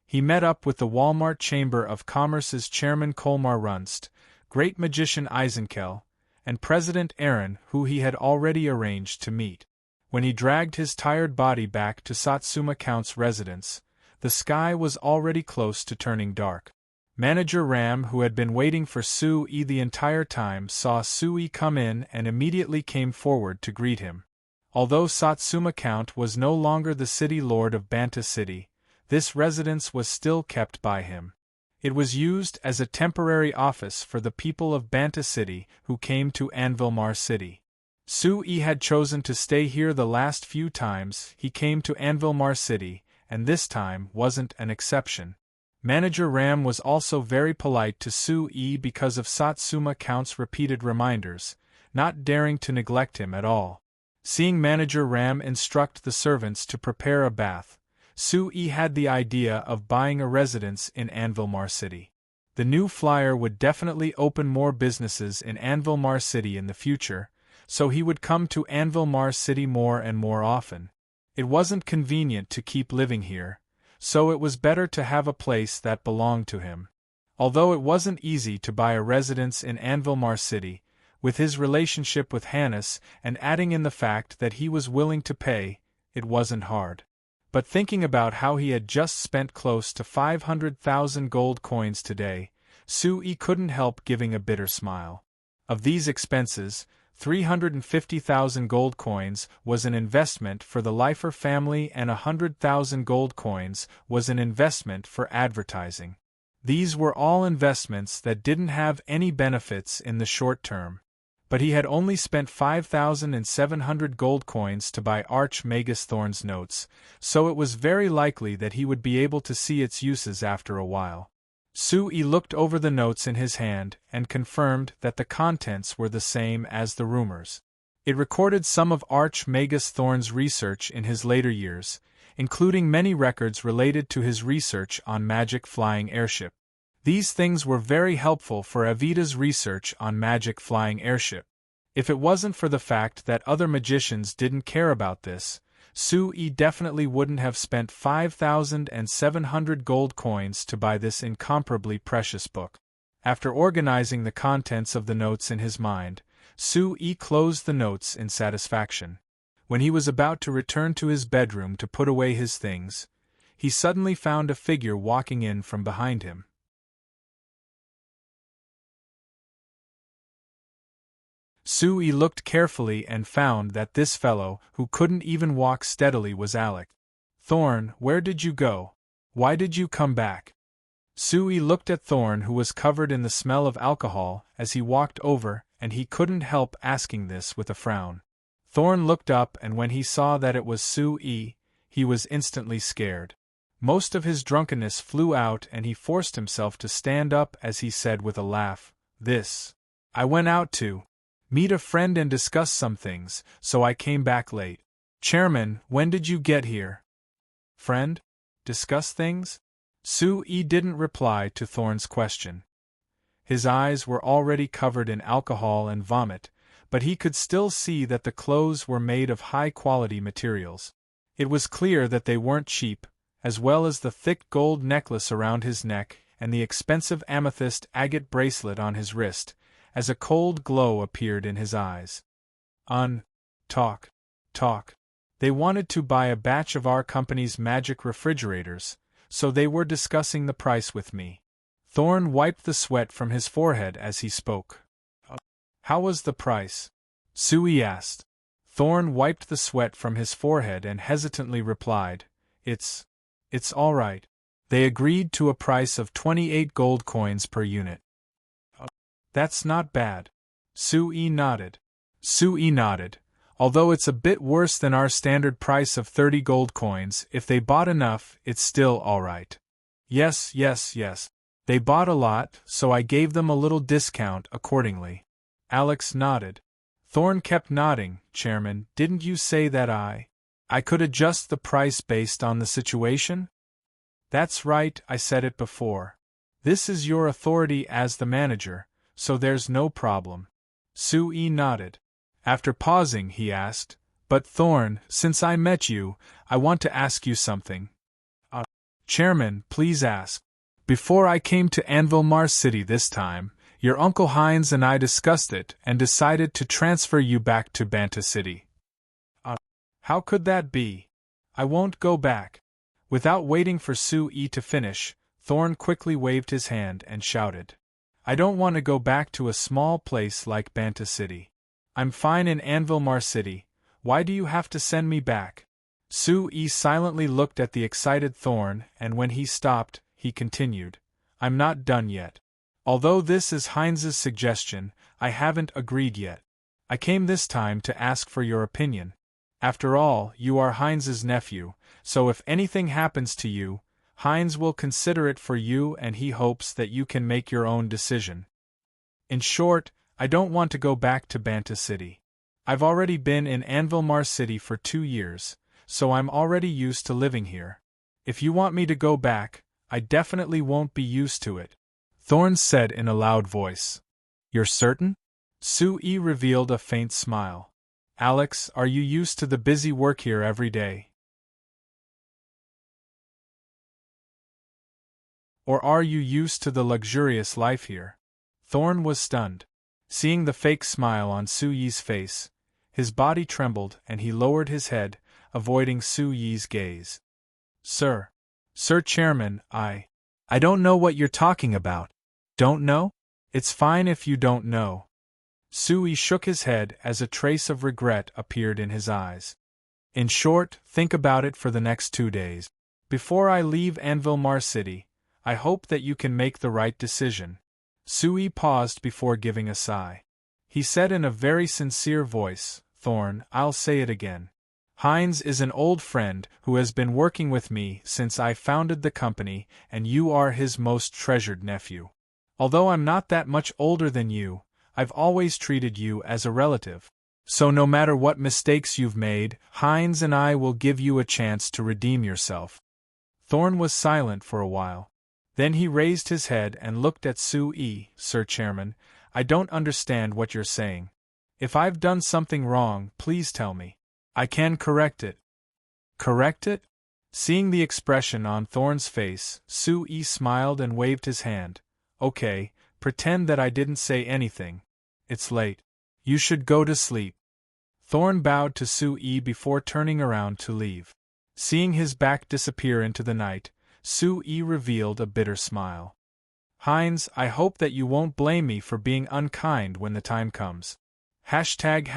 He met up with the Walmart Chamber of Commerce's chairman Kolmar Runst, great magician Eisenkel, and President Aaron, who he had already arranged to meet. When he dragged his tired body back to Satsuma Count's residence, the sky was already close to turning dark. Manager Ram, who had been waiting for Sui the entire time, saw Sui come in and immediately came forward to greet him. Although Satsuma Count was no longer the city lord of Banta City, this residence was still kept by him. It was used as a temporary office for the people of Banta City who came to Anvilmar City. Sui had chosen to stay here the last few times he came to Anvilmar City, and this time wasn't an exception. Manager Ram was also very polite to Sui because of Satsuma Count's repeated reminders, not daring to neglect him at all. Seeing Manager Ram instruct the servants to prepare a bath, Sui had the idea of buying a residence in Anvilmar City. The new flyer would definitely open more businesses in Anvilmar City in the future, so he would come to Anvilmar City more and more often. It wasn't convenient to keep living here, so it was better to have a place that belonged to him. Although it wasn't easy to buy a residence in Anvilmar City, with his relationship with Hannes and adding in the fact that he was willing to pay, it wasn't hard. But thinking about how he had just spent close to 500,000 gold coins today, Sui couldn't help giving a bitter smile. Of these expenses, 350,000 gold coins was an investment for the Leifer family and 100,000 gold coins was an investment for advertising. These were all investments that didn't have any benefits in the short term. But he had only spent 5,700 gold coins to buy Arch Magus Thorn's notes, so it was very likely that he would be able to see its uses after a while. Sui looked over the notes in his hand and confirmed that the contents were the same as the rumors. It recorded some of Arch Magus Thorn's research in his later years, including many records related to his research on magic flying airship. These things were very helpful for Avita's research on magic flying airship. If it wasn't for the fact that other magicians didn't care about this, Sui definitely wouldn't have spent 5,700 gold coins to buy this incomparably precious book. After organizing the contents of the notes in his mind, Sui closed the notes in satisfaction. When he was about to return to his bedroom to put away his things, he suddenly found a figure walking in from behind him. Sui looked carefully and found that this fellow, who couldn't even walk steadily, was Alec. "Thorn, where did you go? Why did you come back?" Sui looked at Thorn, who was covered in the smell of alcohol, as he walked over, and he couldn't help asking this with a frown. Thorn looked up, and when he saw that it was Sui, he was instantly scared. Most of his drunkenness flew out and he forced himself to stand up as he said with a laugh, I went out to meet a friend and discuss some things, so I came back late." "Chairman, when did you get here?" "Friend? Discuss things?" Sui didn't reply to Thorn's question. His eyes were already covered in alcohol and vomit, but he could still see that the clothes were made of high-quality materials. It was clear that they weren't cheap, as well as the thick gold necklace around his neck and the expensive amethyst agate bracelet on his wrist, as a cold glow appeared in his eyes. Talk. They wanted to buy a batch of our company's magic refrigerators, so they were discussing the price with me. Thorn wiped the sweat from his forehead as he spoke. "How was the price?" Sui asked. Thorn wiped the sweat from his forehead and hesitantly replied, It's all right. They agreed to a price of 28 gold coins per unit." "That's not bad." Sui nodded. "Although it's a bit worse than our standard price of 30 gold coins, if they bought enough, it's still all right." Yes. They bought a lot, so I gave them a little discount accordingly." Alex nodded. Thorn kept nodding. "Chairman, didn't you say that I could adjust the price based on the situation?" "That's right, I said it before. This is your authority as the manager, so there's no problem." Sui nodded. After pausing, he asked, But Thorn, since I met you, I want to ask you something. Chairman, please ask. Before I came to Anvil City this time, your Uncle Hines and I discussed it and decided to transfer you back to Banta City. How could that be? I won't go back. Without waiting for Sue-E to finish, Thorn quickly waved his hand and shouted. I don't want to go back to a small place like Banta City. I'm fine in Anvil City. Why do you have to send me back? Sue-E silently looked at the excited Thorn, and when he stopped, he continued. I'm not done yet. Although this is Hines's suggestion, I haven't agreed yet. I came this time to ask for your opinion. After all, you are Hines's nephew, so if anything happens to you, Hines will consider it for you and he hopes that you can make your own decision. In short, I don't want to go back to Banta City. I've already been in Anvil City for 2 years, so I'm already used to living here. If you want me to go back, I definitely won't be used to it. Thorn said in a loud voice. You're certain? Sue-E revealed a faint smile. Alex, are you used to the busy work here every day? Or are you used to the luxurious life here? Thorn was stunned. Seeing the fake smile on Sue-Ye's face, his body trembled and he lowered his head, avoiding Sue-Ye's gaze. Sir Chairman, I don't know what you're talking about. Don't know? It's fine if you don't know. Sue-E shook his head as a trace of regret appeared in his eyes. In short, think about it for the next 2 days. Before I leave Anvil City, I hope that you can make the right decision. Sue-E paused before giving a sigh. He said in a very sincere voice, Thorn, I'll say it again. Hines is an old friend who has been working with me since I founded the company, and you are his most treasured nephew. Although I'm not that much older than you, I've always treated you as a relative. So no matter what mistakes you've made, Hines and I will give you a chance to redeem yourself. Thorn was silent for a while. Then he raised his head and looked at Sue-E. Sir Chairman, I don't understand what you're saying. If I've done something wrong, please tell me. I can correct it. Correct it? Seeing the expression on Thorn's face, Sue-E smiled and waved his hand. Okay, pretend that I didn't say anything. It's late. You should go to sleep. Thorn bowed to Sue-E before turning around to leave. Seeing his back disappear into the night, Sue-E revealed a bitter smile. Hines, I hope that you won't blame me for being unkind when the time comes. Unlike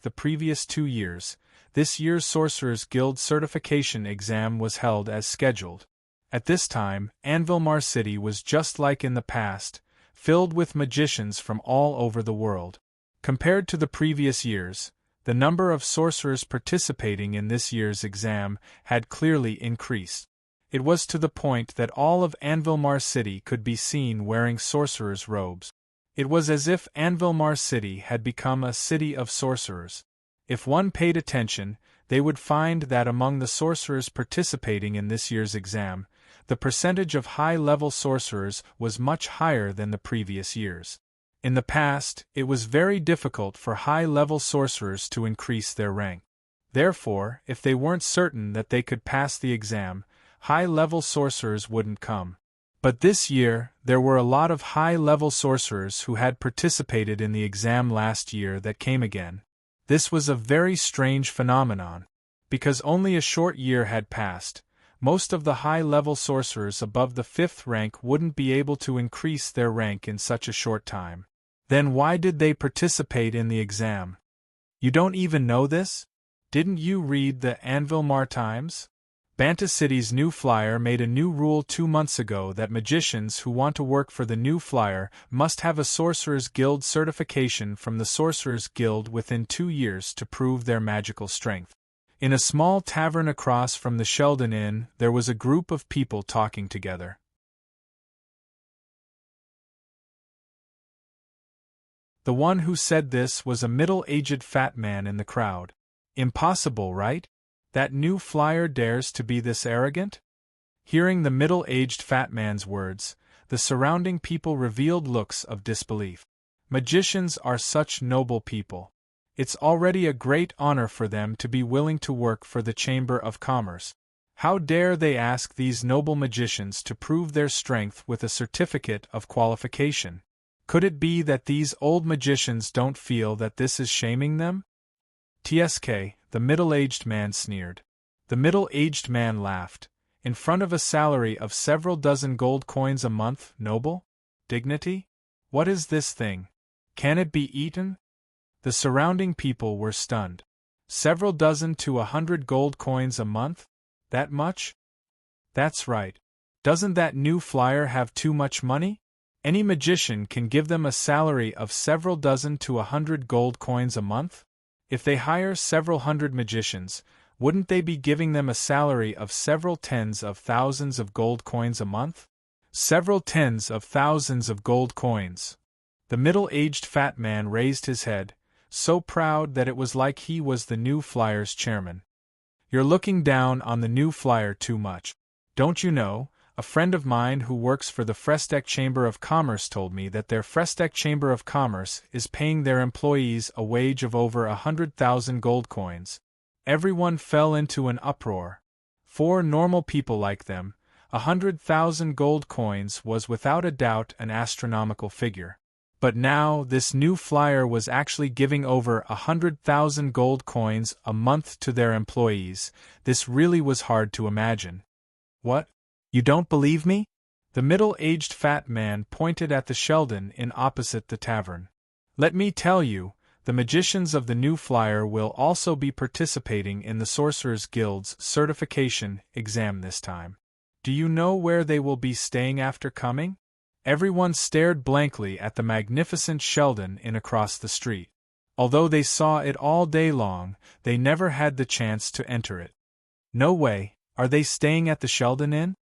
the previous 2 years, this year's Sorcerer's Guild certification exam was held as scheduled. At this time, Anvil City was just like in the past, filled with magicians from all over the world. Compared to the previous years, the number of sorcerers participating in this year's exam had clearly increased. It was to the point that all of Anvil City could be seen wearing sorcerers' robes. It was as if Anvil City had become a city of sorcerers. If one paid attention, they would find that among the sorcerers participating in this year's exam, the percentage of high-level sorcerers was much higher than the previous years. In the past, it was very difficult for high-level sorcerers to increase their rank. Therefore, if they weren't certain that they could pass the exam, high-level sorcerers wouldn't come. But this year, there were a lot of high-level sorcerers who had participated in the exam last year that came again. This was a very strange phenomenon. Because only a short year had passed, most of the high-level sorcerers above the 5th rank wouldn't be able to increase their rank in such a short time. Then why did they participate in the exam? You don't even know this? Didn't you read the Anvil Times? Banta City's new flyer made a new rule 2 months ago that magicians who want to work for the new flyer must have a Sorcerer's Guild certification from the Sorcerer's Guild within 2 years to prove their magical strength. In a small tavern across from the Sheldon Inn, there was a group of people talking together. The one who said this was a middle-aged fat man in the crowd. Impossible, right? That new flyer dares to be this arrogant? Hearing the middle-aged fat man's words, the surrounding people revealed looks of disbelief. Magicians are such noble people. It's already a great honor for them to be willing to work for the Chamber of Commerce. How dare they ask these noble magicians to prove their strength with a certificate of qualification? Could it be that these old magicians don't feel that this is shaming them? TSK, the middle-aged man sneered. The middle-aged man laughed. In front of a salary of several dozen gold coins a month, noble? Dignity? What is this thing? Can it be eaten? The surrounding people were stunned. Several dozen to 100 gold coins a month? That much? That's right. Doesn't that new flyer have too much money? Any magician can give them a salary of several dozen to 100 gold coins a month? If they hire several hundred magicians, wouldn't they be giving them a salary of several tens of thousands of gold coins a month? Several tens of thousands of gold coins. The middle-aged fat man raised his head, so proud that it was like he was the new flyer's chairman. You're looking down on the new flyer too much. Don't you know? A friend of mine who works for the Frestec Chamber of Commerce told me that their Frestec Chamber of Commerce is paying their employees a wage of over 100,000 gold coins. Everyone fell into an uproar. For normal people like them, 100,000 gold coins was without a doubt an astronomical figure. But now this new flyer was actually giving over 100,000 gold coins a month to their employees. This really was hard to imagine. What? You don't believe me? The middle-aged fat man pointed at the Sheldon Inn opposite the tavern. Let me tell you, the magicians of the new flyer will also be participating in the Sorcerers Guild's certification exam this time. Do you know where they will be staying after coming? Everyone stared blankly at the magnificent Sheldon Inn across the street. Although they saw it all day long, they never had the chance to enter it. No way, are they staying at the Sheldon Inn?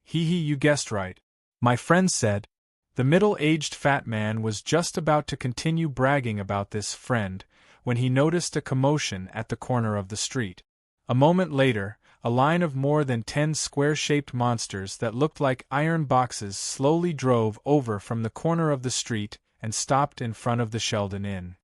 Hee, you guessed right. My friend said. The middle-aged fat man was just about to continue bragging about this friend when he noticed a commotion at the corner of the street. A moment later, a line of more than 10 square-shaped monsters that looked like iron boxes slowly drove over from the corner of the street and stopped in front of the Sheldon Inn.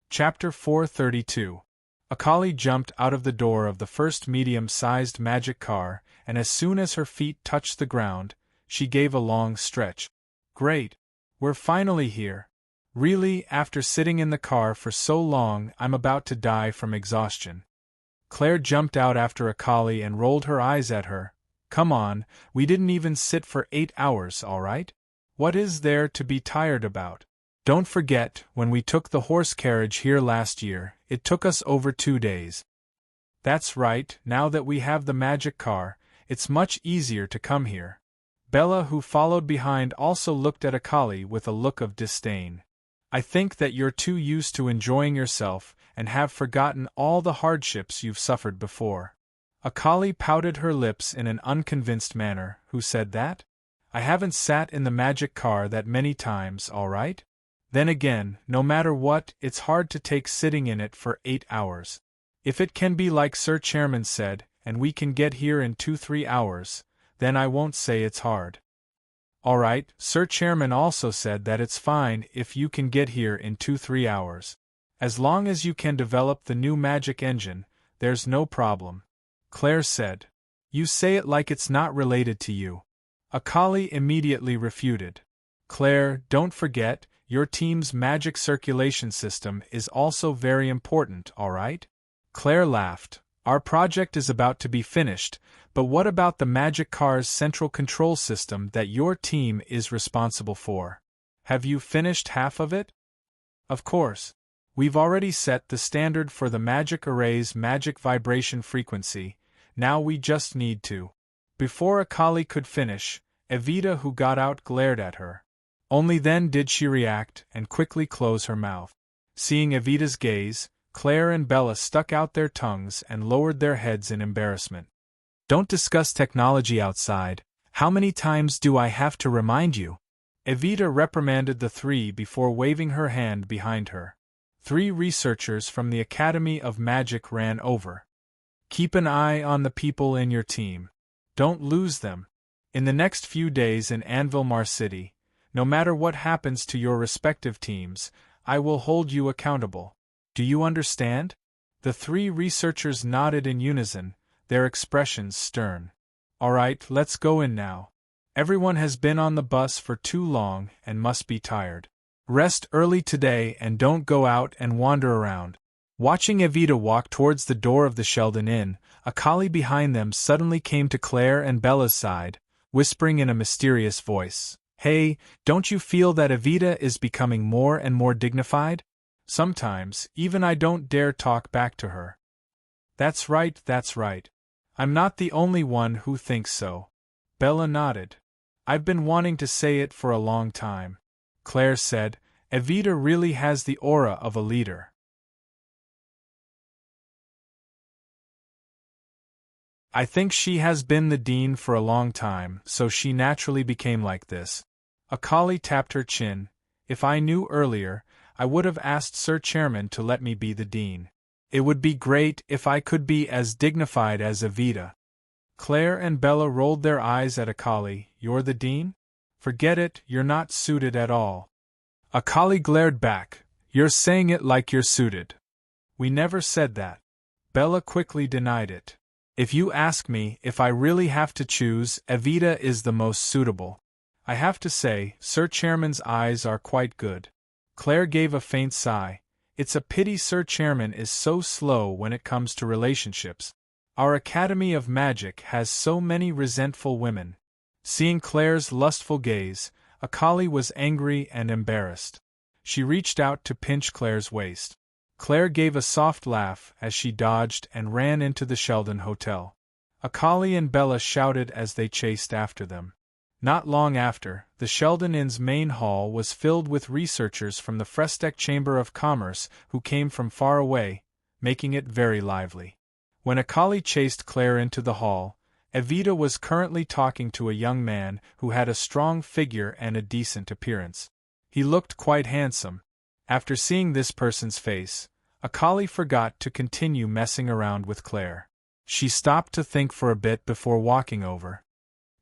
Chapter 432. Akali jumped out of the door of the first medium-sized magic car, and as soon as her feet touched the ground, she gave a long stretch. Great! We're finally here. Really, after sitting in the car for so long, I'm about to die from exhaustion. Claire jumped out after Akali and rolled her eyes at her. Come on, we didn't even sit for 8 hours, all right? What is there to be tired about? Don't forget, when we took the horse carriage here last year, it took us over 2 days. That's right, now that we have the magic car, it's much easier to come here. Bella, who followed behind, also looked at Akali with a look of disdain. I think that you're too used to enjoying yourself and have forgotten all the hardships you've suffered before. Akali pouted her lips in an unconvinced manner. Who said that? I haven't sat in the magic car that many times, all right? Then again, no matter what, it's hard to take sitting in it for 8 hours. If it can be like Sir Chairman said, and we can get here in 2-3 hours, then I won't say it's hard. All right, Sir Chairman also said that it's fine if you can get here in 2-3 hours. As long as you can develop the new magic engine, there's no problem. Claire said. You say it like it's not related to you. Akali immediately refuted. Claire, don't forget, your team's magic circulation system is also very important, all right? Claire laughed. Our project is about to be finished, but what about the magic car's central control system that your team is responsible for? Have you finished half of it? Of course. We've already set the standard for the magic array's magic vibration frequency, now we just need to. Before Akali could finish, Evita, who got out, glared at her. Only then did she react and quickly close her mouth. Seeing Evita's gaze, Claire and Bella stuck out their tongues and lowered their heads in embarrassment. Don't discuss technology outside. How many times do I have to remind you? Evita reprimanded the three before waving her hand behind her. 3 researchers from the Academy of Magic ran over. Keep an eye on the people in your team. Don't lose them. In the next few days in Anvil City, no matter what happens to your respective teams, I will hold you accountable. Do you understand? The three researchers nodded in unison, their expressions stern. All right, let's go in now. Everyone has been on the bus for too long and must be tired. Rest early today and don't go out and wander around. Watching Evita walk towards the door of the Sheldon Inn, a collie behind them suddenly came to Claire and Bella's side, whispering in a mysterious voice, "Hey, don't you feel that Evita is becoming more and more dignified? Sometimes, even I don't dare talk back to her." That's right, that's right. I'm not the only one who thinks so. Bella nodded. I've been wanting to say it for a long time. Claire said, Evita really has the aura of a leader. I think she has been the dean for a long time, so she naturally became like this. A collie tapped her chin. If I knew earlier, I would have asked Sir Chairman to let me be the dean. It would be great if I could be as dignified as Evita. Claire and Bella rolled their eyes at Akali. You're the dean? Forget it, you're not suited at all. Akali glared back. You're saying it like you're suited. We never said that. Bella quickly denied it. If you ask me if I really have to choose, Evita is the most suitable. I have to say, Sir Chairman's eyes are quite good. Claire gave a faint sigh. It's a pity Sir Chairman is so slow when it comes to relationships. Our Academy of Magic has so many resentful women. Seeing Claire's lustful gaze, Akali was angry and embarrassed. She reached out to pinch Claire's waist. Claire gave a soft laugh as she dodged and ran into the Sheldon Hotel. Akali and Bella shouted as they chased after them. Not long after, the Sheldon Inn's main hall was filled with researchers from the Frestec Chamber of Commerce who came from far away, making it very lively. When Akali chased Claire into the hall, Evita was currently talking to a young man who had a strong figure and a decent appearance. He looked quite handsome. After seeing this person's face, Akali forgot to continue messing around with Claire. She stopped to think for a bit before walking over.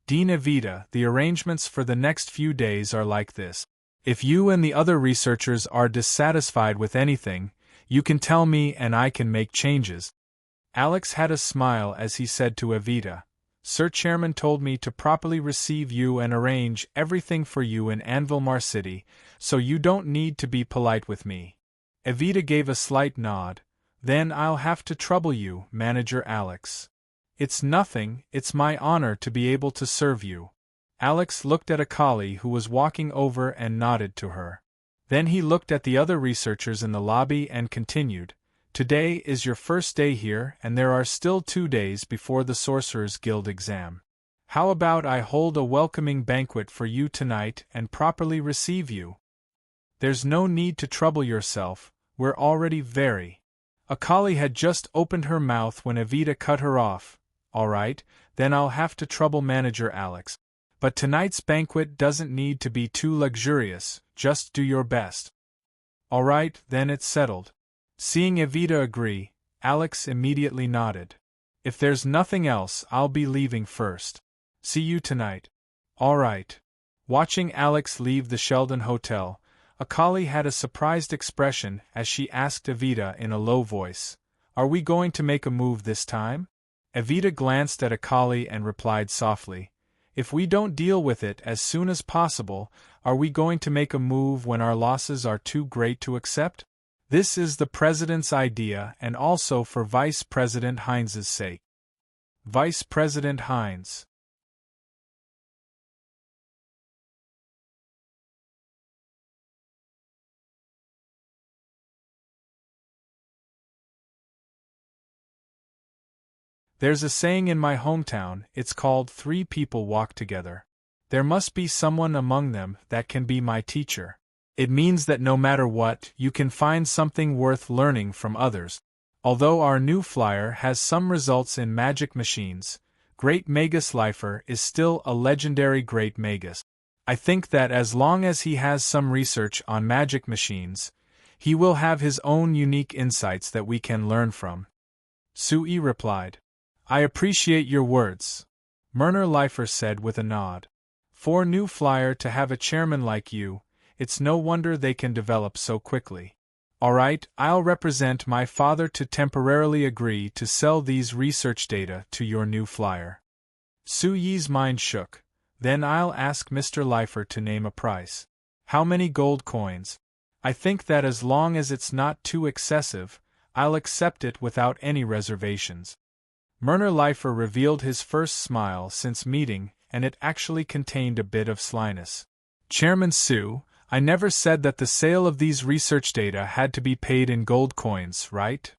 Dean Evita, the arrangements for the next few days are like this. If you and the other researchers are dissatisfied with anything, you can tell me and I can make changes. Alex had a smile as he said to Evita, Sir Chairman told me to properly receive you and arrange everything for you in Anvil City, so you don't need to be polite with me. Evita gave a slight nod. Then I'll have to trouble you, Manager Alex. It's nothing, it's my honor to be able to serve you. Alex looked at Akali who was walking over and nodded to her. Then he looked at the other researchers in the lobby and continued, Today is your first day here and there are still 2 days before the Sorcerers Guild exam. How about I hold a welcoming banquet for you tonight and properly receive you? There's no need to trouble yourself, we're already very. Akali had just opened her mouth when Evita cut her off. All right, then I'll have to trouble Manager Alex. But tonight's banquet doesn't need to be too luxurious, just do your best. All right, then it's settled. Seeing Evita agree, Alex immediately nodded. If there's nothing else, I'll be leaving first. See you tonight. All right. Watching Alex leave the Sheldon Hotel, Akali had a surprised expression as she asked Evita in a low voice, Are we going to make a move this time? Evita glanced at Akali and replied softly, If we don't deal with it as soon as possible, are we going to make a move when our losses are too great to accept? This is the President's idea and also for Vice President Heinz's sake. Vice President Heinz. There's a saying in my hometown, it's called 3 people walk together. There must be someone among them that can be my teacher. It means that no matter what, you can find something worth learning from others. Although our new flyer has some results in magic machines, Great Magus Lifer is still a legendary Great Magus. I think that as long as he has some research on magic machines, he will have his own unique insights that we can learn from. Sui replied. I appreciate your words. Myrna Leifer said with a nod. For a new flyer to have a chairman like you, it's no wonder they can develop so quickly. Alright, I'll represent my father to temporarily agree to sell these research data to your new flyer. Su Yi's mind shook. Then I'll ask Mr. Leifer to name a price. How many gold coins? I think that as long as it's not too excessive, I'll accept it without any reservations. Myrna Leifer revealed his first smile since meeting, and it actually contained a bit of slyness. Chairman Su, I never said that the sale of these research data had to be paid in gold coins, right?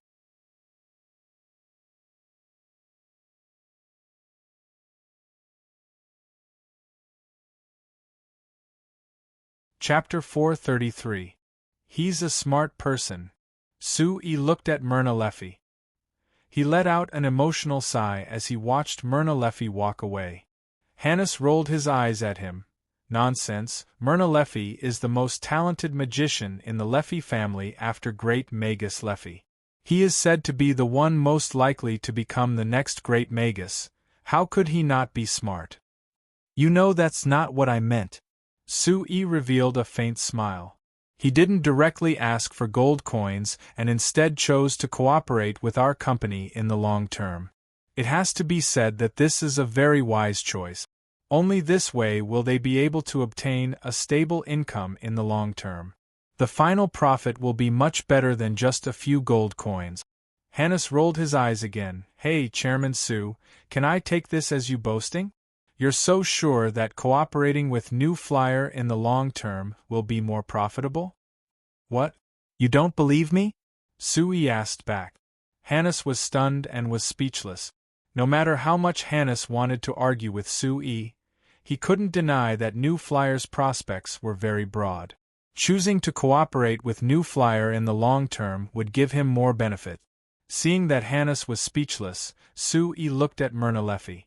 Chapter 433. He's a smart person. Su Yi looked at Myrna Leifer. He let out an emotional sigh as he watched Myrna Leifer walk away. Hannes rolled his eyes at him. Nonsense, Myrna Leifer is the most talented magician in the Leifer family after Great Magus Leifer. He is said to be the one most likely to become the next Great Magus. How could he not be smart? You know that's not what I meant. Su Yi revealed a faint smile. He didn't directly ask for gold coins and instead chose to cooperate with our company in the long term. It has to be said that this is a very wise choice. Only this way will they be able to obtain a stable income in the long term. The final profit will be much better than just a few gold coins. Hannes rolled his eyes again. Hey, Chairman Su, can I take this as you boasting? You're so sure that cooperating with New Flyer in the long term will be more profitable? What? You don't believe me? Su Yi asked back. Hannes was stunned and was speechless. No matter how much Hannes wanted to argue with Su Yi, he couldn't deny that New Flyer's prospects were very broad. Choosing to cooperate with New Flyer in the long term would give him more benefit. Seeing that Hannes was speechless, Su Yi looked at Myrna Leifer.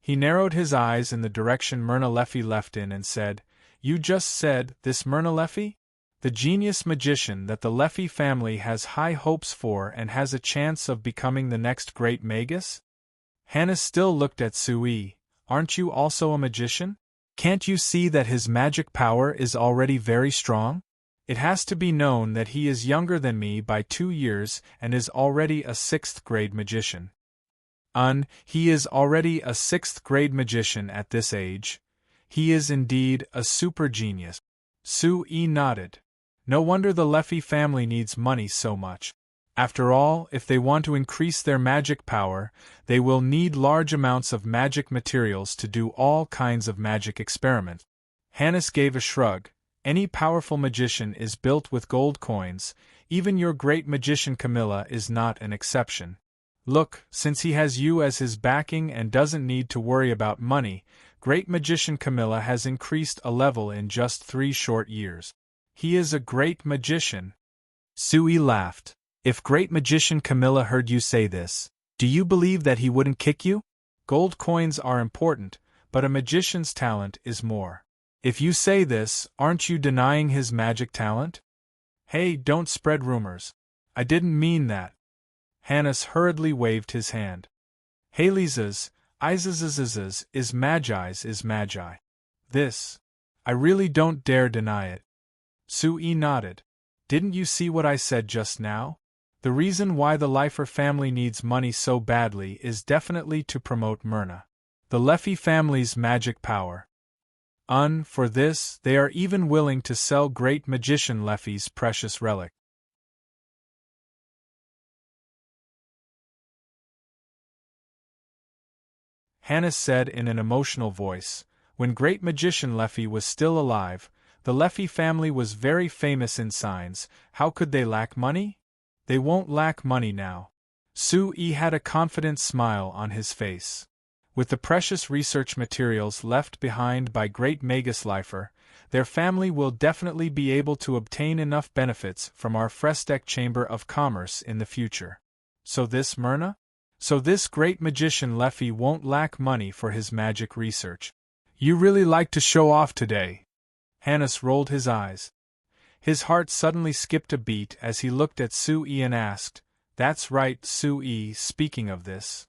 He narrowed his eyes in the direction Myrna Leifer left in and said, You just said this Myrna Leifer? The genius magician that the Leifer family has high hopes for and has a chance of becoming the next Great Magus? Hannes still looked at Su Yi. Aren't you also a magician? Can't you see that his magic power is already very strong? It has to be known that he is younger than me by 2 years and is already a 6th grade magician. He is already a 6th grade magician at this age. He is indeed a super genius. Su Yi nodded. No wonder the Leifer family needs money so much. After all, if they want to increase their magic power, they will need large amounts of magic materials to do all kinds of magic experiments. Hannes gave a shrug. Any powerful magician is built with gold coins. Even your great magician Camilla is not an exception. Look, since he has you as his backing and doesn't need to worry about money, great magician Camilla has increased a level in just 3 short years. He is a great magician. Su Yi laughed. If great magician Camilla heard you say this, do you believe that he wouldn't kick you? Gold coins are important, but a magician's talent is more. If you say this, aren't you denying his magic talent? Hey, don't spread rumors. I didn't mean that. Hannes hurriedly waved his hand. Haley's, Isaz's is Magi's is Magi. This. I really don't dare deny it. Su Yi nodded. Didn't you see what I said just now? The reason why the Leifer family needs money so badly is definitely to promote Myrna, the Leifer family's magic power. For this, they are even willing to sell great magician Leifer's precious relic. Hannes said in an emotional voice, when great magician Leifer was still alive, the Leifer family was very famous in signs. How could they lack money? They won't lack money now. Su Yi had a confident smile on his face. With the precious research materials left behind by Great Magus Leifer, their family will definitely be able to obtain enough benefits from our Frestek Chamber of Commerce in the future. So this Myrna? So this great magician Leifer won't lack money for his magic research. You really like to show off today. Hannes rolled his eyes. His heart suddenly skipped a beat as he looked at Su Yi and asked, That's right, Su Yi, speaking of this.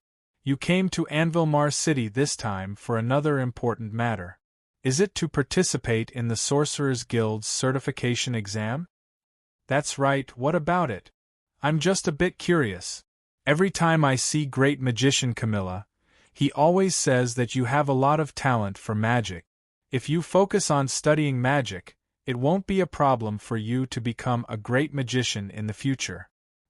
You came to Anvilmar City this time for another important matter. Is it to participate in the Sorcerers Guild's certification exam? That's right, what about it? I'm just a bit curious. Every time I see Great Magician Camilla, he always says that you have a lot of talent for magic. If you focus on studying magic, it won't be a problem for you to become a great magician in the future.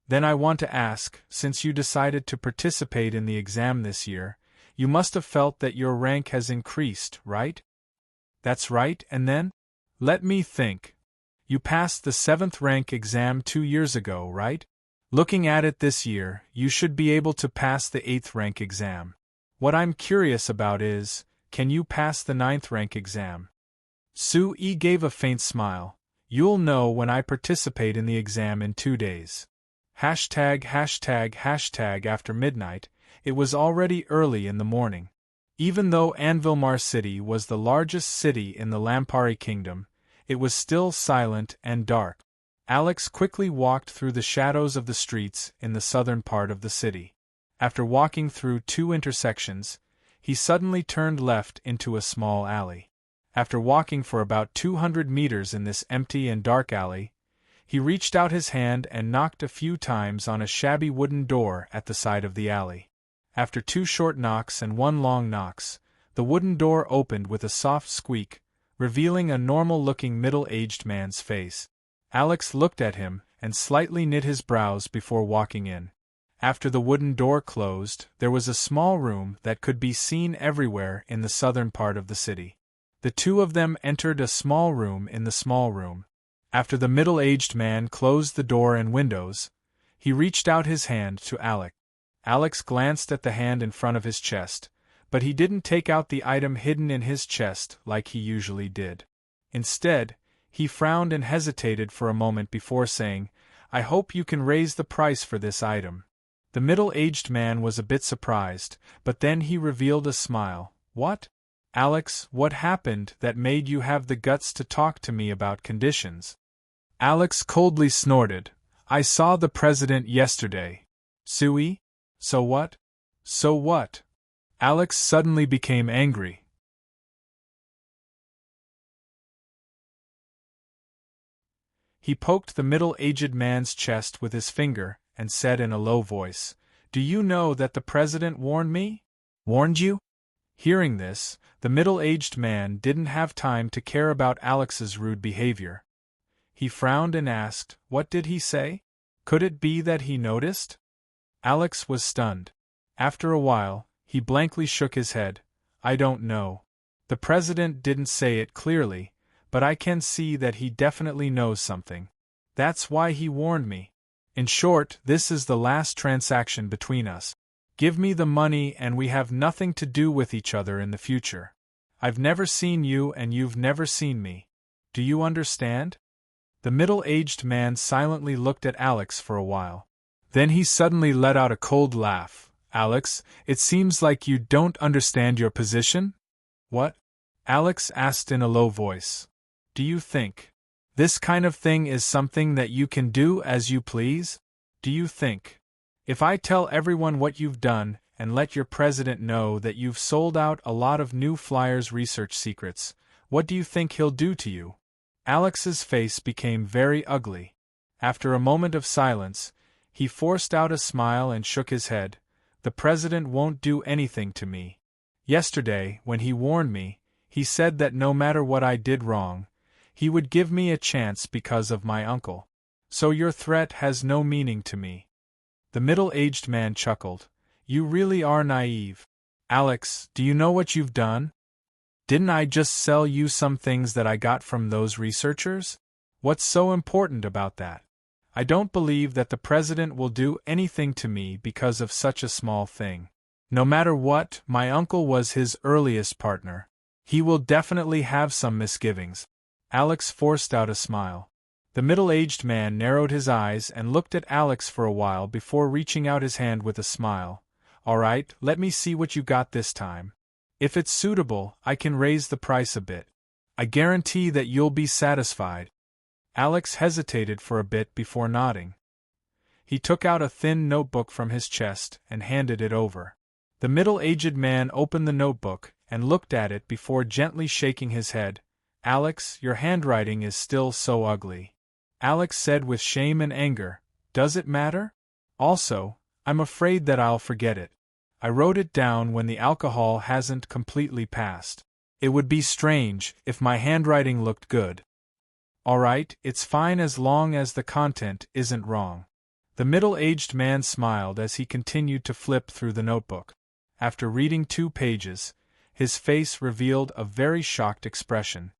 Then I want to ask, since you decided to participate in the exam this year, you must have felt that your rank has increased, right? That's right, and then? Let me think. You passed the 7th rank exam 2 years ago, right? Looking at it this year, you should be able to pass the 8th rank exam. What I'm curious about is, can you pass the 9th rank exam? Sue gave a faint smile. You'll know when I participate in the exam in 2 days. Hashtag. After midnight, it was already early in the morning. Even though Anvilmar City was the largest city in the Lampari Kingdom, it was still silent and dark. Alex quickly walked through the shadows of the streets in the southern part of the city. After walking through 2 intersections, he suddenly turned left into a small alley. After walking for about 200 meters in this empty and dark alley, he reached out his hand and knocked a few times on a shabby wooden door at the side of the alley. After 2 short knocks and 1 long knocks, the wooden door opened with a soft squeak, revealing a normal-looking middle-aged man's face. Alex looked at him and slightly knit his brows before walking in. After the wooden door closed, there was a small room that could be seen everywhere in the southern part of the city. The two of them entered a small room in the small room. After the middle-aged man closed the door and windows, he reached out his hand to Alex. Alex glanced at the hand in front of his chest, but he didn't take out the item hidden in his chest like he usually did. Instead, he frowned and hesitated for a moment before saying, "I hope you can raise the price for this item." The middle-aged man was a bit surprised, but then he revealed a smile. "What? Alex, what happened that made you have the guts to talk to me about conditions?" Alex coldly snorted. "I saw the president yesterday." "Sui? So what?" "So what?" Alex suddenly became angry. He poked the middle-aged man's chest with his finger and said in a low voice, "Do you know that the president warned me?" "Warned you?" Hearing this, the middle-aged man didn't have time to care about Alex's rude behavior. He frowned and asked, "What did he say? Could it be that he noticed?" Alex was stunned. After a while, he blankly shook his head. "I don't know. The president didn't say it clearly, but I can see that he definitely knows something. That's why he warned me. In short, this is the last transaction between us. Give me the money and we have nothing to do with each other in the future. I've never seen you and you've never seen me. Do you understand?" The middle-aged man silently looked at Alex for a while. Then he suddenly let out a cold laugh. "Alex, it seems like you don't understand your position?" "What?" Alex asked in a low voice. "Do you think this kind of thing is something that you can do as you please? Do you think, if I tell everyone what you've done and let your president know that you've sold out a lot of new flyers' research secrets, what do you think he'll do to you?" Alex's face became very ugly. After a moment of silence, he forced out a smile and shook his head. "The president won't do anything to me. Yesterday, when he warned me, he said that no matter what I did wrong, he would give me a chance because of my uncle. So your threat has no meaning to me." The middle-aged man chuckled. "You really are naive. Alex, do you know what you've done? Didn't I just sell you some things that I got from those researchers? What's so important about that? I don't believe that the president will do anything to me because of such a small thing. No matter what, my uncle was his earliest partner. He will definitely have some misgivings." Alex forced out a smile. The middle-aged man narrowed his eyes and looked at Alex for a while before reaching out his hand with a smile. "All right, let me see what you got this time. If it's suitable, I can raise the price a bit. I guarantee that you'll be satisfied." Alex hesitated for a bit before nodding. He took out a thin notebook from his chest and handed it over. The middle-aged man opened the notebook and looked at it before gently shaking his head. Alex, your handwriting is still so ugly. Alex said with shame and anger, does it matter? Also, I'm afraid that I'll forget it. I wrote it down when the alcohol hasn't completely passed. It would be strange if my handwriting looked good. Alright, it's fine as long as the content isn't wrong. The middle-aged man smiled as he continued to flip through the notebook. After reading 2 pages, his face revealed a very shocked expression.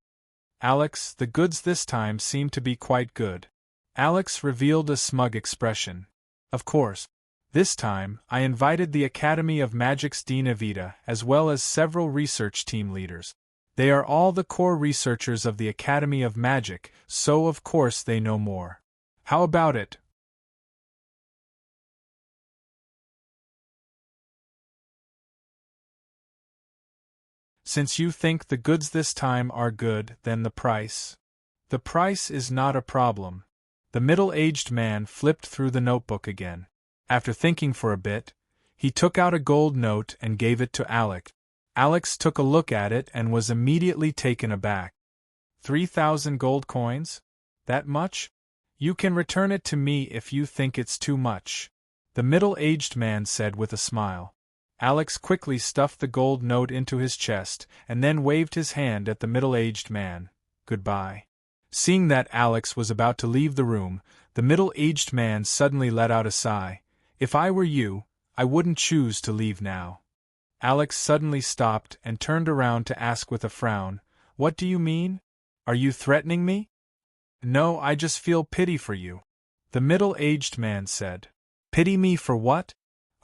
Alex, the goods this time seem to be quite good. Alex revealed a smug expression. Of course. This time, I invited the Academy of Magic's Dean Evita as well as several research team leaders. They are all the core researchers of the Academy of Magic, so of course they know more. How about it? Since you think the goods this time are good, then the price? The price is not a problem. The middle-aged man flipped through the notebook again. After thinking for a bit, he took out a gold note and gave it to Alex. Alex took a look at it and was immediately taken aback. 3,000 gold coins? That much? You can return it to me if you think it's too much, the middle-aged man said with a smile. Alex quickly stuffed the gold note into his chest and then waved his hand at the middle-aged man. Goodbye. Seeing that Alex was about to leave the room, the middle-aged man suddenly let out a sigh. If I were you, I wouldn't choose to leave now. Alex suddenly stopped and turned around to ask with a frown, what do you mean? Are you threatening me? No, I just feel pity for you, the middle-aged man said. Pity me for what?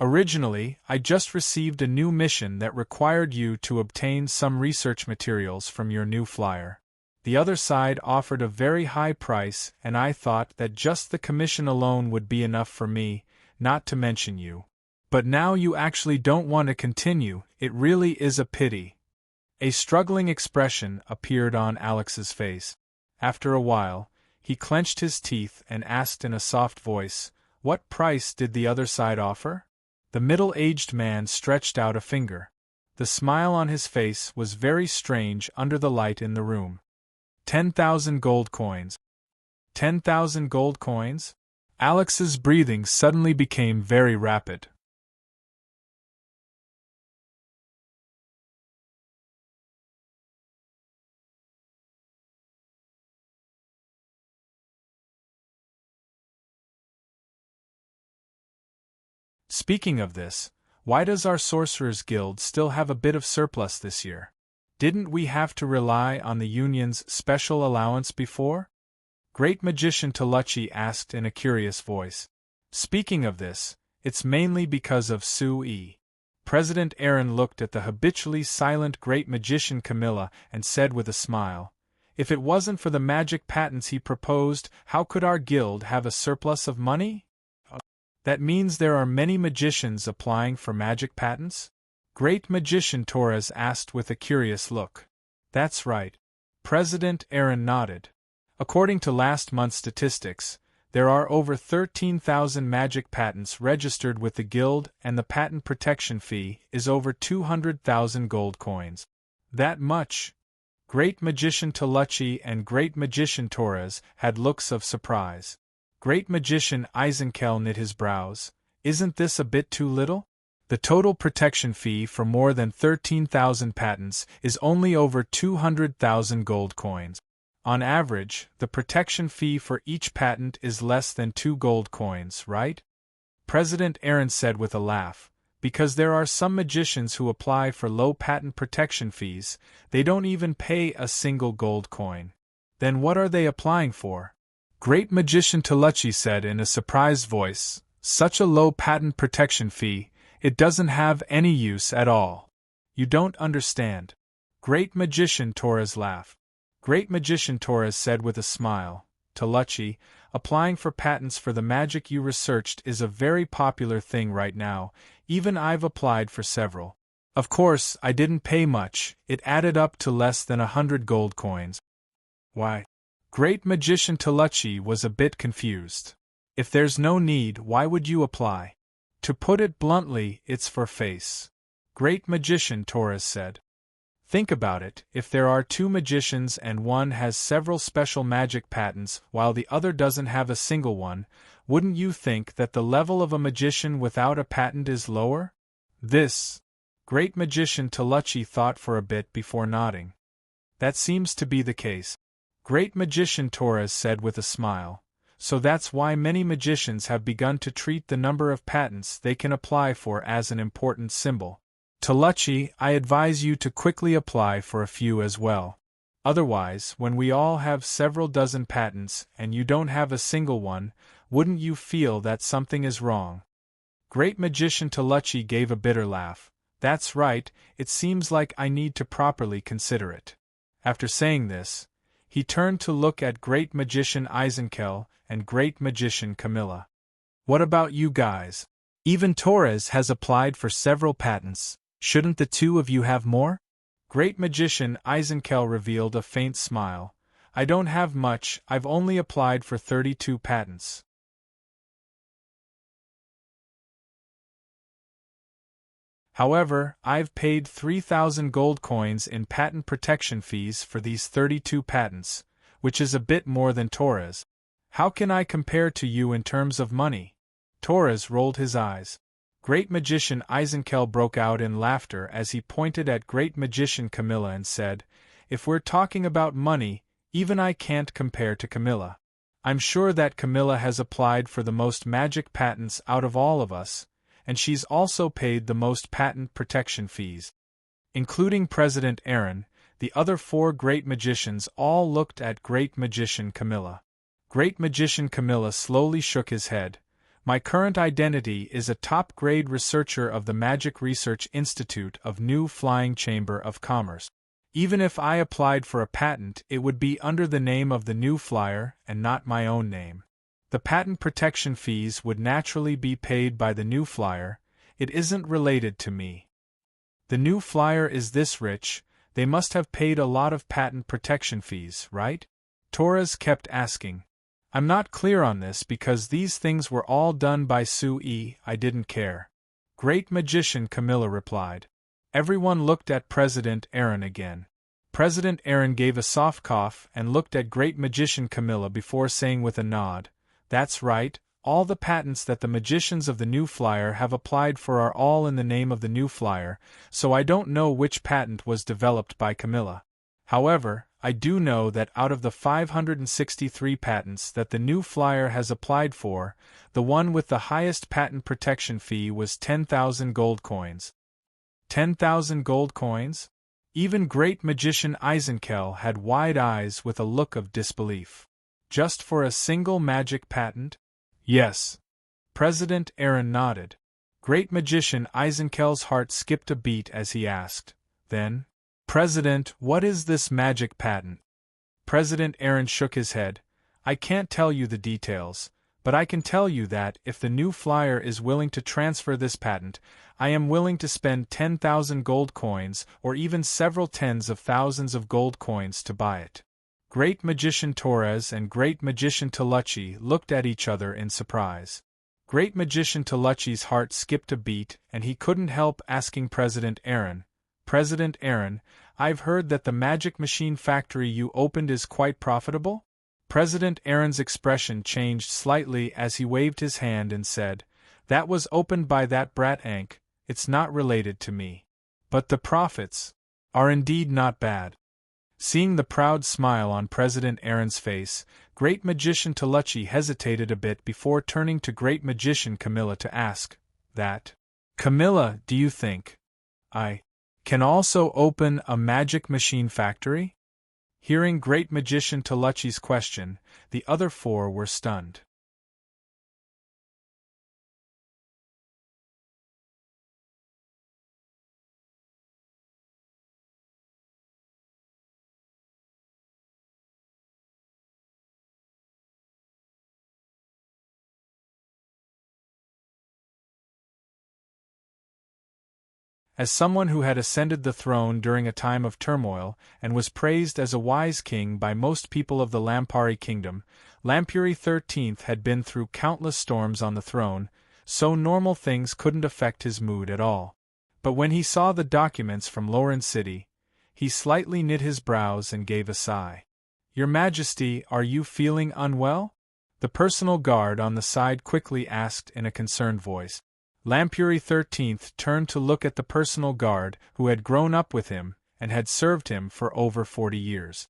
Originally, I just received a new mission that required you to obtain some research materials from your new flyer. The other side offered a very high price and I thought that just the commission alone would be enough for me, not to mention you. But now you actually don't want to continue, it really is a pity. A struggling expression appeared on Alex's face. After a while, he clenched his teeth and asked in a soft voice, what price did the other side offer? The middle-aged man stretched out a finger. The smile on his face was very strange under the light in the room. 10,000 gold coins. 10,000 gold coins? Alex's breathing suddenly became very rapid. Speaking of this, why does our Sorcerers Guild still have a bit of surplus this year? Didn't we have to rely on the Union's special allowance before? Great Magician Tolucci asked in a curious voice. Speaking of this, it's mainly because of Sue. President Aaron looked at the habitually silent Great Magician Camilla and said with a smile, if it wasn't for the magic patents he proposed, how could our guild have a surplus of money? That means there are many magicians applying for magic patents? Great Magician Torres asked with a curious look. That's right. President Aaron nodded. According to last month's statistics, there are over 13,000 magic patents registered with the guild and the patent protection fee is over 200,000 gold coins. That much? Great Magician Tolucci and Great Magician Torres had looks of surprise. Great Magician Eisenkel knit his brows. Isn't this a bit too little? The total protection fee for more than 13,000 patents is only over 200,000 gold coins. On average, the protection fee for each patent is less than 2 gold coins, right? President Aaron said with a laugh. Because there are some magicians who apply for low patent protection fees, they don't even pay a single gold coin. Then what are they applying for? Great Magician Tolucci said in a surprised voice, such a low patent protection fee, it doesn't have any use at all. You don't understand. Great Magician Torres laughed. Great Magician Torres said with a smile, Tolucci, applying for patents for the magic you researched is a very popular thing right now, even I've applied for several. Of course, I didn't pay much, it added up to less than 100 gold coins. Why? Great Magician Tolucci was a bit confused. If there's no need, why would you apply? To put it bluntly, it's for face. Great magician, Torres said. Think about it, if there are two magicians and one has several special magic patents while the other doesn't have a single one, wouldn't you think that the level of a magician without a patent is lower? This. Great magician Tolucci thought for a bit before nodding. That seems to be the case. Great magician Torres said with a smile. So that's why many magicians have begun to treat the number of patents they can apply for as an important symbol. Tolucci, I advise you to quickly apply for a few as well. Otherwise, when we all have several dozen patents and you don't have a single one, wouldn't you feel that something is wrong? Great magician Tolucci gave a bitter laugh. That's right, it seems like I need to properly consider it. After saying this, he turned to look at Great Magician Eisenkel and Great Magician Camilla. What about you guys? Even Torres has applied for several patents. Shouldn't the two of you have more? Great Magician Eisenkel revealed a faint smile. I don't have much, I've only applied for 32 patents. However, I've paid 3,000 gold coins in patent protection fees for these 32 patents, which is a bit more than Torres. How can I compare to you in terms of money? Torres rolled his eyes. Great Magician Eisenkel broke out in laughter as he pointed at Great Magician Camilla and said, If we're talking about money, even I can't compare to Camilla. I'm sure that Camilla has applied for the most magic patents out of all of us, and she's also paid the most patent protection fees. Including President Aaron, the other four Great Magicians all looked at Great Magician Camilla. Great Magician Camilla slowly shook his head. My current identity is a top-grade researcher of the Magic Research Institute of New Flying Chamber of Commerce. Even if I applied for a patent, it would be under the name of the New Flyer and not my own name. The patent protection fees would naturally be paid by the New Flyer. It isn't related to me. The New Flyer is this rich, they must have paid a lot of patent protection fees, right? Torres kept asking. I'm not clear on this because these things were all done by Sui. I didn't care. Great Magician Camilla replied. Everyone looked at President Aaron again. President Aaron gave a soft cough and looked at Great Magician Camilla before saying with a nod, That's right, all the patents that the magicians of the New Flyer have applied for are all in the name of the New Flyer, so I don't know which patent was developed by Camilla. However, I do know that out of the 563 patents that the New Flyer has applied for, the one with the highest patent protection fee was 10,000 gold coins. 10,000 gold coins? Even Great Magician Eisenkel had wide eyes with a look of disbelief. Just for a single magic patent? Yes. President Aaron nodded. Great Magician Eisenkel's heart skipped a beat as he asked, Then, President, what is this magic patent? President Aaron shook his head. I can't tell you the details, but I can tell you that if the New Flyer is willing to transfer this patent, I am willing to spend 10,000 gold coins or even several tens of thousands of gold coins to buy it. Great Magician Torres and Great Magician Tolucci looked at each other in surprise. Great Magician Tolucci's heart skipped a beat and he couldn't help asking President Aaron, President Aaron, I've heard that the magic machine factory you opened is quite profitable? President Aaron's expression changed slightly as he waved his hand and said, That was opened by that brat Ank, it's not related to me. But the profits are indeed not bad. Seeing the proud smile on President Aaron's face, Great Magician Tolucci hesitated a bit before turning to Great Magician Camilla to ask, That? Camilla, do you think I can also open a magic machine factory? Hearing Great Magician Tolucci's question, the other four were stunned. As someone who had ascended the throne during a time of turmoil and was praised as a wise king by most people of the Lampari kingdom, Lampuri XIII had been through countless storms on the throne, so normal things couldn't affect his mood at all. But when he saw the documents from Loren City, he slightly knit his brows and gave a sigh. "Your Majesty, are you feeling unwell?" the personal guard on the side quickly asked in a concerned voice. Lampuri 13th turned to look at the personal guard who had grown up with him and had served him for over 40 years.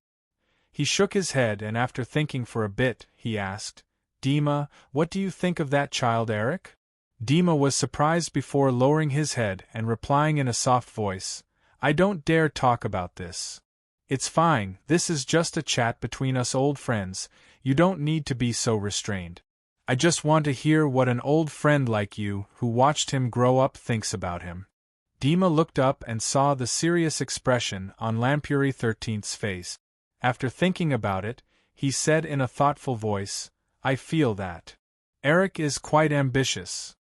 He shook his head and after thinking for a bit, he asked, "Dima, what do you think of that child Eric?" Dima was surprised before lowering his head and replying in a soft voice, "I don't dare talk about this. It's fine, this is just a chat between us old friends, you don't need to be so restrained. I just want to hear what an old friend like you, who watched him grow up, thinks about him." Dima looked up and saw the serious expression on Lampuri 13th's face. After thinking about it, he said in a thoughtful voice, "I feel that Eric is quite ambitious."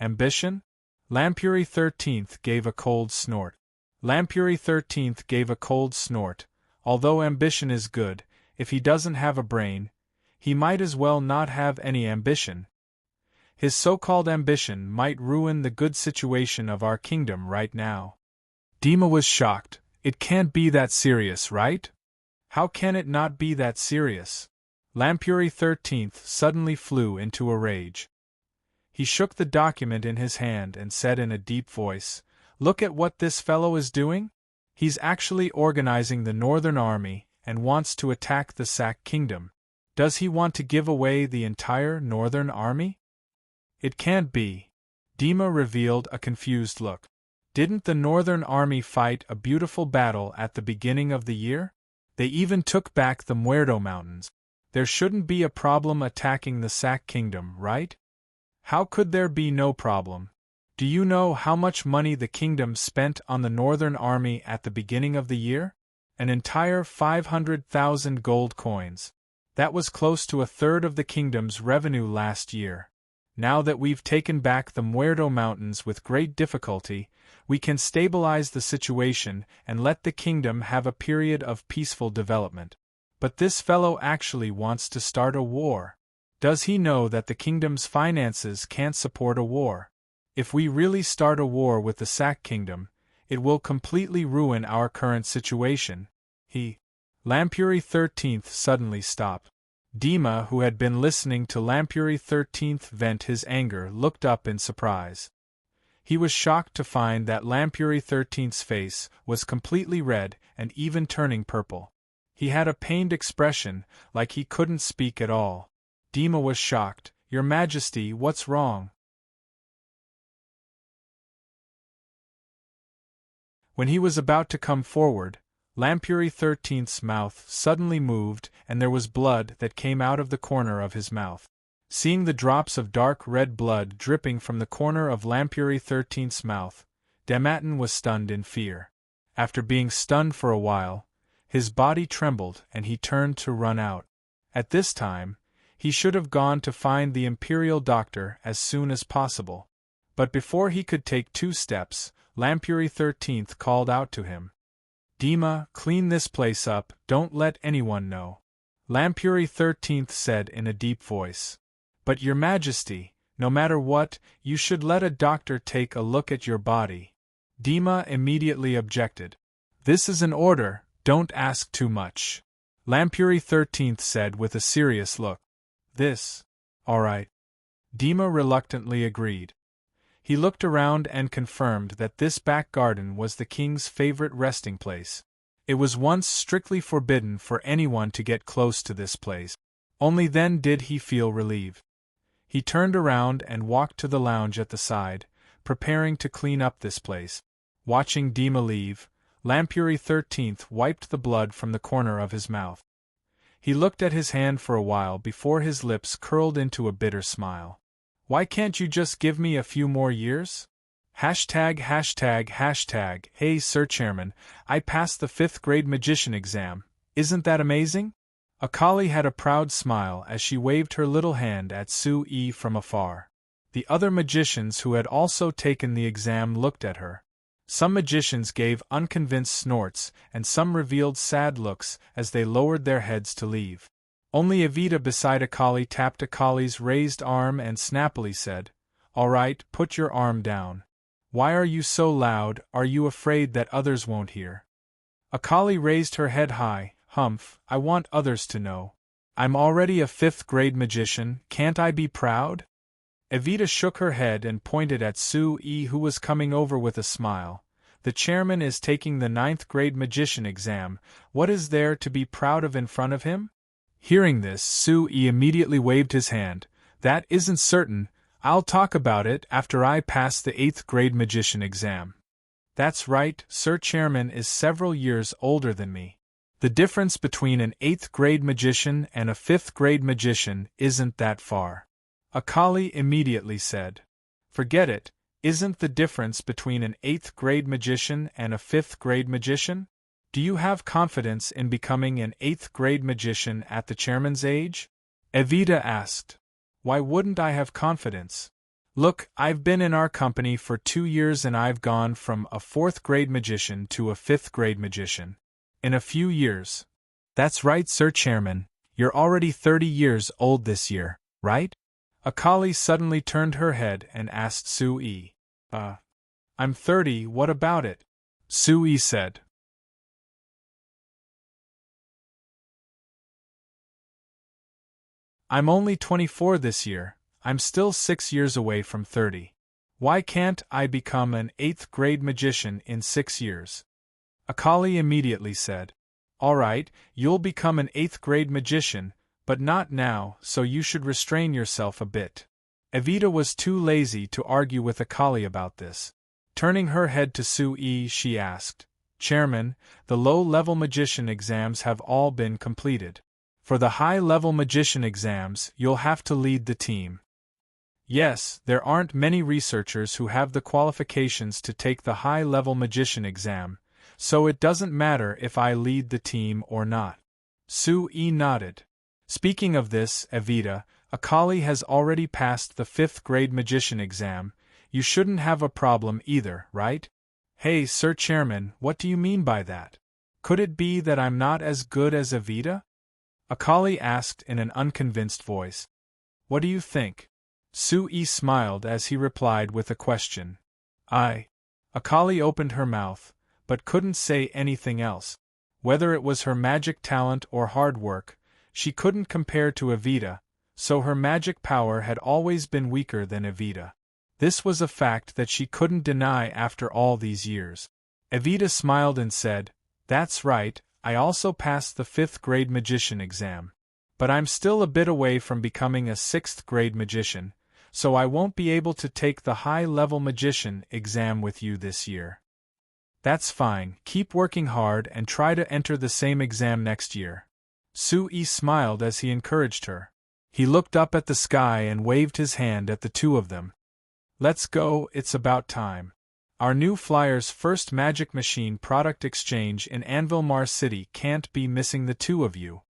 "Ambition?" Lampuri 13th gave a cold snort. Lampuri 13th gave a cold snort. Although ambition is good, if he doesn't have a brain, he might as well not have any ambition. His so-called ambition might ruin the good situation of our kingdom right now. Dima was shocked. "It can't be that serious, right?" "How can it not be that serious?" Lampuri 13th suddenly flew into a rage. He shook the document in his hand and said in a deep voice, "Look at what this fellow is doing? He's actually organizing the Northern Army and wants to attack the Sac Kingdom. Does he want to give away the entire Northern Army?" "It can't be." Dima revealed a confused look. "Didn't the Northern Army fight a beautiful battle at the beginning of the year? They even took back the Muerto Mountains. There shouldn't be a problem attacking the Sac Kingdom, right?" "How could there be no problem? Do you know how much money the kingdom spent on the Northern Army at the beginning of the year? An entire 500,000 gold coins. That was close to a third of the kingdom's revenue last year. Now that we've taken back the Muerto Mountains with great difficulty, we can stabilize the situation and let the kingdom have a period of peaceful development. But this fellow actually wants to start a war. Does he know that the kingdom's finances can't support a war? If we really start a war with the Sac Kingdom, it will completely ruin our current situation." Lampuri 13th suddenly stopped. Dima, who had been listening to Lampuri 13th vent his anger, looked up in surprise. He was shocked to find that Lampuri 13th's face was completely red and even turning purple. He had a pained expression, like he couldn't speak at all. Dima was shocked. "Your Majesty, what's wrong?" When he was about to come forward, Lampuri 13th's mouth suddenly moved and there was blood that came out of the corner of his mouth. Seeing the drops of dark red blood dripping from the corner of Lampuri 13th's mouth, Damatin was stunned in fear. After being stunned for a while, his body trembled and he turned to run out. At this time, he should have gone to find the imperial doctor as soon as possible. But before he could take 2 steps, Lampuri 13th called out to him. "Dima, clean this place up, don't let anyone know." Lampuri 13th said in a deep voice. "But Your Majesty, no matter what, you should let a doctor take a look at your body." Dima immediately objected. "This is an order, don't ask too much," Lampuri 13th said with a serious look. All right." Dima reluctantly agreed. He looked around and confirmed that this back garden was the king's favorite resting place. It was once strictly forbidden for anyone to get close to this place. Only then did he feel relieved. He turned around and walked to the lounge at the side, preparing to clean up this place. Watching Dima leave, Lampuri 13th wiped the blood from the corner of his mouth. He looked at his hand for a while before his lips curled into a bitter smile. "Why can't you just give me a few more years? Hashtag. Hey Sir Chairman, I passed the 5th grade magician exam. Isn't that amazing?" Akali had a proud smile as she waved her little hand at Su-Yi from afar. The other magicians who had also taken the exam looked at her. Some magicians gave unconvinced snorts and some revealed sad looks as they lowered their heads to leave. Only Evita beside Akali tapped Akali's raised arm and snappily said, "All right, put your arm down." Why are you so loud? Are you afraid that others won't hear? Akali raised her head high. Humph, I want others to know. I'm already a 5th grade magician, can't I be proud? Evita shook her head and pointed at Su-Yi, who was coming over with a smile. The chairman is taking the 9th grade magician exam. What is there to be proud of in front of him? Hearing this, Su-Yi immediately waved his hand. That isn't certain. I'll talk about it after I pass the 8th grade magician exam. That's right, Sir Chairman is several years older than me. The difference between an 8th grade magician and a 5th grade magician isn't that far. Akali immediately said. Forget it, isn't the difference between an 8th grade magician and a 5th grade magician? Do you have confidence in becoming an 8th grade magician at the chairman's age? Evita asked. Why wouldn't I have confidence? Look, I've been in our company for 2 years and I've gone from a 4th grade magician to a 5th grade magician. In a few years. That's right, Sir Chairman, you're already 30 years old this year, right? Akali suddenly turned her head and asked Su-Yi. I'm 30, what about it? Su-Yi said. I'm only 24 this year, I'm still 6 years away from 30. Why can't I become an 8th grade magician in 6 years? Akali immediately said. All right, you'll become an 8th grade magician, but not now, so you should restrain yourself a bit. Evita was too lazy to argue with Akali about this. Turning her head to Su-Yi, she asked, Chairman, the low-level magician exams have all been completed. For the high-level magician exams, you'll have to lead the team. Yes, there aren't many researchers who have the qualifications to take the high-level magician exam, so it doesn't matter if I lead the team or not. Su-Yi nodded. Speaking of this, Evita, Akali has already passed the 5th grade magician exam. You shouldn't have a problem either, right? Hey, Sir Chairman, what do you mean by that? Could it be that I'm not as good as Evita? Akali asked in an unconvinced voice. What do you think? Su-Yi smiled as he replied with a question. Akali opened her mouth, but couldn't say anything else. Whether it was her magic talent or hard work, she couldn't compare to Evita, so her magic power had always been weaker than Evita. This was a fact that she couldn't deny after all these years. Evita smiled and said, That's right, I also passed the 5th grade magician exam. But I'm still a bit away from becoming a 6th grade magician, so I won't be able to take the high-level magician exam with you this year. That's fine, keep working hard and try to enter the same exam next year. Su-Yi smiled as he encouraged her. He looked up at the sky and waved his hand at the two of them. Let's go, it's about time. Our new flyer's first magic machine product exchange in Anvilmar City can't be missing the two of you.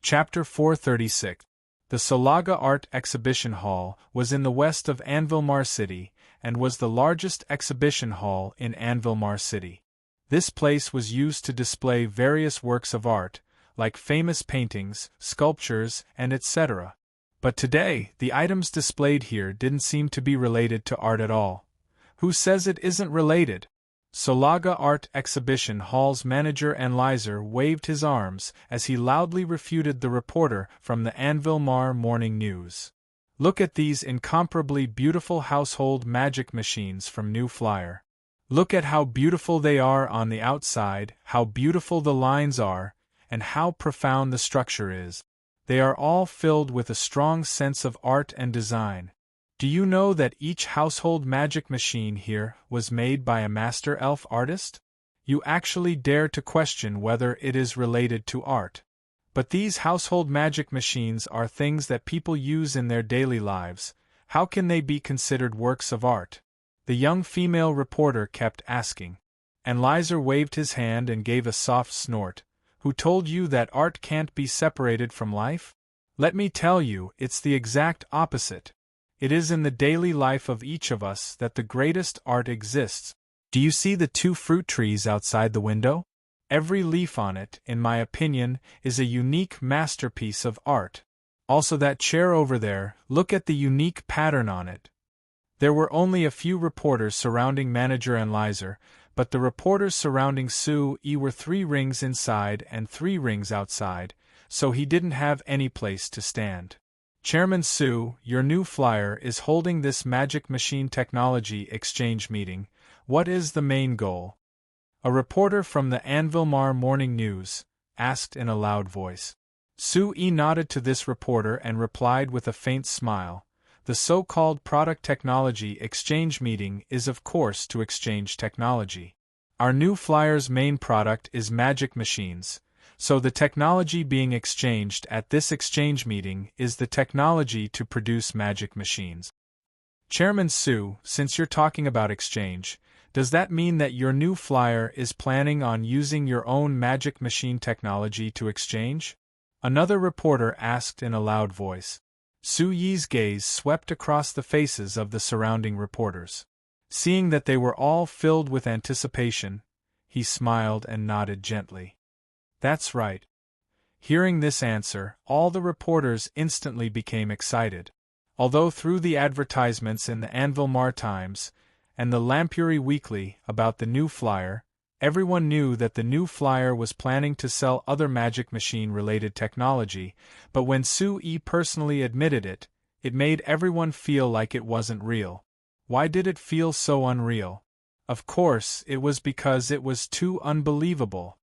Chapter 436. The Solaga Art Exhibition Hall was in the west of Anvilmar City, and was the largest exhibition hall in Anvilmar City. This place was used to display various works of art, like famous paintings, sculptures, and etc. But today, the items displayed here didn't seem to be related to art at all. Who says it isn't related? Solaga Art Exhibition Hall's manager Anlizer waved his arms as he loudly refuted the reporter from the Anvilmar Morning News. Look at these incomparably beautiful household magic machines from New Flyer. Look at how beautiful they are on the outside, how beautiful the lines are, and how profound the structure is. They are all filled with a strong sense of art and design. Do you know that each household magic machine here was made by a master elf artist? You actually dare to question whether it is related to art. But these household magic machines are things that people use in their daily lives. How can they be considered works of art? The young female reporter kept asking. Anlizer waved his hand and gave a soft snort. Who told you that art can't be separated from life? Let me tell you, it's the exact opposite. It is in the daily life of each of us that the greatest art exists. Do you see the two fruit trees outside the window? Every leaf on it, in my opinion, is a unique masterpiece of art. Also that chair over there, look at the unique pattern on it. There were only a few reporters surrounding Manager and Lizer, but the reporters surrounding Sue-E were 3 rings inside and 3 rings outside, so he didn't have any place to stand. Chairman Sue, your new flyer is holding this magic machine technology exchange meeting. What is the main goal? A reporter from the Anvilmar Morning News asked in a loud voice. Sue-E nodded to this reporter and replied with a faint smile. The so-called product technology exchange meeting is of course to exchange technology. Our new flyer's main product is magic machines, so the technology being exchanged at this exchange meeting is the technology to produce magic machines. Chairman Sue, since you're talking about exchange, does that mean that your new flyer is planning on using your own magic machine technology to exchange? Another reporter asked in a loud voice. Sue-Yi's gaze swept across the faces of the surrounding reporters. Seeing that they were all filled with anticipation, he smiled and nodded gently. That's right. Hearing this answer, all the reporters instantly became excited. Although through the advertisements in the Anvilmar Times and the Lampuri Weekly about the new flyer, everyone knew that the new flyer was planning to sell other magic machine-related technology, but when Sue-E personally admitted it, it made everyone feel like it wasn't real. Why did it feel so unreal? Of course, it was because it was too unbelievable.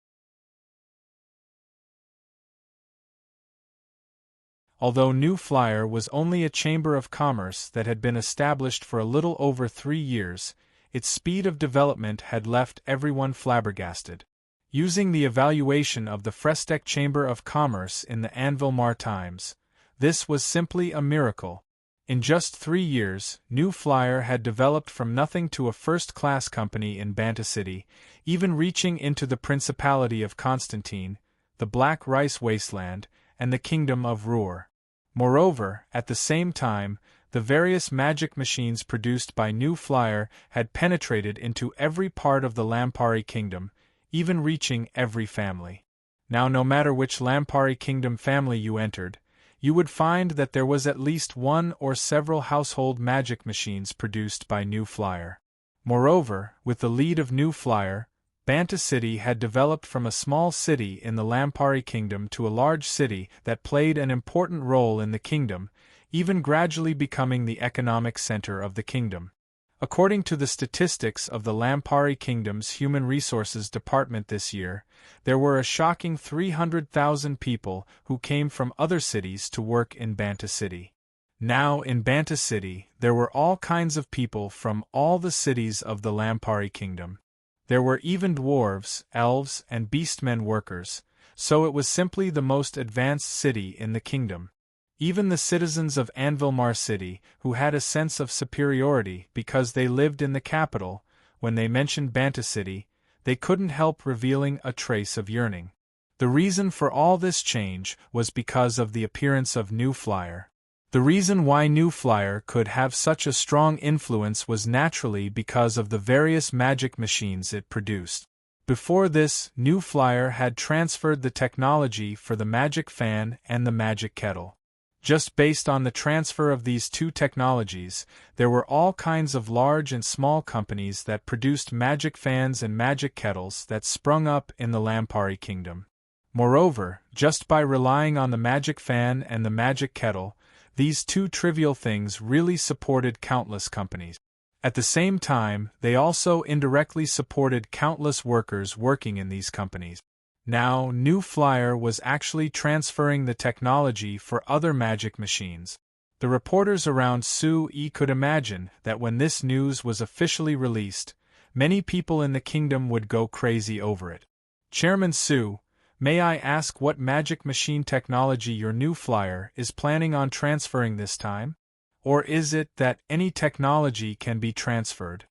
Although New Flyer was only a chamber of commerce that had been established for a little over 3 years, its speed of development had left everyone flabbergasted. Using the evaluation of the Frestec Chamber of Commerce in the Anvilmar Times, this was simply a miracle. In just 3 years, New Flyer had developed from nothing to a first-class company in Banta City, even reaching into the Principality of Constantine, the Black Rice Wasteland, and the Kingdom of Ruhr. Moreover, at the same time, the various magic machines produced by New Flyer had penetrated into every part of the Lampari Kingdom, even reaching every family. Now no matter which Lampari Kingdom family you entered, you would find that there was at least one or several household magic machines produced by New Flyer. Moreover, with the lead of New Flyer, Banta City had developed from a small city in the Lampari Kingdom to a large city that played an important role in the kingdom, even gradually becoming the economic center of the kingdom. According to the statistics of the Lampari Kingdom's Human Resources Department this year, there were a shocking 300,000 people who came from other cities to work in Banta City. Now in Banta City, there were all kinds of people from all the cities of the Lampari Kingdom. There were even dwarves, elves, and beastmen workers, so it was simply the most advanced city in the kingdom. Even the citizens of Anvilmar City, who had a sense of superiority because they lived in the capital, when they mentioned Banta City, they couldn't help revealing a trace of yearning. The reason for all this change was because of the appearance of New Flyer. The reason why New Flyer could have such a strong influence was naturally because of the various magic machines it produced. Before this, New Flyer had transferred the technology for the magic fan and the magic kettle. Just based on the transfer of these two technologies, there were all kinds of large and small companies that produced magic fans and magic kettles that sprung up in the Lampari Kingdom. Moreover, just by relying on the magic fan and the magic kettle, these two trivial things really supported countless companies. At the same time, they also indirectly supported countless workers working in these companies. Now, New Flyer was actually transferring the technology for other magic machines. The reporters around Sue-E could imagine that when this news was officially released, many people in the kingdom would go crazy over it. Chairman Sue, may I ask what magic machine technology your New Flyer is planning on transferring this time? Or is it that any technology can be transferred?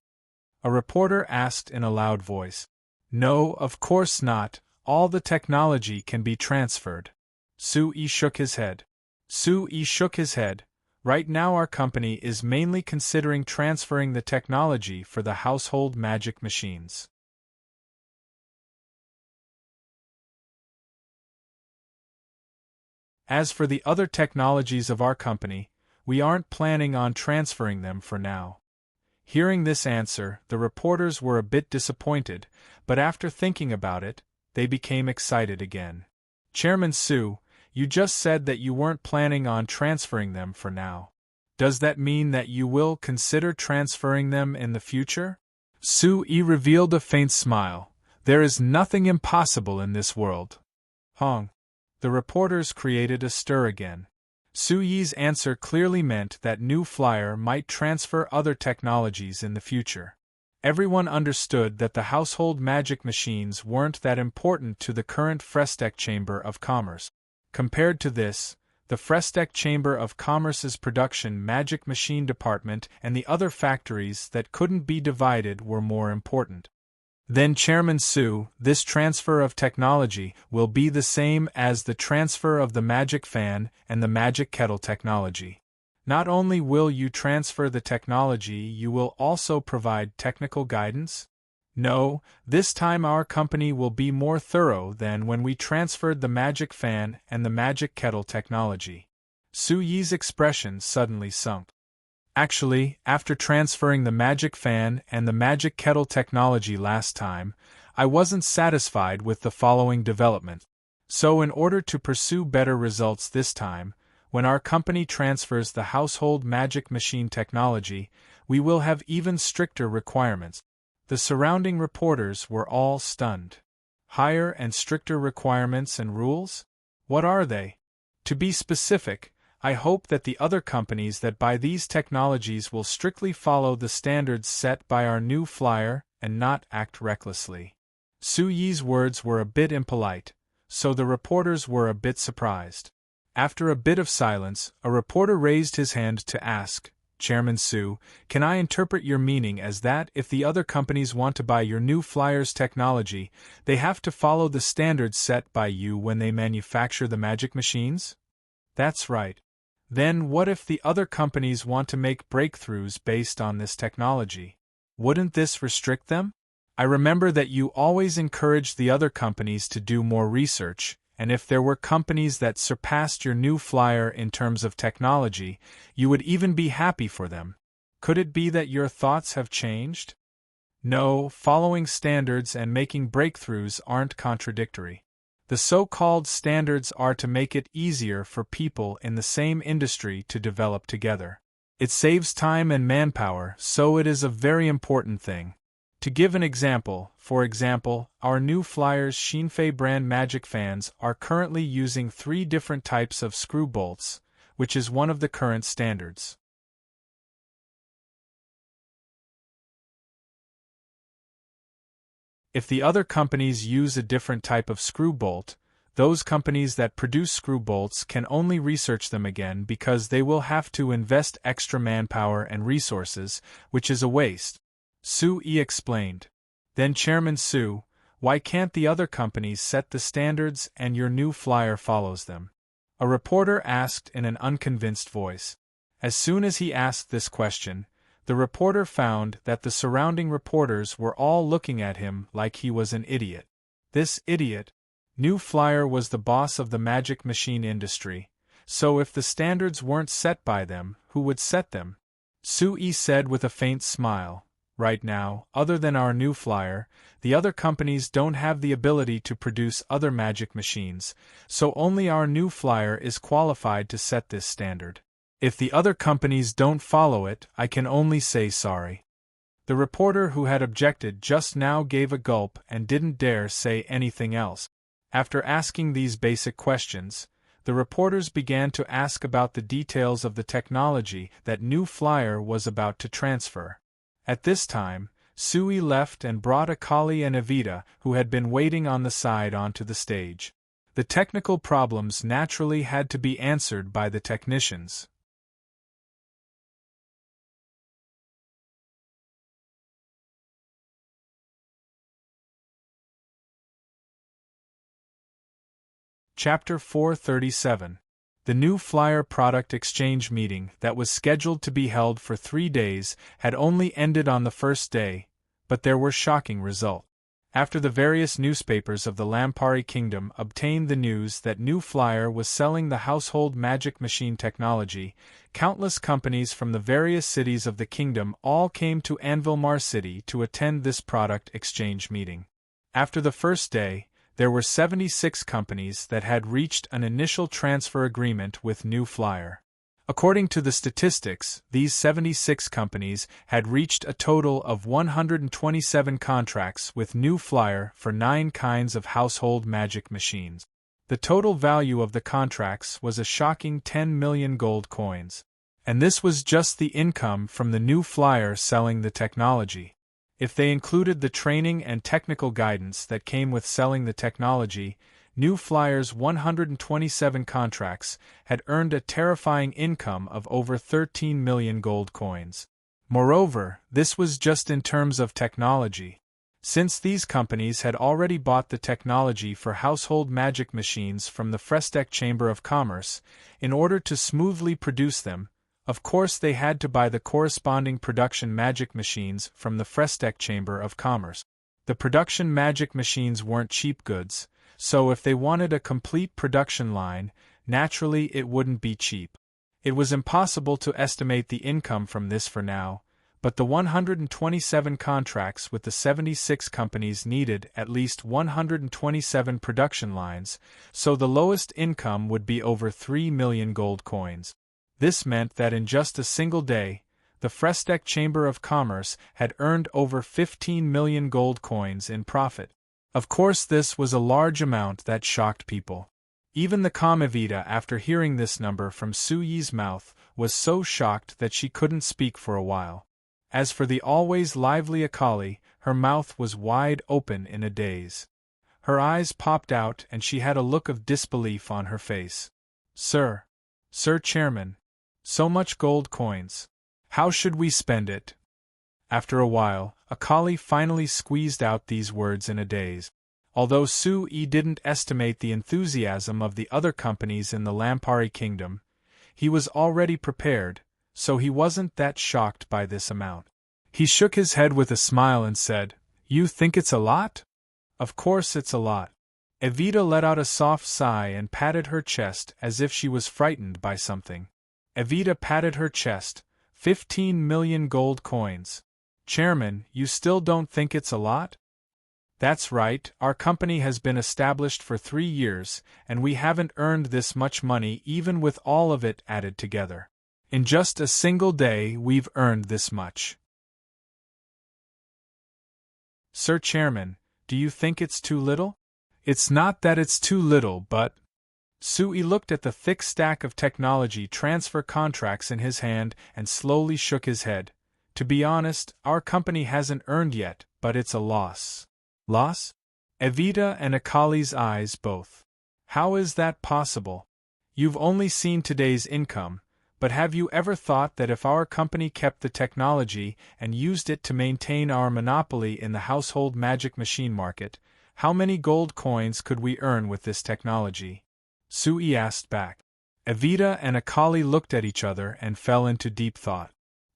A reporter asked in a loud voice. No, of course not. All the technology can be transferred. Sue-E shook his head. Sue-E shook his head. Right now our company is mainly considering transferring the technology for the household magic machines. As for the other technologies of our company, we aren't planning on transferring them for now. Hearing this answer, the reporters were a bit disappointed, but after thinking about it, they became excited again. Chairman Su, you just said that you weren't planning on transferring them for now. Does that mean that you will consider transferring them in the future? Su-yi revealed a faint smile. There is nothing impossible in this world. Hong. The reporters created a stir again. Su-yi's answer clearly meant that New Flyer might transfer other technologies in the future. Everyone understood that the household magic machines weren't that important to the current Frestech Chamber of Commerce. Compared to this, the Frestech Chamber of Commerce's production magic machine department and the other factories that couldn't be divided were more important. Then Chairman Su, this transfer of technology will be the same as the transfer of the magic fan and the magic kettle technology. Not only will you transfer the technology, you will also provide technical guidance? No, this time our company will be more thorough than when we transferred the magic fan and the magic kettle technology. Su-yi's expression suddenly sunk. Actually, after transferring the magic fan and the magic kettle technology last time, I wasn't satisfied with the following development. So in order to pursue better results this time, when our company transfers the household magic machine technology, we will have even stricter requirements. The surrounding reporters were all stunned. Higher and stricter requirements and rules? What are they? To be specific, I hope that the other companies that buy these technologies will strictly follow the standards set by our New Flyer and not act recklessly. Su-yi's words were a bit impolite, so the reporters were a bit surprised. After a bit of silence, a reporter raised his hand to ask, Chairman Su, can I interpret your meaning as that if the other companies want to buy your New Flyer's technology, they have to follow the standards set by you when they manufacture the magic machines? That's right. Then what if the other companies want to make breakthroughs based on this technology? Wouldn't this restrict them? I remember that you always encouraged the other companies to do more research, and if there were companies that surpassed your New Flyer in terms of technology, you would even be happy for them. Could it be that your thoughts have changed? No, following standards and making breakthroughs aren't contradictory. The so-called standards are to make it easier for people in the same industry to develop together. It saves time and manpower, so it is a very important thing. To give an example, for example, our New Flyer's Shinfei brand magic fans are currently using 3 different types of screw bolts, which is one of the current standards. If the other companies use a different type of screw bolt, those companies that produce screw bolts can only research them again because they will have to invest extra manpower and resources, which is a waste. Su-yi explained. Then Chairman Su, why can't the other companies set the standards and your New Flyer follows them? A reporter asked in an unconvinced voice. As soon as he asked this question, the reporter found that the surrounding reporters were all looking at him like he was an idiot. This idiot? New Flyer was the boss of the magic machine industry, so if the standards weren't set by them, who would set them? Su-yi said with a faint smile. Right now, other than our New Flyer, the other companies don't have the ability to produce other magic machines, so only our New Flyer is qualified to set this standard. If the other companies don't follow it, I can only say sorry. The reporter who had objected just now gave a gulp and didn't dare say anything else. After asking these basic questions, the reporters began to ask about the details of the technology that New Flyer was about to transfer. At this time, Su-yi left and brought Akali and Evita, who had been waiting on the side, onto the stage. The technical problems naturally had to be answered by the technicians. Chapter 437. The New Flyer product exchange meeting that was scheduled to be held for 3 days had only ended on the first day, but there were shocking results. After the various newspapers of the Lampari Kingdom obtained the news that New Flyer was selling the household magic machine technology, countless companies from the various cities of the kingdom all came to Anvilmar City to attend this product exchange meeting. After the first day, there were 76 companies that had reached an initial transfer agreement with New Flyer. According to the statistics, these 76 companies had reached a total of 127 contracts with New Flyer for 9 kinds of household magic machines. The total value of the contracts was a shocking 10 million gold coins. And this was just the income from the New Flyer selling the technology. If they included the training and technical guidance that came with selling the technology, New Flyer's 127 contracts had earned a terrifying income of over 13 million gold coins. Moreover, this was just in terms of technology. Since these companies had already bought the technology for household magic machines from the Frestec Chamber of Commerce, in order to smoothly produce them, of course they had to buy the corresponding production magic machines from the Frestec Chamber of Commerce. The production magic machines weren't cheap goods, so if they wanted a complete production line, naturally it wouldn't be cheap. It was impossible to estimate the income from this for now, but the 127 contracts with the 76 companies needed at least 127 production lines, so the lowest income would be over 3 million gold coins. This meant that in just a single day, the Frestec Chamber of Commerce had earned over 15 million gold coins in profit. Of course, this was a large amount that shocked people. Even the calm Evita, after hearing this number from Su Yi's mouth, was so shocked that she couldn't speak for a while. As for the always lively Akali, her mouth was wide open in a daze. Her eyes popped out and she had a look of disbelief on her face. Sir Chairman, so much gold coins. How should we spend it? After a while, Akali finally squeezed out these words in a daze. Although Su Yi didn't estimate the enthusiasm of the other companies in the Lampari Kingdom, he was already prepared, so he wasn't that shocked by this amount. He shook his head with a smile and said, "You think it's a lot?" "Of course it's a lot." Evita let out a soft sigh and patted her chest as if she was frightened by something. Evita patted her chest. 15 million gold coins. Chairman, you still don't think it's a lot? That's right, our company has been established for 3 years, and we haven't earned this much money even with all of it added together. In just a single day we've earned this much. Sir Chairman, do you think it's too little? It's not that it's too little, but… Su Yi looked at the thick stack of technology transfer contracts in his hand and slowly shook his head. To be honest, our company hasn't earned yet, but it's a loss. Loss? Evita and Akali's eyes both. How is that possible? You've only seen today's income, but have you ever thought that if our company kept the technology and used it to maintain our monopoly in the household magic machine market, how many gold coins could we earn with this technology? Su Yi asked back. Evita and Akali looked at each other and fell into deep thought.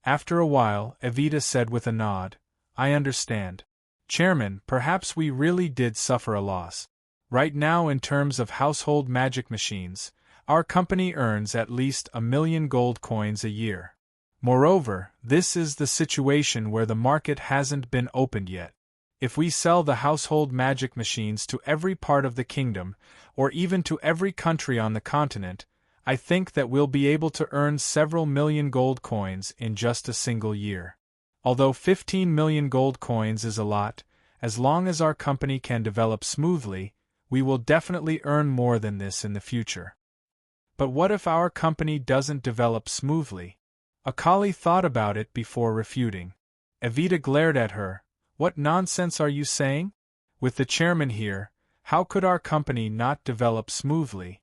After a while, Evita said with a nod, "I understand. Chairman, perhaps we really did suffer a loss. Right now, in terms of household magic machines, our company earns at least 1 million gold coins a year. Moreover, this is the situation where the market hasn't been opened yet. If we sell the household magic machines to every part of the kingdom, or even to every country on the continent, I think that we'll be able to earn several million gold coins in just a single year. Although 15 million gold coins is a lot, as long as our company can develop smoothly, we will definitely earn more than this in the future. But what if our company doesn't develop smoothly? Akali thought about it before refuting. Evita glared at her. What nonsense are you saying? With the chairman here, how could our company not develop smoothly?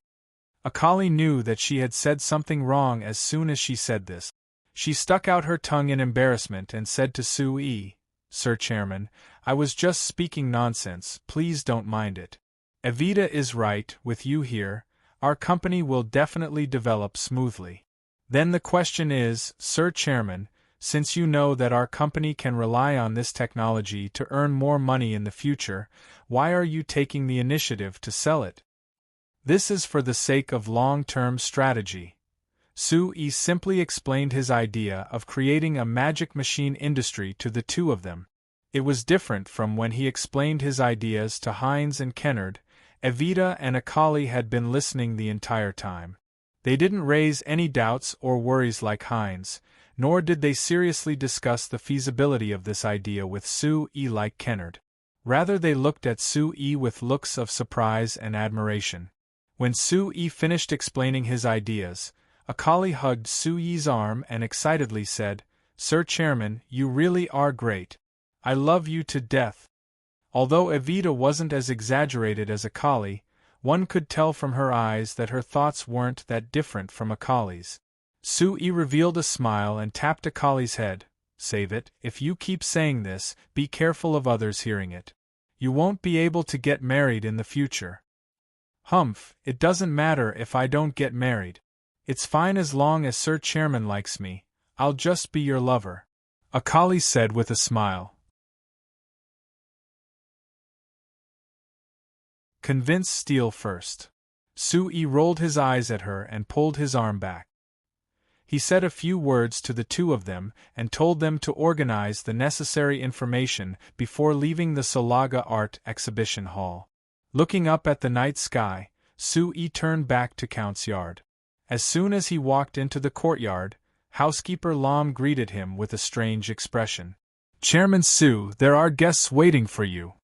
Akali knew that she had said something wrong as soon as she said this. She stuck out her tongue in embarrassment and said to Su Yi, "Sir Chairman, I was just speaking nonsense, please don't mind it. Evita is right, with you here, our company will definitely develop smoothly. Then the question is, Sir Chairman, since you know that our company can rely on this technology to earn more money in the future, why are you taking the initiative to sell it? This is for the sake of long-term strategy. Sue-Yi simply explained his idea of creating a magic machine industry to the two of them. It was different from when he explained his ideas to Heinz and Kennard. Evita and Akali had been listening the entire time. They didn't raise any doubts or worries like Heinz, nor did they seriously discuss the feasibility of this idea with Sue-Yi like Kennard. Rather, they looked at Sue-Yi with looks of surprise and admiration. When Sue-Yi finished explaining his ideas, Akali hugged Sue-Yi's arm and excitedly said, "Sir Chairman, you really are great. I love you to death." Although Evita wasn't as exaggerated as Akali, one could tell from her eyes that her thoughts weren't that different from Akali's. Sue-Yi revealed a smile and tapped Akali's head. "Save it, if you keep saying this, be careful of others hearing it. You won't be able to get married in the future." "Humph, it doesn't matter if I don't get married. It's fine as long as Sir Chairman likes me, I'll just be your lover," Akali said with a smile. "Convince Steel first." Sue-Yi rolled his eyes at her and pulled his arm back. He said a few words to the two of them and told them to organize the necessary information before leaving the Solaga Art Exhibition Hall. Looking up at the night sky, Sue-Yi turned back to Count's yard. As soon as he walked into the courtyard, housekeeper Lam greeted him with a strange expression. "Chairman Su, there are guests waiting for you."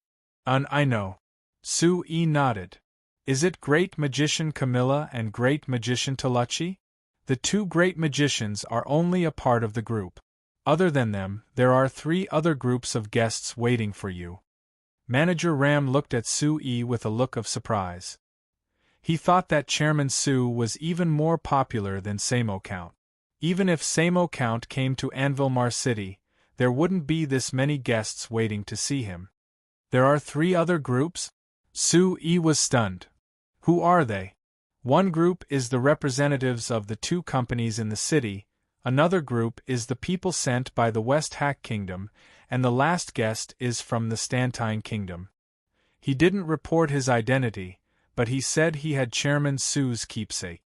I know." Sue-Yi nodded. "Is it Great Magician Camilla and Great Magician Talachi?" The two great magicians are only a part of the group. Other than them, there are 3 other groups of guests waiting for you. Manager Ram looked at Sue-Yi with a look of surprise. He thought that Chairman Su was even more popular than Samo Count. Even if Samo Count came to Anvilmar City, there wouldn't be this many guests waiting to see him. "There are 3 other groups?" Sue-Yi was stunned. "Who are they?" "One group is the representatives of the 2 companies in the city, another group is the people sent by the West Hack Kingdom, and the last guest is from the Stantine Kingdom." He didn't report his identity, but he said he had Chairman Su's keepsake.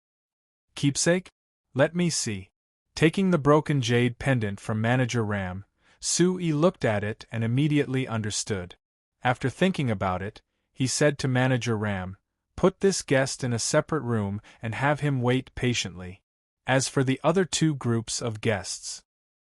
"Keepsake? Let me see." Taking the broken jade pendant from Manager Ram, Sue-Yi looked at it and immediately understood. After thinking about it, he said to Manager Ram, "Put this guest in a separate room and have him wait patiently." As for the other 2 groups of guests,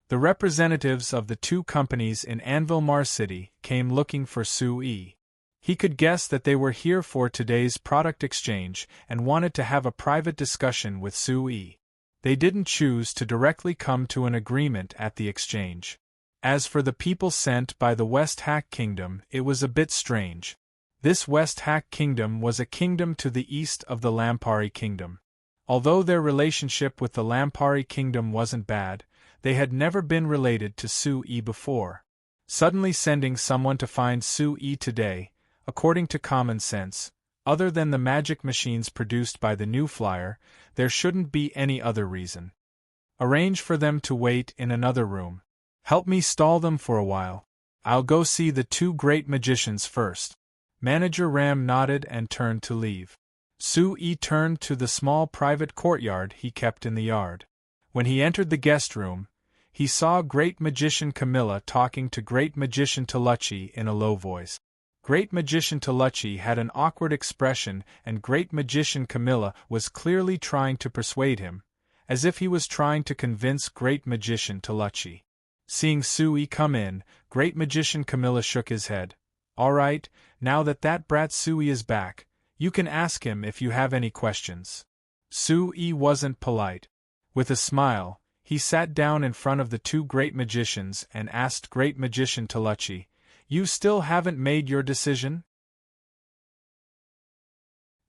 the representatives of the 2 companies in Anvilmar City came looking for Sue-Yi. He could guess that they were here for today's product exchange and wanted to have a private discussion with Sue-Yi. They didn't choose to directly come to an agreement at the exchange. As for the people sent by the West Hack Kingdom, it was a bit strange. This West Hack Kingdom was a kingdom to the east of the Lampari Kingdom. Although their relationship with the Lampari Kingdom wasn't bad, they had never been related to Sue-Yi before. Suddenly sending someone to find Sue-Yi today, according to common sense, other than the magic machines produced by the new flyer, there shouldn't be any other reason. Arrange for them to wait in another room. Help me stall them for a while. I'll go see the 2 great magicians first. Manager Ram nodded and turned to leave. Sue-Yi turned to the small private courtyard he kept in the yard. When he entered the guest room, he saw Great Magician Camilla talking to Great Magician Talachi in a low voice. Great Magician Talachi had an awkward expression and Great Magician Camilla was clearly trying to persuade him, as if he was trying to convince Great Magician Talachi. Seeing Sue-Yi come in, Great Magician Camilla shook his head. "All right, now that brat Sue-Yi is back, you can ask him if you have any questions." Sue-Yi wasn't polite. With a smile, he sat down in front of the 2 great magicians and asked Great Magician Talachi, "You still haven't made your decision?"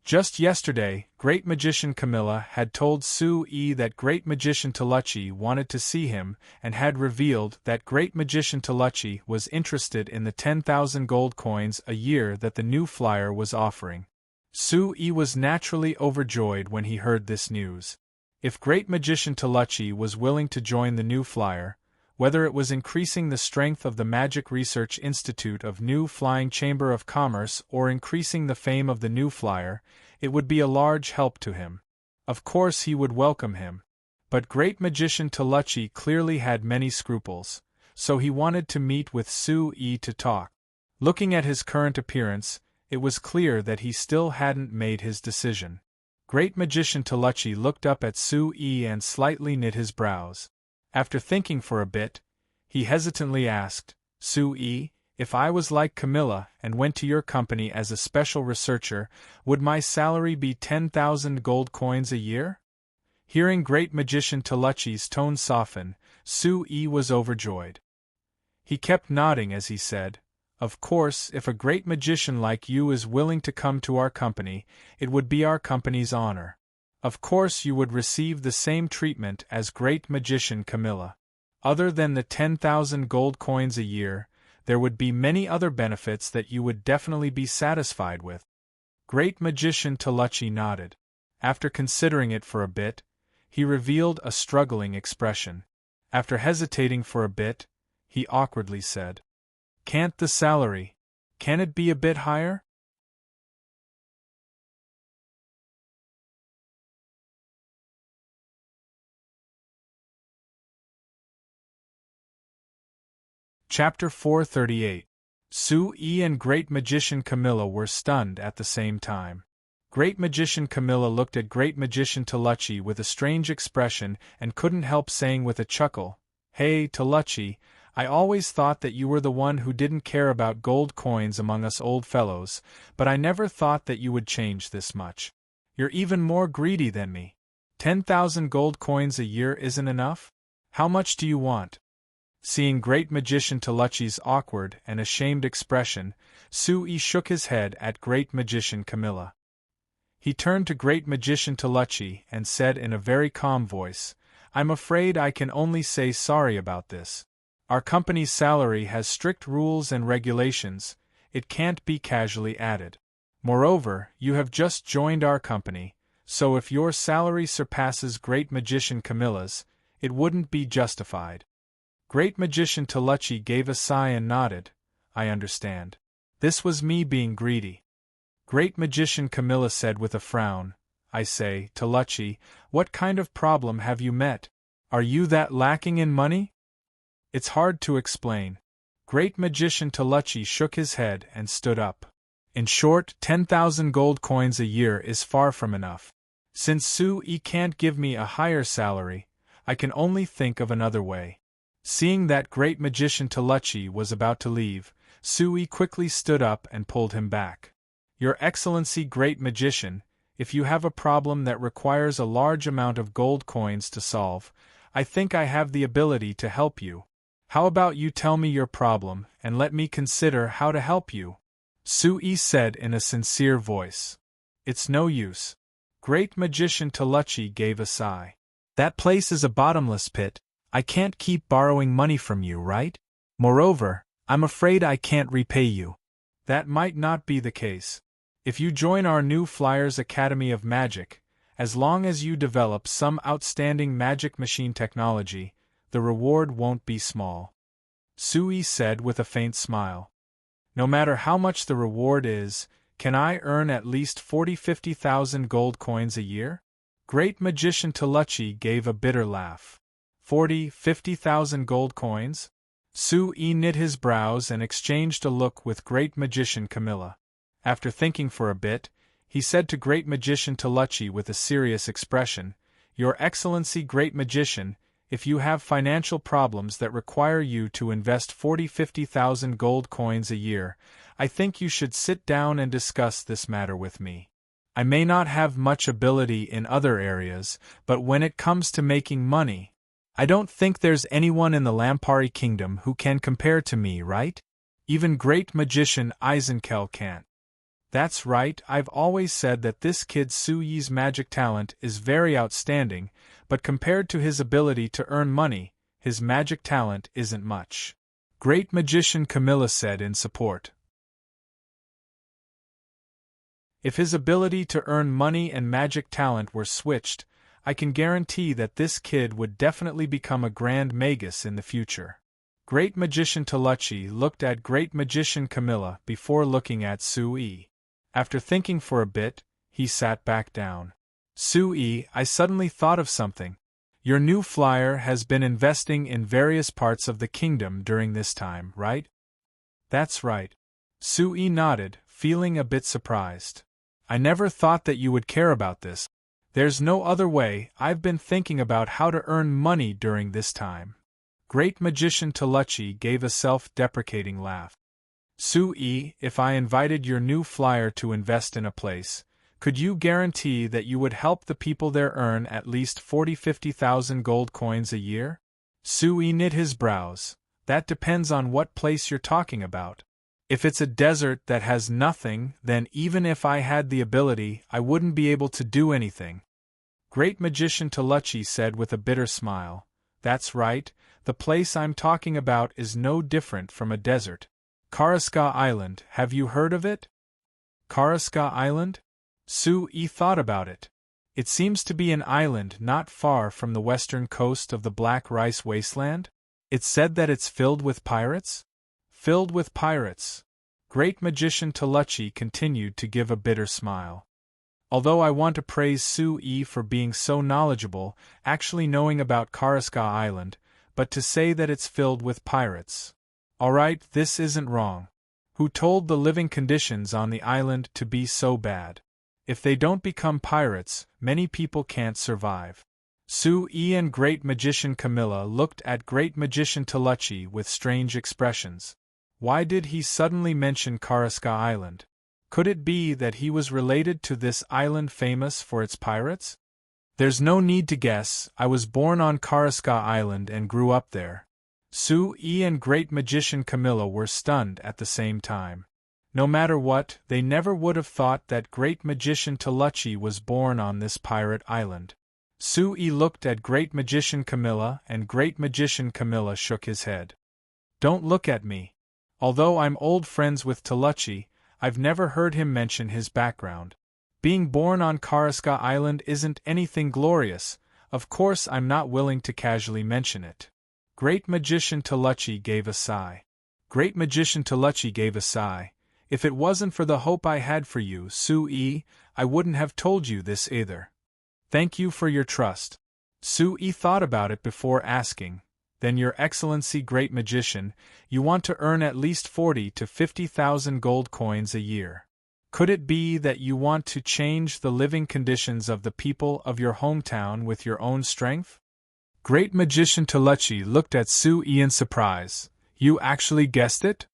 Just yesterday, Great Magician Camilla had told Sue-Yi that Great Magician Talachi wanted to see him and had revealed that Great Magician Talachi was interested in the 10,000 gold coins a year that the new flyer was offering. Sue-Yi was naturally overjoyed when he heard this news. If Great Magician Talachi was willing to join the new flyer, whether it was increasing the strength of the Magic Research Institute of New Flying Chamber of Commerce or increasing the fame of the New Flyer, it would be a large help to him. Of course he would welcome him. But Great Magician Toluchi clearly had many scruples, so he wanted to meet with Sue-Yi to talk. Looking at his current appearance, it was clear that he still hadn't made his decision. Great Magician Toluchi looked up at Sue-Yi and slightly knit his brows. After thinking for a bit, he hesitantly asked, Sue-Yi, if I was like Camilla and went to your company as a special researcher, would my salary be 10,000 gold coins a year? Hearing Great Magician Toluchi's tone soften, Sue-Yi was overjoyed. He kept nodding as he said, Of course, if a great magician like you is willing to come to our company, it would be our company's honor. Of course you would receive the same treatment as Great Magician Camilla. Other than the 10,000 gold coins a year, there would be many other benefits that you would definitely be satisfied with. Great Magician Toluchi nodded. After considering it for a bit, he revealed a struggling expression. After hesitating for a bit, he awkwardly said, Can't the salary, can it be a bit higher? Chapter 438. Sue-Yi and Great Magician Camilla were stunned at the same time. Great Magician Camilla looked at Great Magician Toluchi with a strange expression and couldn't help saying with a chuckle, Hey, Toluchi, I always thought that you were the one who didn't care about gold coins among us old fellows, but I never thought that you would change this much. You're even more greedy than me. 10,000 gold coins a year isn't enough? How much do you want? Seeing Great Magician Toluchi's awkward and ashamed expression, Sue-Yi shook his head at Great Magician Camilla. He turned to Great Magician Toluchi and said in a very calm voice, I'm afraid I can only say sorry about this. Our company's salary has strict rules and regulations, it can't be casually added. Moreover, you have just joined our company, so if your salary surpasses Great Magician Camilla's, it wouldn't be justified. Great Magician Toluchi gave a sigh and nodded, I understand. This was me being greedy. Great Magician Camilla said with a frown, I say, Toluchi, what kind of problem have you met? Are you that lacking in money? It's hard to explain. Great Magician Toluchi shook his head and stood up. In short, 10,000 gold coins a year is far from enough. Since Sue-Yi can't give me a higher salary, I can only think of another way. Seeing that Great Magician Toluchi was about to leave, Sue-Yi quickly stood up and pulled him back. Your Excellency Great Magician, if you have a problem that requires a large amount of gold coins to solve, I think I have the ability to help you. How about you tell me your problem and let me consider how to help you? Sue-Yi said in a sincere voice. It's no use. Great Magician Toluchi gave a sigh. That place is a bottomless pit. I can't keep borrowing money from you, right? Moreover, I'm afraid I can't repay you. That might not be the case. If you join our New Flyers Academy of Magic, as long as you develop some outstanding magic machine technology, the reward won't be small. Sue-Yi said with a faint smile. No matter how much the reward is, can I earn at least 50,000 gold coins a year? Great Magician Toluchi gave a bitter laugh. 50,000 gold coins? Sue-Yi knit his brows and exchanged a look with Great Magician Camilla. After thinking for a bit, he said to Great Magician Toluchi with a serious expression, Your Excellency Great Magician, if you have financial problems that require you to invest 50,000 gold coins a year, I think you should sit down and discuss this matter with me. I may not have much ability in other areas, but when it comes to making money, I don't think there's anyone in the Lampari Kingdom who can compare to me, right? Even Great Magician Eisenkel can't. That's right, I've always said that this kid Sue-Yi's magic talent is very outstanding, but compared to his ability to earn money, his magic talent isn't much. Great Magician Camilla said in support. If his ability to earn money and magic talent were switched, I can guarantee that this kid would definitely become a grand magus in the future. Great Magician Toluchi looked at Great Magician Camilla before looking at Sui. After thinking for a bit, he sat back down. Sui, I suddenly thought of something. Your new flyer has been investing in various parts of the kingdom during this time, right? That's right. Sui nodded, feeling a bit surprised. I never thought that you would care about this. There's no other way. I've been thinking about how to earn money during this time. Great Magician Toluchi gave a self-deprecating laugh. Sui, if I invited your new flyer to invest in a place, could you guarantee that you would help the people there earn at least 50,000 gold coins a year? Sui knit his brows. That depends on what place you're talking about. If it's a desert that has nothing, then even if I had the ability, I wouldn't be able to do anything. Great Magician Toluchi said with a bitter smile. That's right, the place I'm talking about is no different from a desert. Karaska Island, have you heard of it? Karaska Island? Sui thought about it. It seems to be an island not far from the western coast of the Black Rice Wasteland. It's said that it's filled with pirates? Filled with pirates. Great Magician Toluchi continued to give a bitter smile. Although I want to praise Sui for being so knowledgeable, actually knowing about Karaska Island, but to say that it's filled with pirates. Alright, this isn't wrong. Who told the living conditions on the island to be so bad? If they don't become pirates, many people can't survive. Sui and Great Magician Camilla looked at Great Magician Toluchi with strange expressions. Why did he suddenly mention Karaska Island? Could it be that he was related to this island famous for its pirates? There's no need to guess, I was born on Karaska Island and grew up there. Sui and Great Magician Camilla were stunned at the same time. No matter what, they never would have thought that Great Magician Toluchi was born on this pirate island. Sui looked at Great Magician Camilla and Great Magician Camilla shook his head. Don't look at me. Although I'm old friends with Toluchi, I've never heard him mention his background. Being born on Karaska Island isn't anything glorious, of course I'm not willing to casually mention it. Great Magician Toluchi gave a sigh. Great Magician Toluchi gave a sigh. If it wasn't for the hope I had for you, Sui, I wouldn't have told you this either. Thank you for your trust. Sui thought about it before asking. Then Your Excellency Great Magician, you want to earn at least 40 to 50,000 gold coins a year. Could it be that you want to change the living conditions of the people of your hometown with your own strength? Great Magician Toluchi looked at Sui in surprise. You actually guessed it?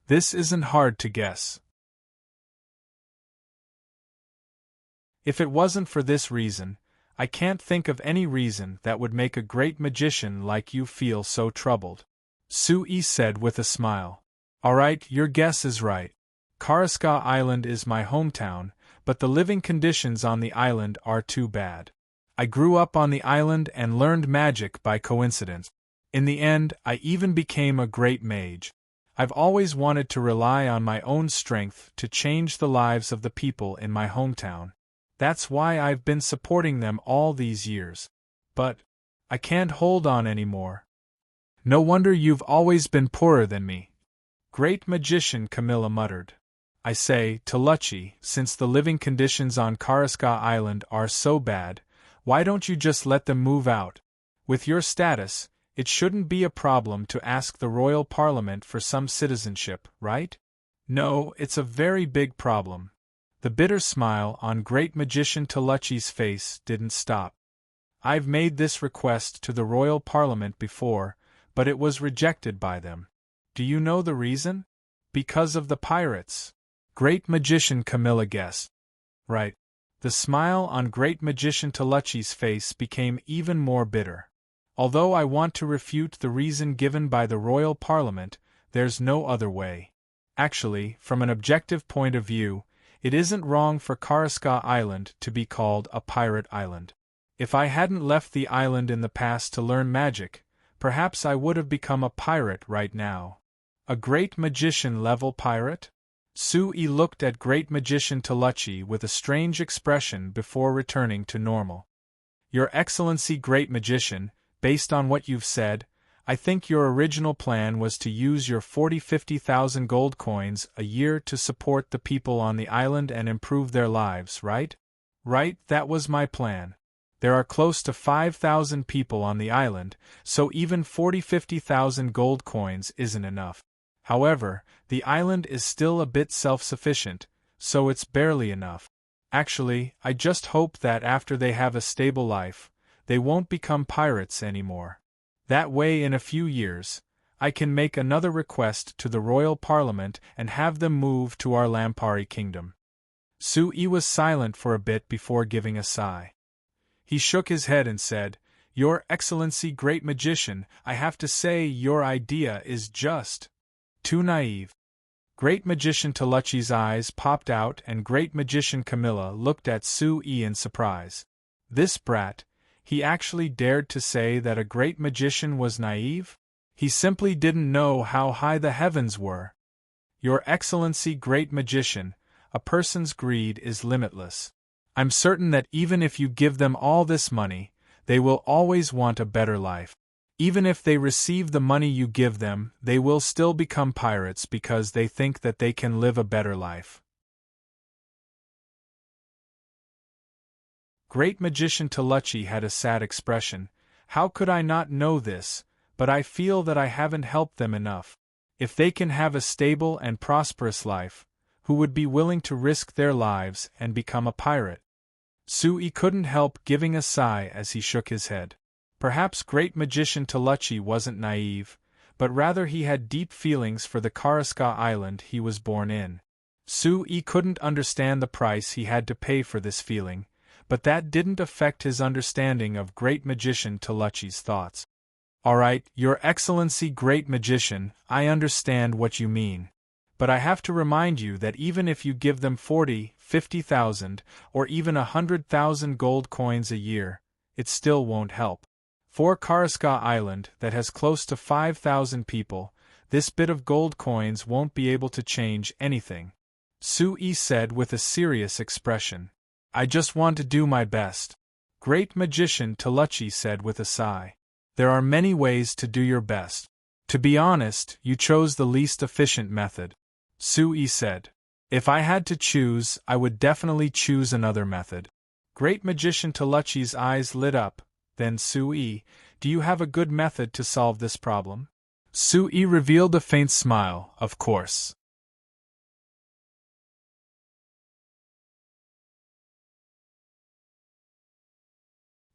This isn't hard to guess. If it wasn't for this reason, I can't think of any reason that would make a great magician like you feel so troubled. Sui said with a smile. Alright, your guess is right. Karaska Island is my hometown, but the living conditions on the island are too bad. I grew up on the island and learned magic by coincidence. In the end, I even became a great mage. I've always wanted to rely on my own strength to change the lives of the people in my hometown. That's why I've been supporting them all these years. But I can't hold on anymore. No wonder you've always been poorer than me. Great Magician Camilla muttered. I say, Toluchi, since the living conditions on Karaska Island are so bad, why don't you just let them move out? With your status, it shouldn't be a problem to ask the royal parliament for some citizenship, right? No, it's a very big problem. The bitter smile on Great Magician Toluchi's face didn't stop. I've made this request to the royal parliament before, but it was rejected by them. Do you know the reason? Because of the pirates. Great Magician Camilla guessed. Right. The smile on Great Magician Toluchi's face became even more bitter. Although I want to refute the reason given by the royal parliament, there's no other way. Actually, from an objective point of view, it isn't wrong for Karaska Island to be called a pirate island. If I hadn't left the island in the past to learn magic, perhaps I would have become a pirate right now. A great magician-level pirate? Sui looked at Great Magician Toluchi with a strange expression before returning to normal. Your Excellency Great Magician, based on what you've said, I think your original plan was to use your 50,000 gold coins a year to support the people on the island and improve their lives, right? Right, that was my plan. There are close to 5,000 people on the island, so even 50,000 gold coins isn't enough. However, the island is still a bit self-sufficient, so it's barely enough. Actually, I just hope that after they have a stable life, they won't become pirates anymore. That way in a few years, I can make another request to the Royal Parliament and have them move to our Lampari kingdom. Sui was silent for a bit before giving a sigh. He shook his head and said, Your Excellency Great Magician, I have to say your idea is just too naive. Great Magician Toluchi's eyes popped out and Great Magician Camilla looked at Sui in surprise. This brat, he actually dared to say that a great magician was naive? He simply didn't know how high the heavens were. Your Excellency Great Magician, a person's greed is limitless. I'm certain that even if you give them all this money, they will always want a better life. Even if they receive the money you give them, they will still become pirates because they think that they can live a better life. Great Magician Toluchi had a sad expression. How could I not know this, but I feel that I haven't helped them enough. If they can have a stable and prosperous life, who would be willing to risk their lives and become a pirate? Sui couldn't help giving a sigh as he shook his head. Perhaps Great Magician Toluchi wasn't naive, but rather he had deep feelings for the Karaska island he was born in. Sui couldn't understand the price he had to pay for this feeling, but that didn't affect his understanding of Great Magician Toluchi's thoughts. Alright, Your Excellency Great Magician, I understand what you mean. But I have to remind you that even if you give them 50,000, or even 100,000 gold coins a year, it still won't help. For Karaska Island, that has close to 5,000 people, this bit of gold coins won't be able to change anything. Sui said with a serious expression. I just want to do my best. Great Magician Toluchi said with a sigh. There are many ways to do your best. To be honest, you chose the least efficient method. Sui said. If I had to choose, I would definitely choose another method. Great Magician Toluchi's eyes lit up. Then Sui, do you have a good method to solve this problem? Sui revealed a faint smile, of course.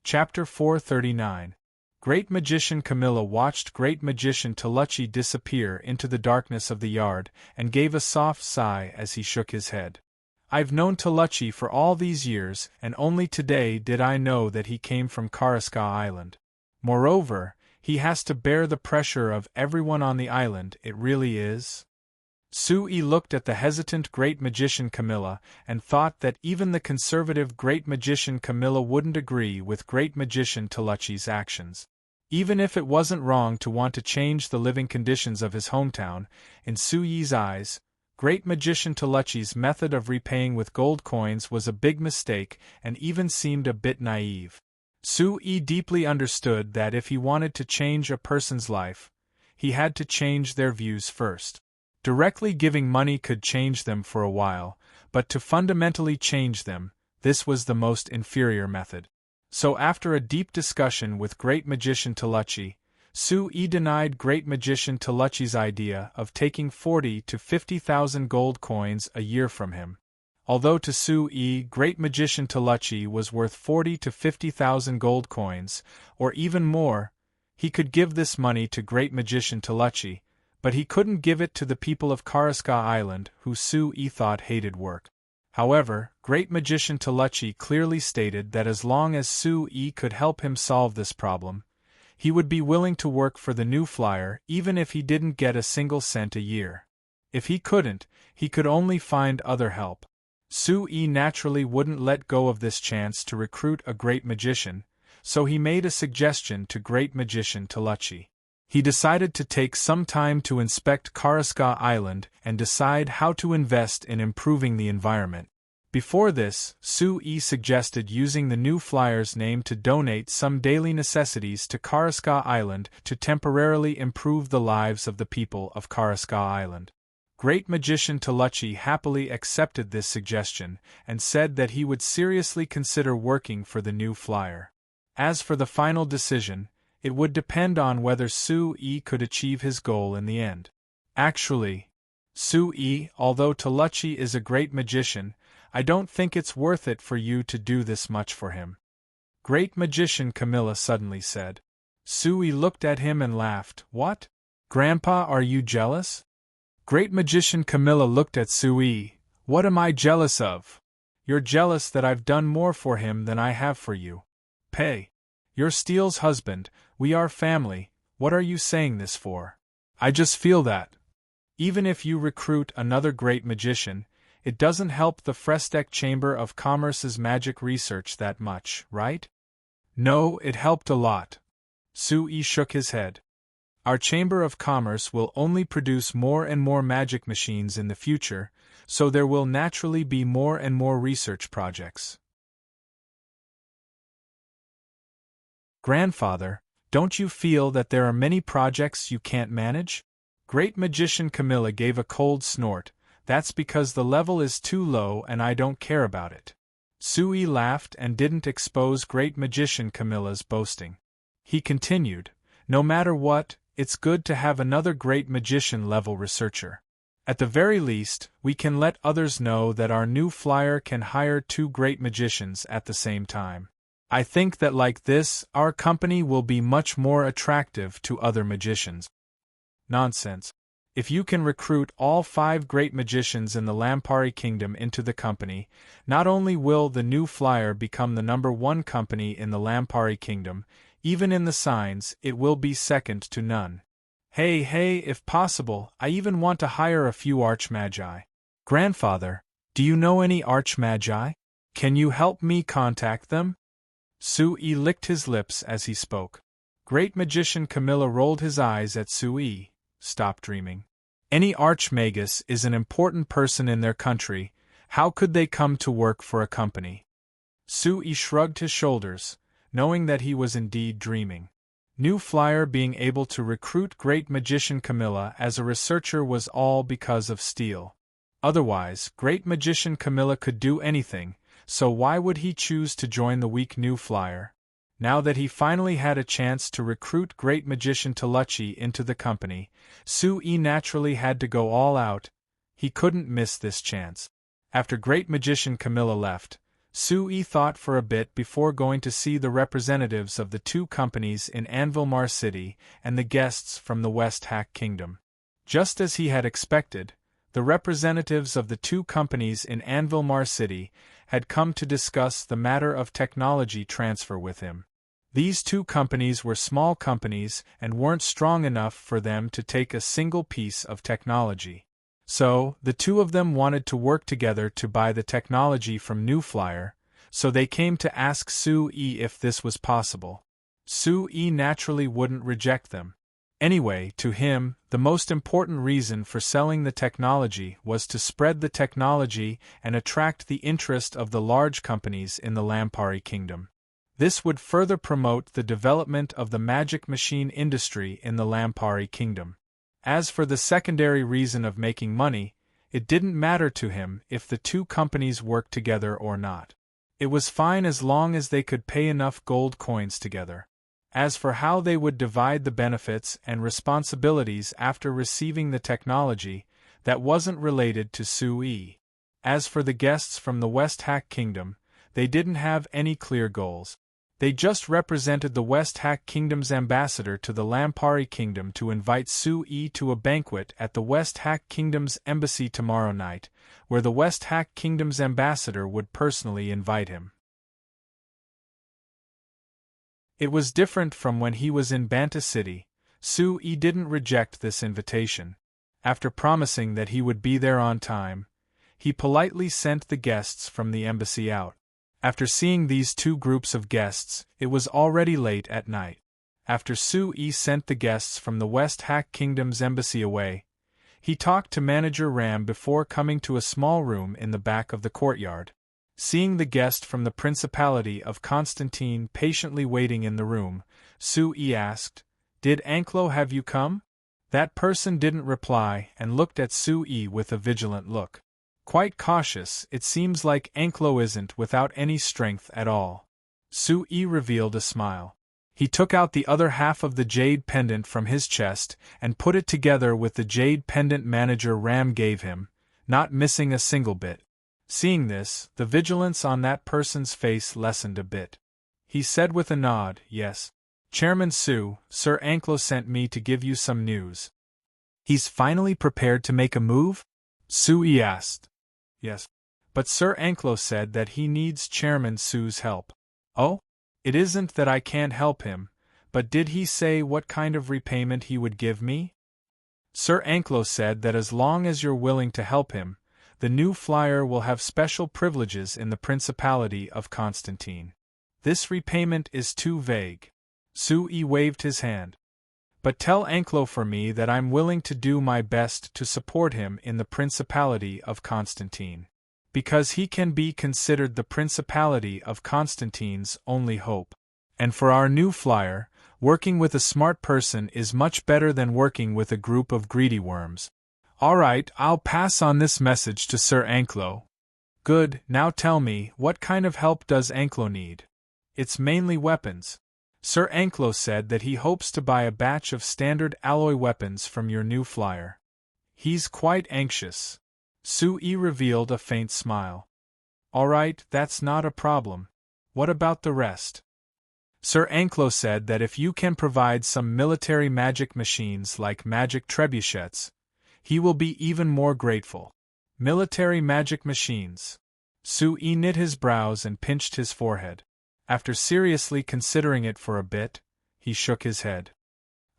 Chapter 439. Great Magician Camilla watched Great Magician Toluchi disappear into the darkness of the yard and gave a soft sigh as he shook his head. I've known Toluchi for all these years, and only today did I know that he came from Karaska Island. Moreover, he has to bear the pressure of everyone on the island, it really is. Sui looked at the hesitant Great Magician Camilla and thought that even the conservative Great Magician Camilla wouldn't agree with Great Magician Toluchi's actions. Even if it wasn't wrong to want to change the living conditions of his hometown, in Sui's eyes, Great Magician Toluchi's method of repaying with gold coins was a big mistake and even seemed a bit naive. Sui deeply understood that if he wanted to change a person's life, he had to change their views first. Directly giving money could change them for a while, but to fundamentally change them, this was the most inferior method. So after a deep discussion with Great Magician Toluchi, Sui denied Great Magician Toluchi's idea of taking 40 to 50,000 gold coins a year from him. Although to Sui, Great Magician Toluchi was worth 40 to 50,000 gold coins, or even more, he could give this money to Great Magician Toluchi, but he couldn't give it to the people of Karaska Island who Sui thought hated work. However, Great Magician Toluchi clearly stated that as long as Sui could help him solve this problem, he would be willing to work for the new flyer even if he didn't get a single cent a year. If he couldn't, he could only find other help. Sui naturally wouldn't let go of this chance to recruit a great magician, so he made a suggestion to Great Magician Toluchi. He decided to take some time to inspect Karaska Island and decide how to invest in improving the environment. Before this, Su-yi suggested using the new flyer's name to donate some daily necessities to Karaska Island to temporarily improve the lives of the people of Karaska Island. Great Magician Toluchi happily accepted this suggestion and said that he would seriously consider working for the new flyer. As for the final decision, it would depend on whether Su-yi could achieve his goal in the end. Actually, Su-yi, although Toluchi is a great magician, I don't think it's worth it for you to do this much for him. Great Magician Camilla suddenly said. Su-yi looked at him and laughed. What? Grandpa, are you jealous? Great Magician Camilla looked at Su-yi. What am I jealous of? You're jealous that I've done more for him than I have for you. Pay. You're Steele's husband, we are family, what are you saying this for? I just feel that. Even if you recruit another great magician, it doesn't help the Frestek Chamber of Commerce's magic research that much, right? No, it helped a lot. Su-yi shook his head. Our Chamber of Commerce will only produce more and more magic machines in the future, so there will naturally be more and more research projects. Grandfather, don't you feel that there are many projects you can't manage? Great Magician Camilla gave a cold snort. That's because the level is too low and I don't care about it. Su-yi laughed and didn't expose Great Magician Camilla's boasting. He continued, no matter what, it's good to have another great magician-level researcher. At the very least, we can let others know that our new flyer can hire 2 great magicians at the same time. I think that like this, our company will be much more attractive to other magicians. Nonsense. If you can recruit all 5 great magicians in the Lampari Kingdom into the company, not only will the new flyer become the #1 company in the Lampari Kingdom, even in the signs, it will be second to none. Hey, if possible, I even want to hire a few archmagi. Grandfather, do you know any archmagi? Can you help me contact them? Su-yi licked his lips as he spoke. Great Magician Camilla rolled his eyes at Su-yi. Stop dreaming. Any archmagus is an important person in their country, how could they come to work for a company? Su-yi shrugged his shoulders, knowing that he was indeed dreaming. New Flyer being able to recruit Great Magician Camilla as a researcher was all because of Steele. Otherwise, Great Magician Camilla could do anything, so why would he choose to join the weak New Flyer? Now that he finally had a chance to recruit Great Magician Toluchi into the company, Su-yi naturally had to go all out. He couldn't miss this chance. After Great Magician Camilla left, Su-yi thought for a bit before going to see the representatives of the 2 companies in Anvilmar City and the guests from the West Hack Kingdom. Just as he had expected, the representatives of the 2 companies in Anvilmar City had come to discuss the matter of technology transfer with him. These 2 companies were small companies and weren't strong enough for them to take a single piece of technology. So, the 2 of them wanted to work together to buy the technology from New Flyer, so they came to ask Su-yi if this was possible. Su-yi naturally wouldn't reject them. Anyway, to him, the most important reason for selling the technology was to spread the technology and attract the interest of the large companies in the Lampari Kingdom. This would further promote the development of the magic machine industry in the Lampari Kingdom. As for the secondary reason of making money, it didn't matter to him if the 2 companies worked together or not. It was fine as long as they could pay enough gold coins together. As for how they would divide the benefits and responsibilities after receiving the technology, that wasn't related to Su-yi. As for the guests from the West Hack Kingdom, they didn't have any clear goals. They just represented the West Hack Kingdom's ambassador to the Lampari Kingdom to invite Su-yi to a banquet at the West Hack Kingdom's embassy tomorrow night, where the West Hack Kingdom's ambassador would personally invite him. It was different from when he was in Banta City. Su-yi didn't reject this invitation. After promising that he would be there on time, he politely sent the guests from the embassy out. After seeing these 2 groups of guests, it was already late at night. After Su-yi sent the guests from the West Hack Kingdom's embassy away, he talked to Manager Ram before coming to a small room in the back of the courtyard. Seeing the guest from the Principality of Constantine patiently waiting in the room, Sui asked, "Did Anclo have you come?" That person didn't reply and looked at Sui with a vigilant look. Quite cautious, it seems like Anclo isn't without any strength at all. Sui revealed a smile. He took out the other half of the jade pendant from his chest and put it together with the jade pendant manager Ram gave him, not missing a single bit. Seeing this, the vigilance on that person's face lessened a bit. He said with a nod, "Yes. Chairman Su, Sir Anclo sent me to give you some news." "He's finally prepared to make a move?" Sui asked. "Yes. But Sir Anclo said that he needs Chairman Su's help." "Oh? It isn't that I can't help him, but did he say what kind of repayment he would give me?" "Sir Anclo said that as long as you're willing to help him, the new flyer will have special privileges in the Principality of Constantine. This repayment is too vague." Sui waved his hand. "But tell Anclo for me that I'm willing to do my best to support him in the Principality of Constantine. Because he can be considered the Principality of Constantine's only hope. And for our new flyer, working with a smart person is much better than working with a group of greedy worms. All right, I'll pass on this message to Sir Anclo." "Good, now tell me, what kind of help does Anclo need?" "It's mainly weapons. Sir Anclo said that he hopes to buy a batch of standard alloy weapons from your new flyer. He's quite anxious." Sui revealed a faint smile. "All right, that's not a problem. What about the rest?" "Sir Anclo said that if you can provide some military magic machines like magic trebuchets, he will be even more grateful." "Military magic machines?" Sui knit his brows and pinched his forehead. After seriously considering it for a bit, he shook his head.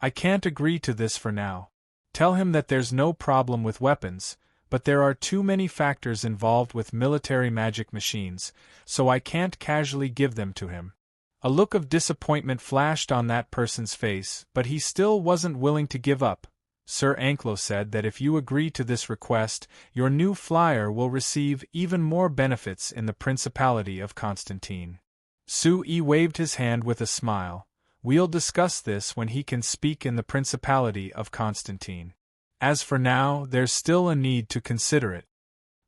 "I can't agree to this for now. Tell him that there's no problem with weapons, but there are too many factors involved with military magic machines, so I can't casually give them to him." A look of disappointment flashed on that person's face, but he still wasn't willing to give up. "Sir Anclo said that if you agree to this request, your new flyer will receive even more benefits in the Principality of Constantine." Sui waved his hand with a smile. "We'll discuss this when he can speak in the Principality of Constantine. As for now, there's still a need to consider it."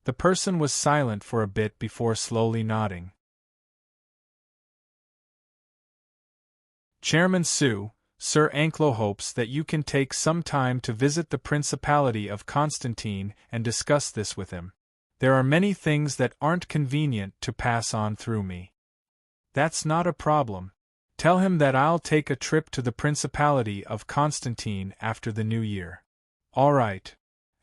The person was silent for a bit before slowly nodding. "Chairman Su, Sir Anclo hopes that you can take some time to visit the Principality of Constantine and discuss this with him. There are many things that aren't convenient to pass on through me." "That's not a problem. Tell him that I'll take a trip to the Principality of Constantine after the new year." "All right."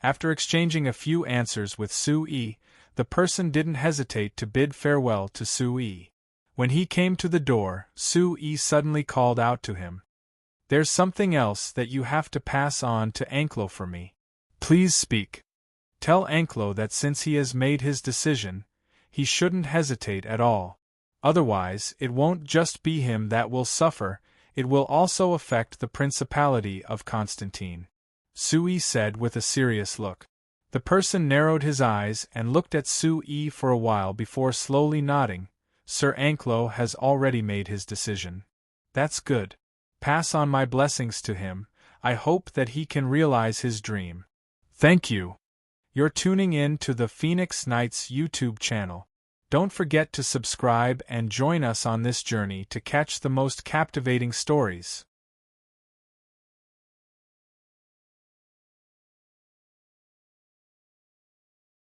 After exchanging a few answers with Sui, the person didn't hesitate to bid farewell to Sui. When he came to the door, Sui suddenly called out to him. "There's something else that you have to pass on to Anclo for me. Please speak. Tell Anclo that since he has made his decision, he shouldn't hesitate at all. Otherwise, it won't just be him that will suffer, it will also affect the Principality of Constantine," Sui said with a serious look. The person narrowed his eyes and looked at Sui for a while before slowly nodding. "Sir Anclo has already made his decision." "That's good. Pass on my blessings to him. I hope that he can realize his dream." "Thank you." You're tuning in to the Phoenix Knights YouTube channel. Don't forget to subscribe and join us on this journey to catch the most captivating stories.